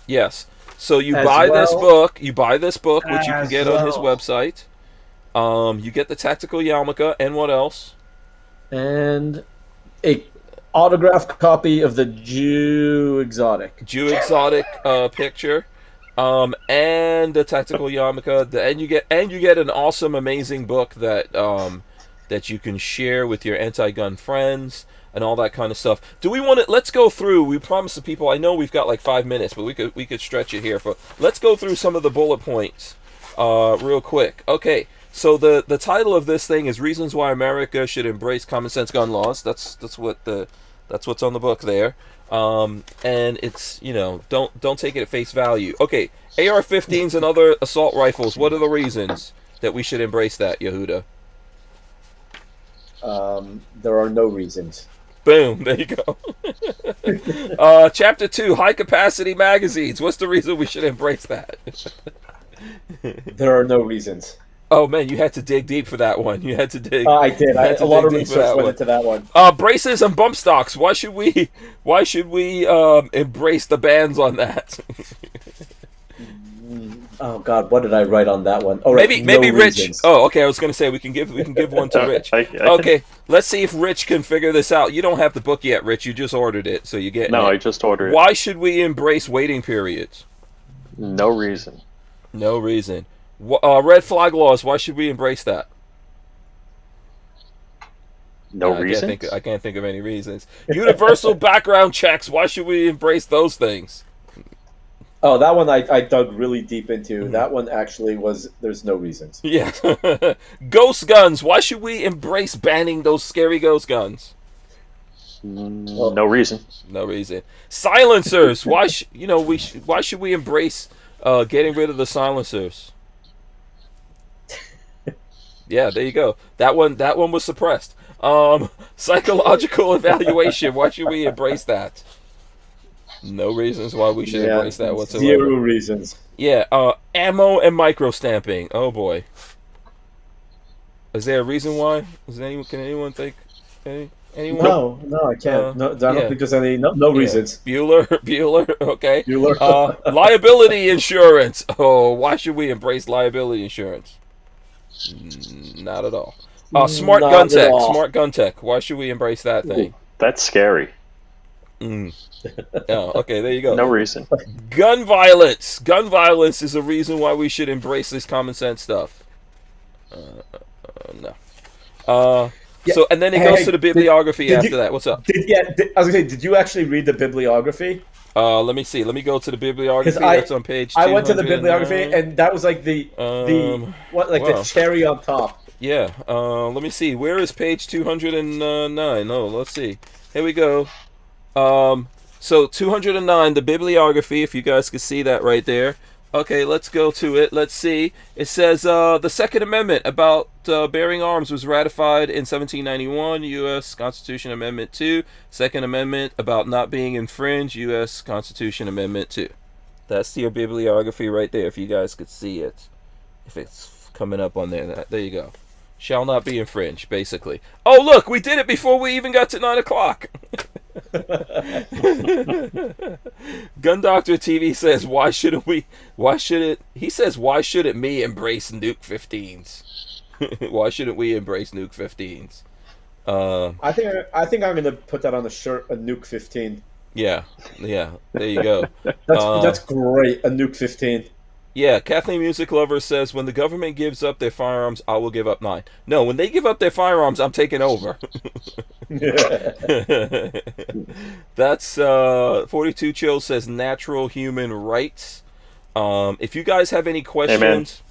Yes. So you buy this book. You buy this book, which you can get on his website. You get the tactical yarmulke, and what else? And a autographed copy of the Jew Exotic picture, and the tactical yarmulke, and you get an awesome, amazing book that that you can share with your anti-gun friends and all that kind of stuff. Do we want to? Let's go through. We promised the people. I know we've got like 5 minutes, but we could stretch it here. Let's go through some of the bullet points, real quick. Okay. So the title of this thing is "Reasons Why America Should Embrace Common Sense Gun Laws." That's what's on the book there. And it's, don't take it at face value. Okay, AR-15s and other assault rifles. What are the reasons that we should embrace that, Yehuda? There are no reasons. Boom, there you go. Chapter 2, high capacity magazines. What's the reason we should embrace that? There are no reasons. Oh man, you had to dig deep for that one. You had to dig. I did. A lot of research went into that one. Braces and bump stocks. Why should we embrace the bans on that? Oh God, what did I write on that one? Oh, right. Maybe Rich. Reasons. Oh, okay. I was going to say we can give one to Rich. Okay, let's see if Rich can figure this out. You don't have the book yet, Rich. You just ordered it, so you get. No, I just ordered it. Why should we embrace waiting periods? No reason. No reason. Red flag laws. Why should we embrace that? No reason. I can't think of any reasons. Universal background checks. Why should we embrace those things? Oh, that one I dug really deep into. Mm-hmm. That one actually was. There's no reasons. Yeah. Ghost guns. Why should we embrace banning those scary ghost guns? No reason. No reason. Silencers. Why should we embrace getting rid of the silencers? Yeah, there you go. That one was suppressed. Psychological evaluation. Why should we embrace that? No reasons why we should embrace that whatsoever. 0 reasons. Yeah, ammo and micro stamping. Oh boy. Is there a reason why? Can anyone think? Anyone? No, I can't. I don't think there's any. No reasons. Bueller. Okay. Bueller. Liability insurance. Oh, why should we embrace liability insurance? Not at all. Smart gun tech. Smart gun tech. Why should we embrace that thing? That's scary. Oh, okay, there you go. No reason. Gun violence. Gun violence is a reason why we should embrace this common sense stuff. No. So, and then it goes to the bibliography after that. What's up? I was gonna say, did you actually read the bibliography? Let me see. Let me go to the bibliography. That's on page 209. I went to the bibliography, and that was like the cherry on top. Yeah. Let me see. Where is page 209? Oh, let's see. Here we go. So 209, the bibliography, if you guys can see that right there. Okay, let's go to it. Let's see. It says the Second Amendment about bearing arms was ratified in 1791, U.S. Constitution Amendment 2. Second Amendment about not being infringed, U.S. Constitution Amendment 2. That's your bibliography right there, if you guys could see it. If it's coming up on there. There you go. Shall not be infringed, basically. Oh, look, we did it before we even got to 9 o'clock. Gun Doctor TV says, why shouldn't me embrace nuke 15s? Why shouldn't we embrace nuke 15s? I think I'm gonna put that on the shirt, a nuke 15. Yeah, there you go. That's great, a nuke 15. Yeah, Kathleen Music Lover says, when the government gives up their firearms, I will give up 9. No, when they give up their firearms, I'm taking over. That's 42 Chill says natural human rights. If you guys have any questions,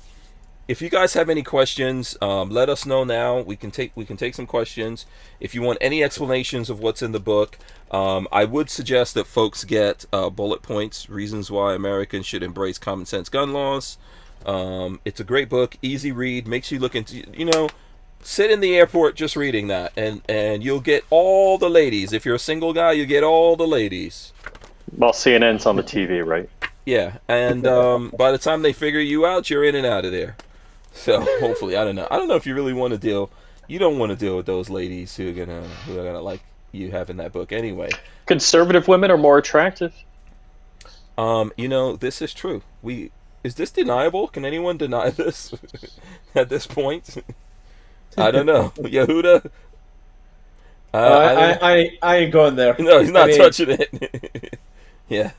let us know now. We can take some questions. If you want any explanations of what's in the book, I would suggest that folks get bullet points, reasons why Americans should embrace common sense gun laws. It's a great book, easy read, makes you look into, sit in the airport just reading that, and you'll get all the ladies. If you're a single guy, you get all the ladies. Well, CNN's on the TV, right? Yeah, and by the time they figure you out, you're in and out of there. So hopefully, I don't know if you really want to deal. You don't want to deal with those ladies who are gonna like you having that book anyway. Conservative women are more attractive. This is true. Is this deniable? Can anyone deny this at this point? I don't know. Yehuda? I ain't going there. No, he's not touching it. Yeah.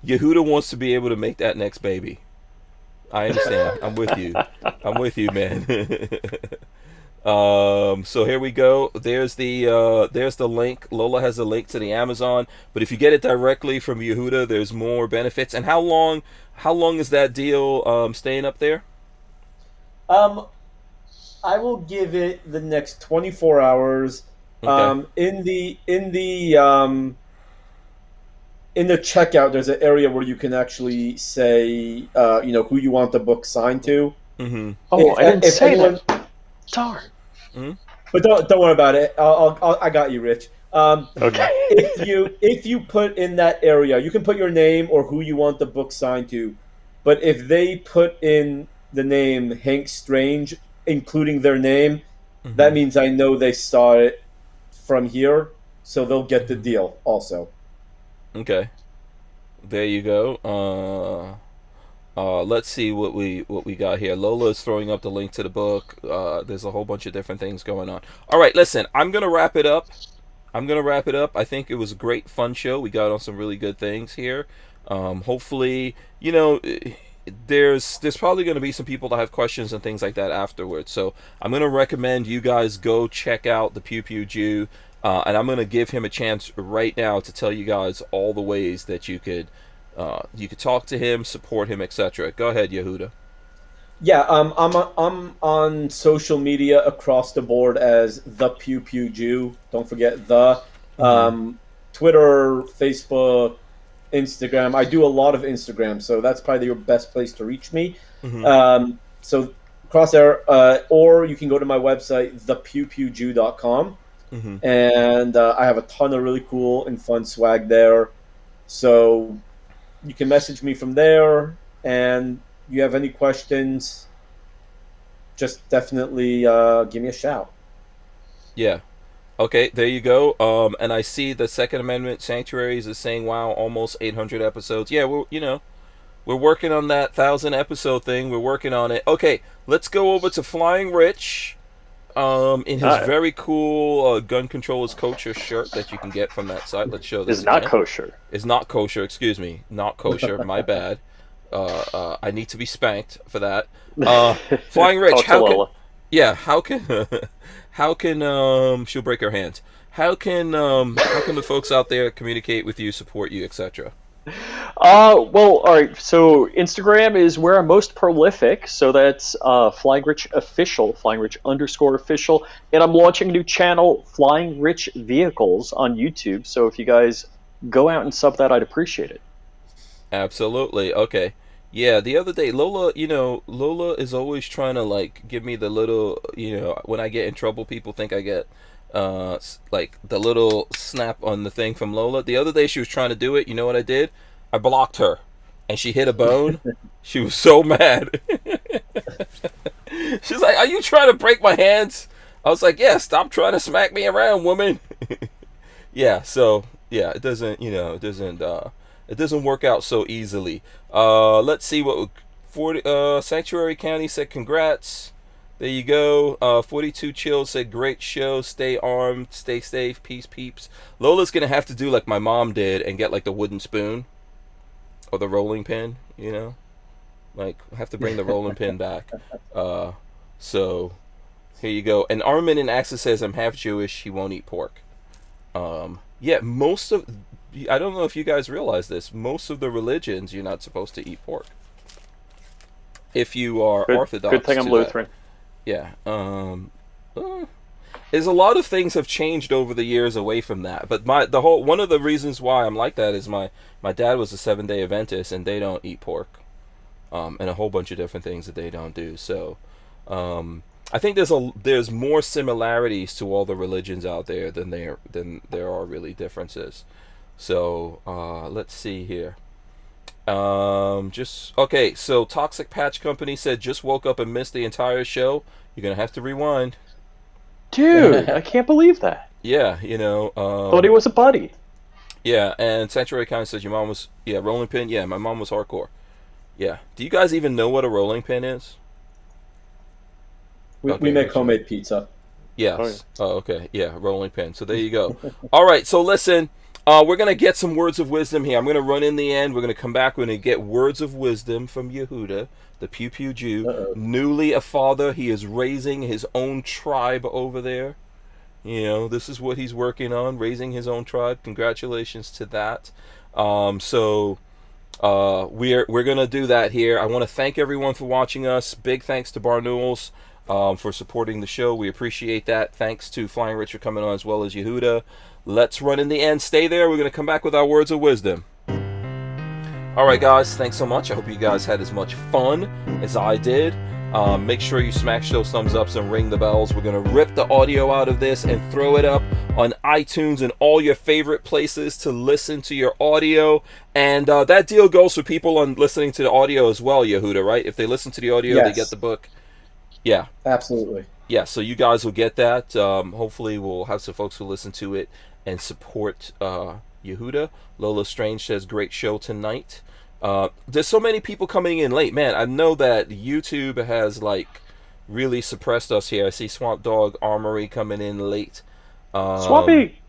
Yehuda wants to be able to make that next baby. I understand. I'm with you. I'm with you, man. So here we go. There's the link. Lola has a link to the Amazon, but if you get it directly from Yehuda, there's more benefits. And how long is that deal staying up there? I will give it the next 24 hours. Okay. In the checkout, there's an area where you can actually say, who you want the book signed to. Mm-hmm. Oh, I didn't say that. Darn. Mm-hmm. But don't worry about it. I got you, Rich. Okay. if you put in that area, you can put your name or who you want the book signed to. But if they put in the name Hank Strange, including their name, Mm-hmm. that means I know they saw it from here, so they'll get the deal also. Okay. There you go. Let's see what we got here. Lola is throwing up the link to the book. There's a whole bunch of different things going on. All right, listen, I'm gonna wrap it up. I think it was a great, fun show. We got on some really good things here. Hopefully, there's probably going to be some people that have questions and things like that afterwards. So I'm going to recommend you guys go check out the Pew Pew Jew, and I'm going to give him a chance right now to tell you guys all the ways that you could talk to him, support him, etc. Go ahead, Yehuda. Yeah, I'm on social media across the board as the Pew Pew Jew. Don't forget the Twitter, Facebook, Instagram. I do a lot of Instagram, so that's probably your best place to reach me. Mm-hmm. So cross there, or you can go to my website, thepewpewjew.com, and I have a ton of really cool and fun swag there. So you can message me from there, and you have any questions, just definitely give me a shout. Yeah. Okay, there you go. And I see the Second Amendment Sanctuaries is saying, wow, almost 800 episodes. Yeah, we're working on that 1,000 episode thing. We're working on it. Okay, let's go over to FlyingRich. In his very cool gun controllers kosher shirt that you can get from that site. Let's show this. It's not kosher. It's not kosher. Excuse me, not kosher. My bad. I need to be spanked for that. FlyingRich, how can she'll break her hands? How can the folks out there communicate with you, support you, etc.? Well, all right. So Instagram is where I'm most prolific. So that's FlyingRich Official, FlyingRich_official, and I'm launching a new channel, FlyingRich Vehicles, on YouTube. So if you guys go out and sub that, I'd appreciate it. Absolutely. Okay. Yeah, the other day, Lola is always trying to give me the little, when I get in trouble, people think I get the little snap on the thing from Lola. The other day she was trying to do it. You know what I did? I blocked her, and she hit a bone. She was so mad. She's like, "Are you trying to break my hands?" I was like, "Yeah, stop trying to smack me around, woman." Yeah. So yeah, it doesn't work out so easily. Let's see what 40 Sanctuary County said. Congrats. There you go. 42 Chill said, great show. Stay armed. Stay safe. Peace, peeps. Lola's going to have to do like my mom did and get the wooden spoon or the rolling pin, have to bring the rolling pin back. So here you go. And Armin in Access says, I'm half Jewish. He won't eat pork. Yeah, I don't know if you guys realize this. Most of the religions, you're not supposed to eat pork. If you are Orthodox. Good thing I'm Lutheran. Yeah. There's a lot of things have changed over the years away from that. But one of the reasons why I'm like that is my dad was a 7-day Adventist, and they don't eat pork, and a whole bunch of different things that they don't do. So, I think there's more similarities to all the religions out there than there are really differences. So let's see here. Okay. So Toxic Patch Company said, just woke up and missed the entire show. You're gonna have to rewind. Dude, I can't believe that. Yeah, thought he was a buddy. Yeah, and Sanctuary kind of says your mom was rolling pin. Yeah, my mom was hardcore. Yeah. Do you guys even know what a rolling pin is? We make homemade pizza. Yes. Oh, okay. Yeah, rolling pin. So there you go. All right. So listen, we're gonna get some words of wisdom here. I'm gonna run in the end. We're gonna come back. We're gonna get words of wisdom from Yehuda, the Pew Pew Jew. Newly a father, he is raising his own tribe over there. You know, this is what he's working on, raising his own tribe. Congratulations to that. So we're gonna do that here. I want to thank everyone for watching us. Big thanks to Barnauls for supporting the show. We appreciate that. Thanks to FlyingRich for coming on, as well as Yehuda. Let's run in the end. Stay there. We're gonna come back with our words of wisdom. All right, guys. Thanks so much. I hope you guys had as much fun as I did. Make sure you smash those thumbs ups and ring the bells. We're going to rip the audio out of this and throw it up on iTunes and all your favorite places to listen to your audio. And that deal goes for people on listening to the audio as well, Yehuda, right? If they listen to the audio, yes, they get the book. Yeah. Absolutely. Yeah, so you guys will get that. Hopefully we'll have some folks who listen to it and support Yehuda. Lola Strange says, great show tonight. There's so many people coming in late, man. I know that YouTube has like really suppressed us here. I see Swamp Dog Armory coming in late. Swampy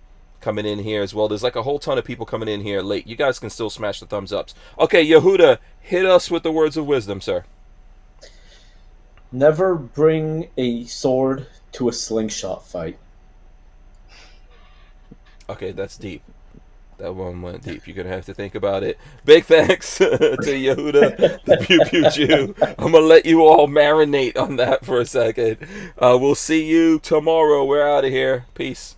coming in here as well. There's like a whole ton of people coming in here late. You guys can still smash the thumbs ups. Okay, Yehuda, hit us with the words of wisdom, sir. Never bring a sword to a slingshot fight. Okay, that's deep. That one went deep. You're going to have to think about it. Big thanks to Yehuda, the Pew Pew Jew. I'm going to let you all marinate on that for a second. We'll see you tomorrow. We're out of here. Peace.